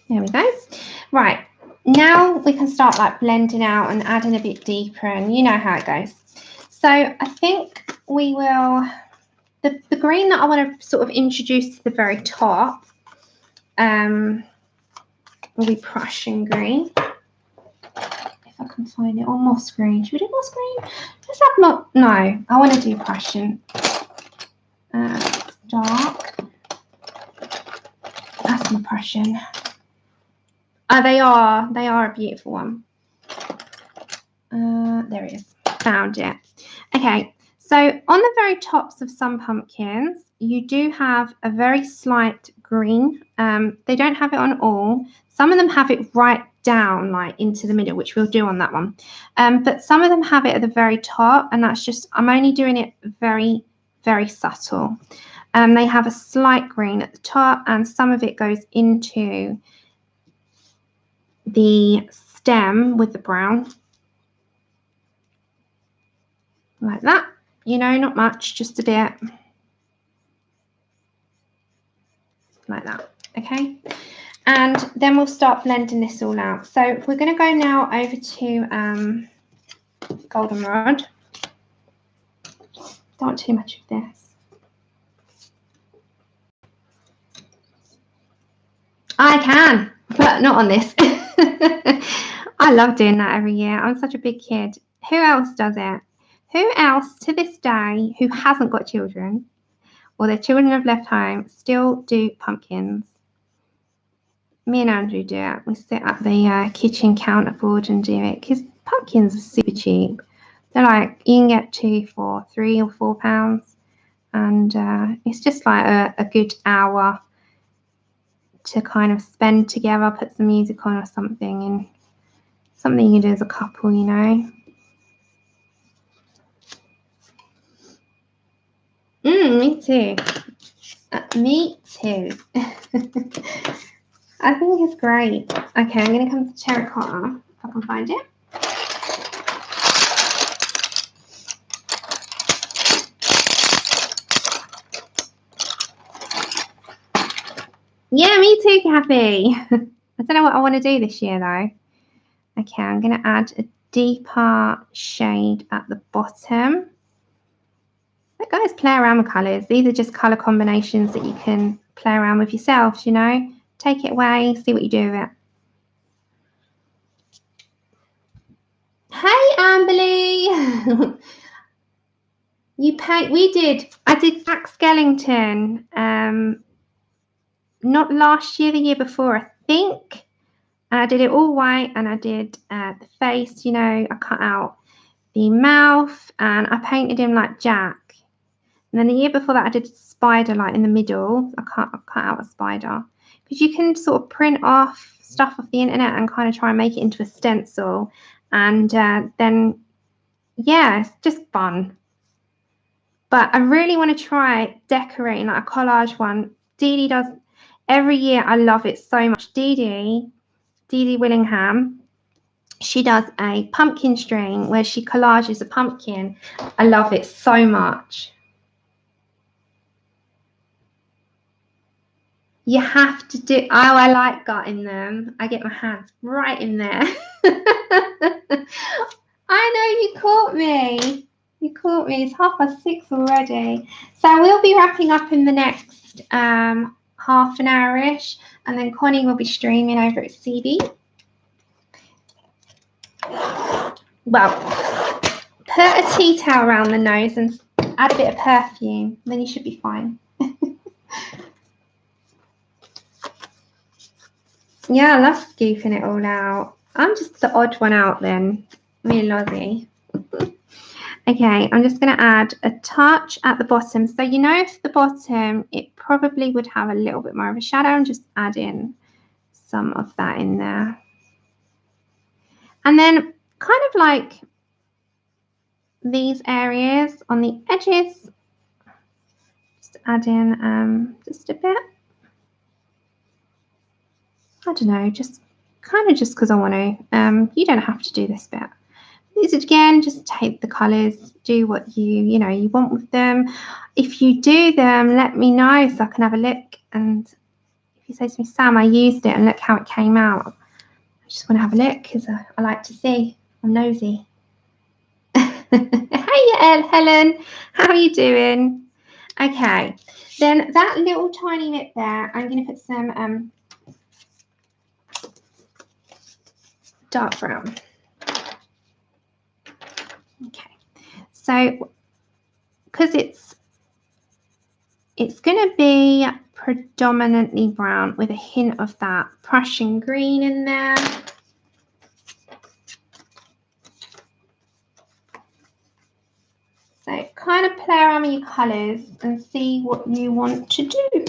There we go. Right, now we can start like blending out and adding a bit deeper, and you know how it goes. So I think we will, the green that I want to sort of introduce to the very top will be Prussian green. If I can find it, or moss green. Should we do moss green? Let's have no, I want to do Prussian. Dark. That's my Prussian. They are a beautiful one. There it is. Found it. Okay, so on the very tops of some pumpkins, you do have a very slight green. They don't have it on all. Some of them have it right down, like into the middle, which we'll do on that one. But some of them have it at the very top, and that's just, I'm only doing it very, very subtle. They have a slight green at the top, and some of it goes into the stem with the brown, like that. You know, not much, just a bit, like that. Okay, and then we'll start blending this all out. So we're going to go now over to goldenrod. Don't want too much of this. I can, but not on this. I love doing that every year. I'm such a big kid. Who else does it? Who else to this day who hasn't got children, or their children have left home, still do pumpkins? Me and Andrew do it. We sit at the kitchen counter board and do it, because pumpkins are super cheap. They're like, you can get 2 for £3 or £4, and it's just like a good hour to kind of spend together, put some music on or something, and something you can do as a couple, you know. Me too. Me too. I think it's great. Okay, I'm going to come to terracotta, if I can find it. Yeah, me too, Kathy. I don't know what I want to do this year, though. Okay, I'm going to add a deeper shade at the bottom. But guys, play around with colours. These are just colour combinations that you can play around with yourself, you know. Take it away, see what you do with it. Hey, Amberly. I did Jack Skellington. Not last year, the year before, I think. And I did it all white, and I did the face, you know. I cut out the mouth, and I painted him like Jack. And then the year before that, I did spider like in the middle. I cut out a spider, because you can sort of print off stuff off the internet and kind of try and make it into a stencil. And then, yeah, it's just fun. But I really want to try decorating like a collage one. Dee Dee does every year. I love it so much. Dee Dee Willingham, she does a pumpkin string where she collages a pumpkin. I love it so much. You have to do, oh, I like gutting them. I get my hands right in there. I know, you caught me. You caught me. It's 6:30 already. So we'll be wrapping up in the next half an hour-ish, and then Connie will be streaming over at CB. Well, put a tea towel around the nose and add a bit of perfume, then you should be fine. Yeah, I love scooping it all out. I'm just the odd one out then. Me and Lozzie. Okay, I'm just going to add a touch at the bottom. So you know, if the bottom, it probably would have a little bit more of a shadow, and just add in some of that in there. And then kind of like these areas on the edges, just add in just a bit. I don't know, just kind of just because I want to. You don't have to do this bit. These again, just take the colours, do what you want with them. If you do them, let me know so I can have a look. And if you say to me, Sam, I used it and look how it came out, I just want to have a look because I like to see. I'm nosy. Hey, Helen, how are you doing? Okay, then that little tiny bit there, I'm going to put some dark brown. Okay, so because it's going to be predominantly brown with a hint of that Prussian green in there. So kind of play around with your colours and see what you want to do.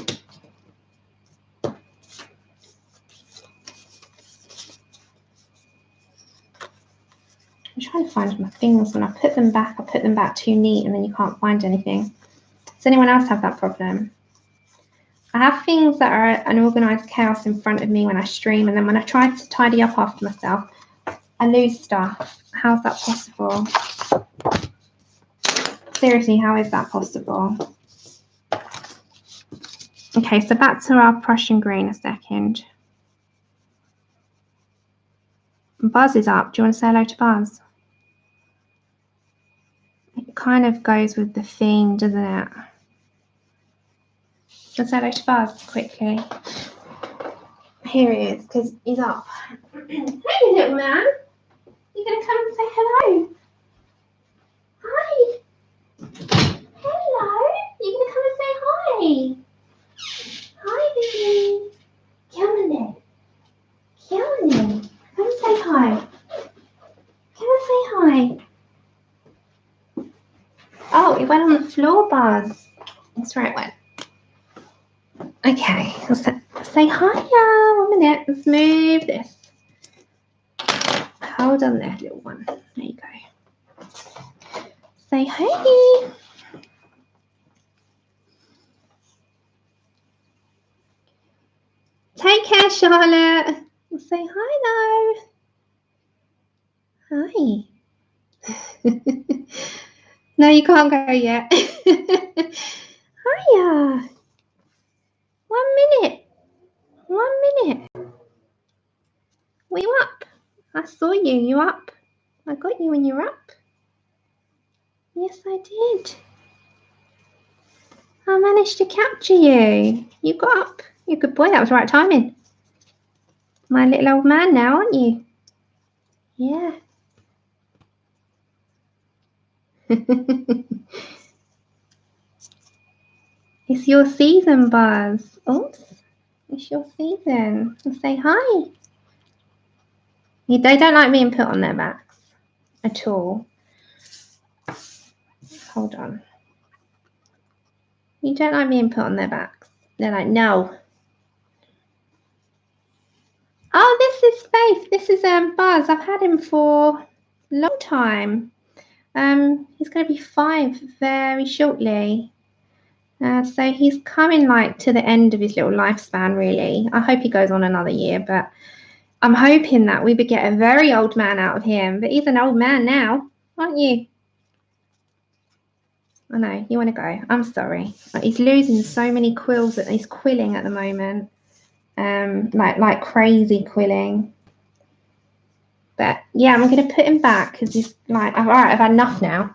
I'm trying to find my things. When I put them back too neat and then you can't find anything. Does anyone else have that problem? I have things that are an organised chaos in front of me when I stream, and then when I try to tidy up after myself, I lose stuff. How's that possible? Seriously, how is that possible? Okay, so back to our Prussian green a second. Buzz is up. Do you want to say hello to Buzz? It kind of goes with the theme, doesn't it? Let's say hello to Buzz quickly. Here he is, because he's up. Hey, little man. You're going to come and say hello? Hi. Hello. You're going to come and say hi? Hi, baby. Come on then. Come on then. Come and say hi. Come and say hi. Oh, it went on the floor, Buzz. That's where it went. Okay, let's say hiya. 1 minute. Let's move this. Hold on there, little one. There you go. Say hey. Take care, Charlotte. We'll say hi now. Hi. No, you can't go yet. Hiya. 1 minute. 1 minute. Were you up? I saw you. You up? I got you when you were up. Yes, I did. I managed to capture you. You got up. You're a good boy. That was right timing. My little old man now, aren't you? Yeah. It's your season, Buzz. Oops. It's your season. Well, say hi. They don't like being put on their backs at all. Hold on. You don't like being put on their backs. They're like, no. Oh, this is Faith. This is Buzz. I've had him for a long time. He's going to be 5 very shortly. So he's coming like to the end of his little lifespan, really. I hope he goes on another year, but I'm hoping that we would get a very old man out of him. But he's an old man now, aren't you? I know, you want to go. I'm sorry. He's losing so many quills that he's quilling at the moment. Like crazy quilling. But yeah, I'm going to put him back because he's like, all right, I've had enough now.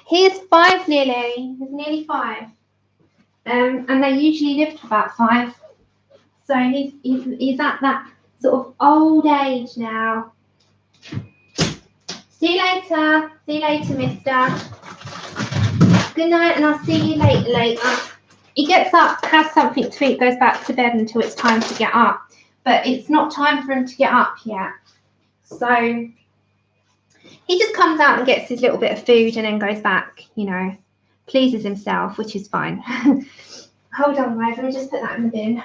He's 5 nearly. He's nearly 5. And they usually live to about 5. So he's at that sort of old age now. See you later. See you later, mister. Good night, and I'll see you later. He gets up, has something to eat, goes back to bed until it's time to get up. But it's not time for him to get up yet. So he just comes out and gets his little bit of food and then goes back, you know, pleases himself, which is fine. Hold on, guys, let me just put that in the bin.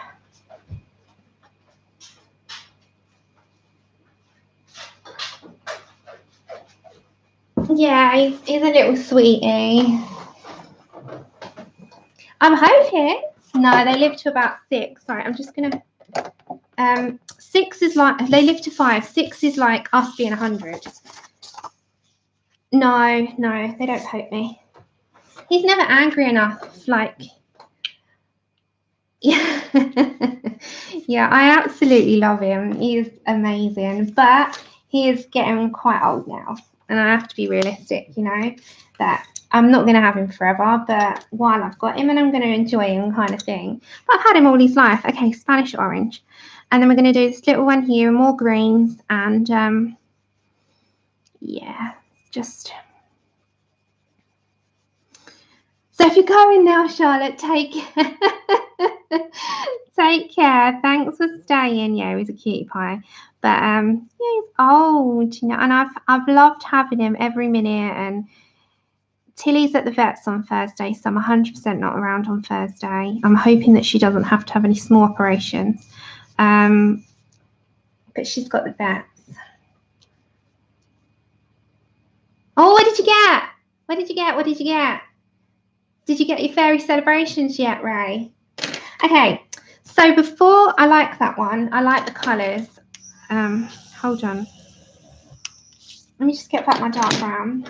Yeah, he's a little sweetie. I'm hoping. No, they live to about 6. Sorry, I'm just gonna. 6 is like they live to 5. 6 is like us being 100. No, they don't poke me. He's never angry enough. Like, yeah, yeah, I absolutely love him. He's amazing, but he is getting quite old now, and I have to be realistic, you know, that I'm not going to have him forever, but while I've got him and I'm going to enjoy him kind of thing. But I've had him all his life. Okay, Spanish orange. And then we're going to do this little one here, more greens, and yeah, just... So if you're going now, Charlotte, take care. Take care. Thanks for staying. Yeah, he's a cutie pie. But yeah, he's old, you know, and I've loved having him every minute. And Tilly's at the vet's on Thursday, so I'm 100% not around on Thursday. I'm hoping that she doesn't have to have any small operations. But she's got the vets. Oh, what did you get? What did you get? What did you get? Did you get your fairy celebrations yet, Ray? Okay, so before I like that one, I like the colours. Hold on. Let me just get back my dark brown.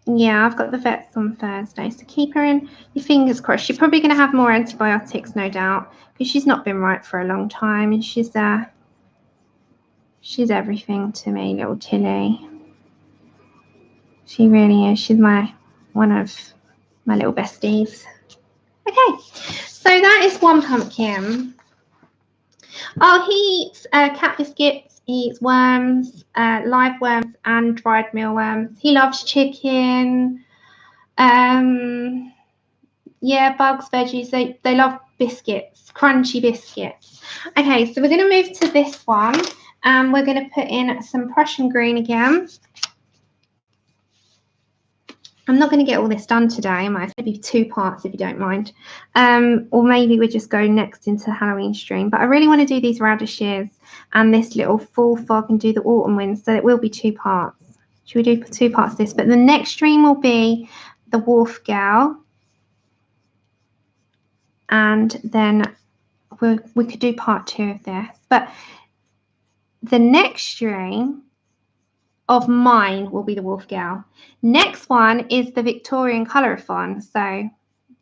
Yeah, I've got the vets on Thursday, so keep her in your fingers crossed. She's probably going to have more antibiotics, no doubt, because she's not been right for a long time, and she's everything to me, little Tilly. She really is. She's one of my little besties. Okay, so that is one pumpkin. Oh, he eats cat biscuits, he eats worms, live worms and dried mealworms. He loves chicken. Yeah, bugs, veggies, they love biscuits, crunchy biscuits. Okay, so we're going to move to this one, and we're going to put in some Prussian green again. I'm not going to get all this done today, am I? It's going to be 2 parts if you don't mind. Or maybe we'll just go next into Halloween stream. But I really want to do these radishes and this little fall fog and do the autumn winds. So it will be 2 parts. Should we do 2 parts of this? But the next stream will be the Wolf Gal. And then we could do part 2 of this. But the next stream of mine will be the Wolf Gal. Next one is the Victorian Colour-a-thon, so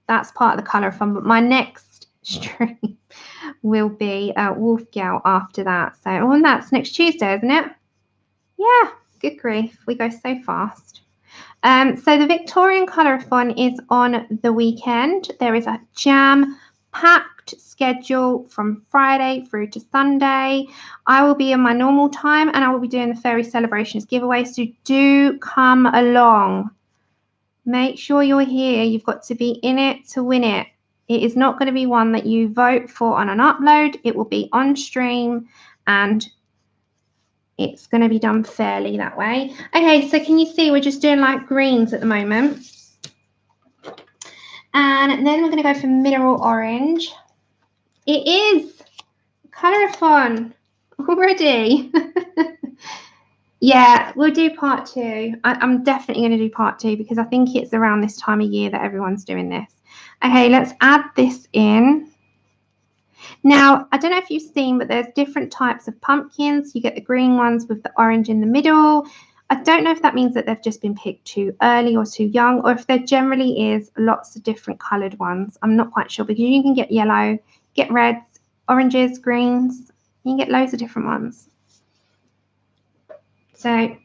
that's part of the Colour-a-thon, but my next stream will be Wolf Gal after that. So, oh, and that's next Tuesday, isn't it? Yeah, good grief, we go so fast. So the Victorian Colour-a-thon is on the weekend. There is a jam-packed schedule from Friday through to Sunday. I will be in my normal time, and I will be doing the Fairy Celebrations giveaway, so do come along. Make sure you're here. You've got to be in it to win it. It is not going to be one that you vote for on an upload. It will be on stream, and it's going to be done fairly that way. Okay, so can you see we're just doing like greens at the moment. And then we're going to go for mineral orange. It is Colour-a-thon already. Yeah, we'll do part 2. I'm definitely going to do part 2 because I think it's around this time of year that everyone's doing this. Okay, let's add this in. Now, I don't know if you've seen, but there's different types of pumpkins. You get the green ones with the orange in the middle. I don't know if that means that they've just been picked too early or too young, or if there generally is lots of different coloured ones. I'm not quite sure, because you can get yellow, get reds, oranges, greens. You can get loads of different ones. So,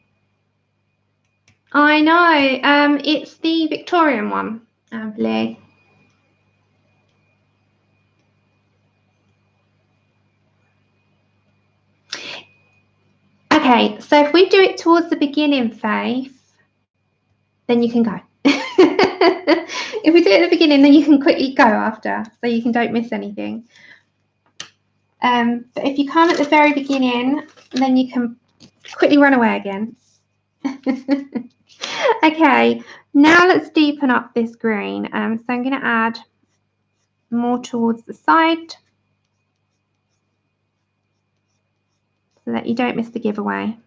I know, it's the Victorian one, I believe. Okay, so if we do it towards the beginning, Faith, then you can go. If we do it at the beginning, then you can quickly go after, so you don't miss anything. But if you come at the very beginning, then you can quickly run away again. Okay, now let's deepen up this green. So I'm going to add more towards the side so that you don't miss the giveaway.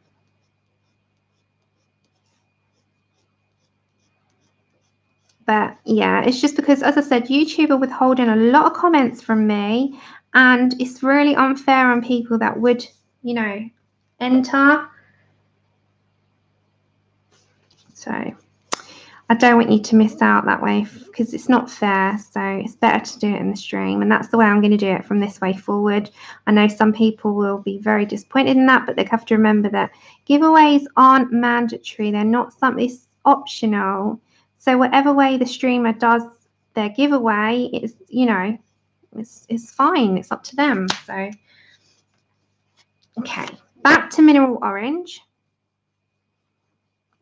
But yeah, it's just because, as I said, YouTube are withholding a lot of comments from me, and it's really unfair on people that would, you know, enter. So I don't want you to miss out that way, because it's not fair. So it's better to do it in the stream, and that's the way I'm going to do it from this way forward. I know some people will be very disappointed in that, but they have to remember that giveaways aren't mandatory. They're not something, it's optional. So whatever way the streamer does their giveaway, it's, you know, it's fine. It's up to them. So, okay, back to mineral orange.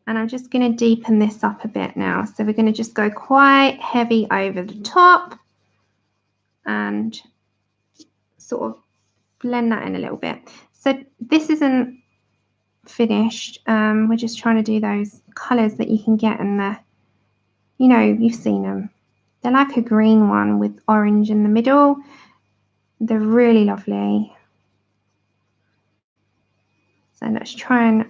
And I'm just going to deepen this up a bit now. So we're going to just go quite heavy over the top and sort of blend that in a little bit. So this isn't finished. We're just trying to do those colours that you can get in the, you know, you've seen them. They're like a green one with orange in the middle. They're really lovely. So let's try and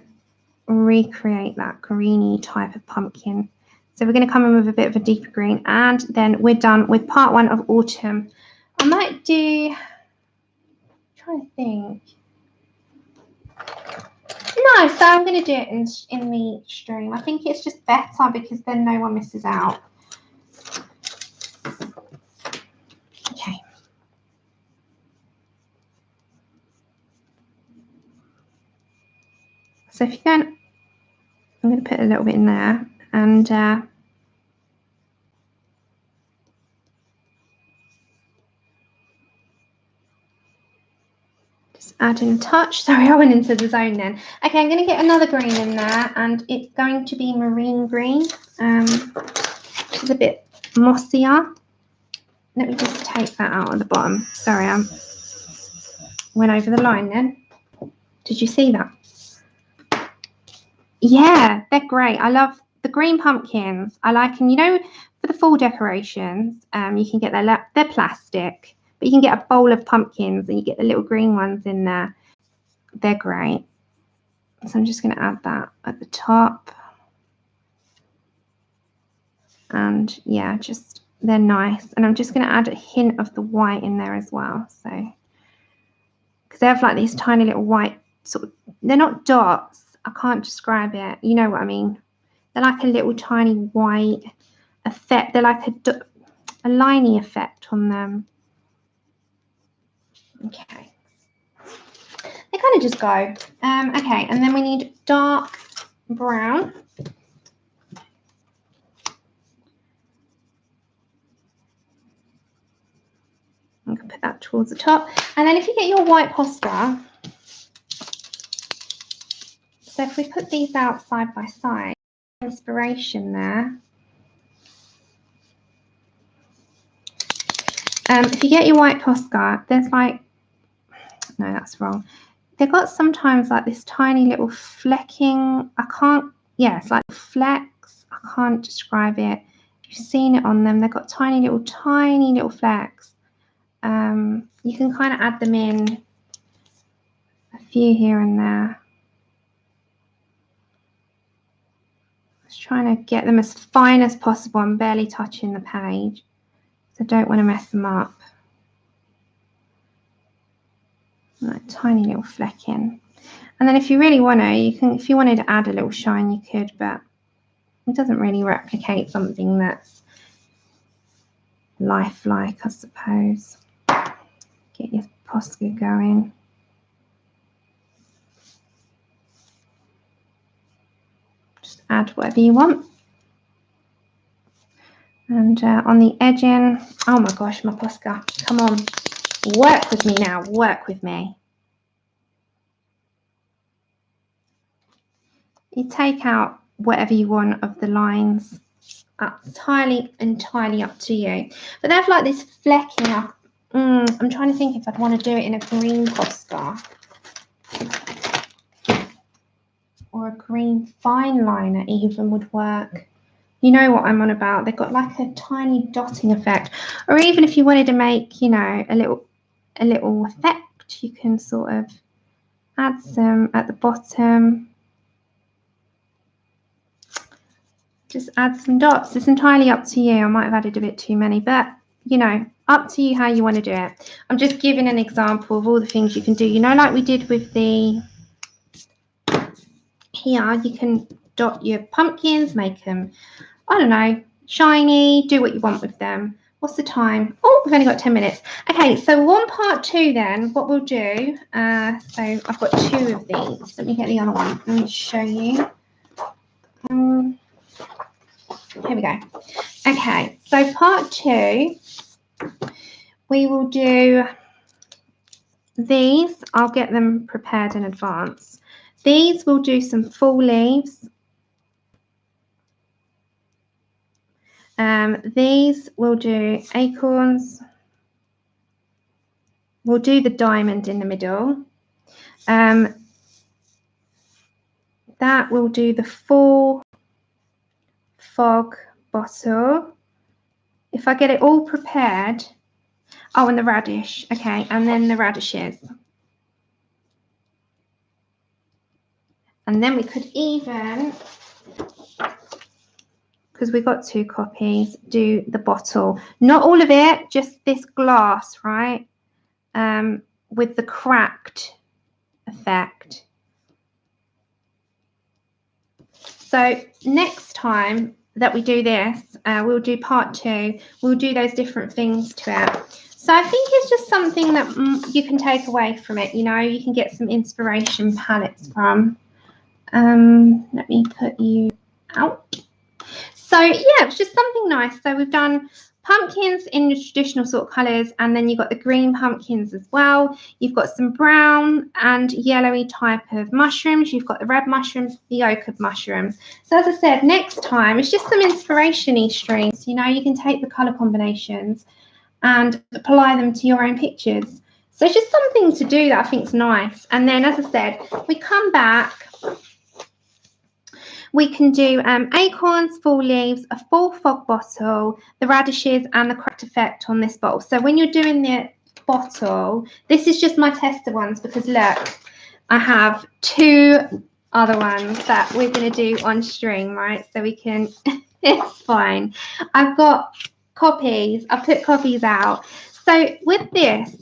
recreate that greeny type of pumpkin. So we're going to come in with a bit of a deeper green, and then we're done with part one of autumn. I might do, I'm trying to think. No, so I'm going to do it in the stream. I think it's just better because then no one misses out. Okay. So if you're going, I'm going to put a little bit in there, and just add in a touch. Sorry, I went into the zone then. Okay, I'm going to get another green in there, and it's going to be marine green, which is a bit mossier. Let me just take that out on the bottom. Sorry, I went over the line then. Did you see that? Yeah, they're great. I love the green pumpkins. I like them, you know, for the fall decorations. You can get they're plastic, but you can get a bowl of pumpkins and you get the little green ones in there. They're great. So I'm just going to add that at the top. And yeah, just they're nice. And I'm just going to add a hint of the white in there as well. So, because they have like these tiny little white sort of, they're not dots. I can't describe it. You know what I mean? They're like a little tiny white effect. They're like a liney effect on them. Okay. They kind of just go. Okay, and then we need dark brown. I'm going to put that towards the top. And then if you get your white Posca, so if we put these out side by side, inspiration there. If you get your white Posca, there's like, no, that's wrong. They've got sometimes like this tiny little flecking. I can't, yeah, it's like flecks. I can't describe it. You've seen it on them. They've got tiny little flecks. You can kind of add them in, a few here and there. Just trying to get them as fine as possible. I'm barely touching the page, so I don't want to mess them up. Like tiny little fleck in. And then if you really want to, you can, if you wanted to add a little shine, you could, but it doesn't really replicate something that's lifelike, I suppose. Get your Posca going. Just add whatever you want. And on the edging, oh my gosh, my Posca, come on, work with me now, work with me. You take out whatever you want of the lines, entirely up to you. But they have like this flecking up. I'm trying to think if I'd want to do it in a green Posca or a green fine liner even would work. You know what I'm on about. They've got like a tiny dotting effect. Or even if you wanted to make, you know, a little effect, you can sort of add some at the bottom. Just add some dots. It's entirely up to you. I might have added a bit too many, but you know, up to you how you want to do it. I'm just giving an example of all the things you can do. You know, like we did with the here, you can dot your pumpkins, make them, I don't know, shiny, do what you want with them. What's the time? Oh, we've only got 10 minutes. Okay, so on part 2 then, what we'll do, so I've got 2 of these. Let me get the other one. Let me show you. Here we go. Okay, so part 2, we will do these. I'll get them prepared in advance. These will do some full leaves. These will do acorns. We'll do the diamond in the middle. That will do the full fog bottle. If I get it all prepared, oh, and the radish, okay, and then the radishes. And then we could even, because we got 2 copies, do the bottle. Not all of it, just this glass, right? With the cracked effect. So next time that we do this, we'll do part 2. We'll do those different things to it. So I think it's just something that you can take away from it. You know, you can get some inspiration palettes from. Let me put you out. So yeah, it's just something nice. So we've done pumpkins in the traditional sort of colours, and then you've got the green pumpkins as well. You've got some brown and yellowy type of mushrooms. You've got the red mushrooms, the ochre mushrooms. So as I said, next time it's just some inspiration-y streams. You know, you can take the colour combinations and apply them to your own pictures. So it's just something to do that I think is nice. And then, as I said, we come back. We can do acorns, full leaves, a full fog bottle, the radishes, and the cracked effect on this bottle. So when you're doing the bottle, this is just my tester ones because look, I have 2 other ones that we're going to do on string, right? So we can, it's fine. I've got copies. I've put copies out. So with this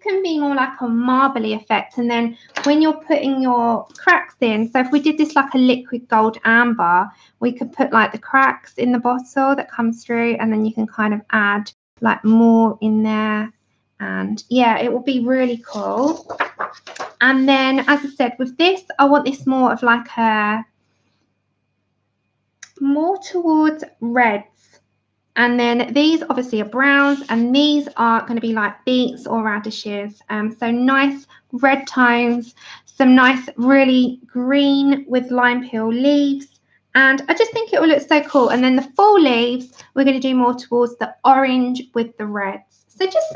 can be more like a marbly effect, and then when you're putting your cracks in, so if we did this like a liquid gold amber, we could put like the cracks in the bottle that comes through, and then you can kind of add like more in there, and yeah, it will be really cool. And then, as I said, with this, I want this more of like a more towards reds. And then these obviously are browns, and these are going to be like beets or radishes. So nice red tones, some nice really green with lime peel leaves. And I just think it will look so cool. And then the full leaves, we're going to do more towards the orange with the reds. So just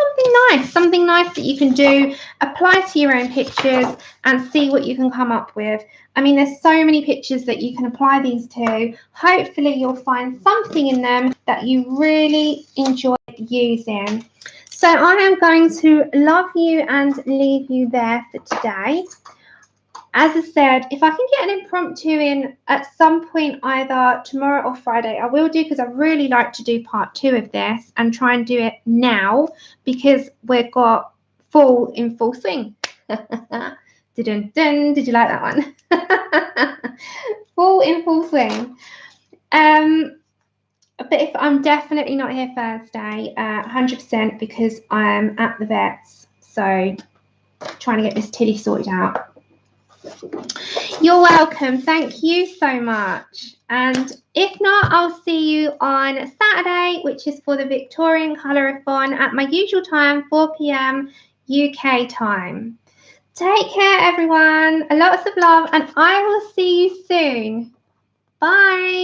something nice that you can do, apply to your own pictures and see what you can come up with. I mean, there's so many pictures that you can apply these to. Hopefully you'll find something in them that you really enjoy using. So I am going to love you and leave you there for today. As I said, if I can get an impromptu in at some point, either tomorrow or Friday, I will do, because I really like to do part 2 of this and try and do it now because we've got fall in full swing. Dun, dun. Did you like that one? Full swing. But if I'm definitely not here Thursday, 100% because I'm at the vets. So trying to get this titty sorted out. You're welcome. Thank you so much. And if not, I'll see you on Saturday, which is for the Victorian Colour-a-thon at my usual time, 4 p.m. UK time. Take care, everyone. Lots of love, and I will see you soon. Bye.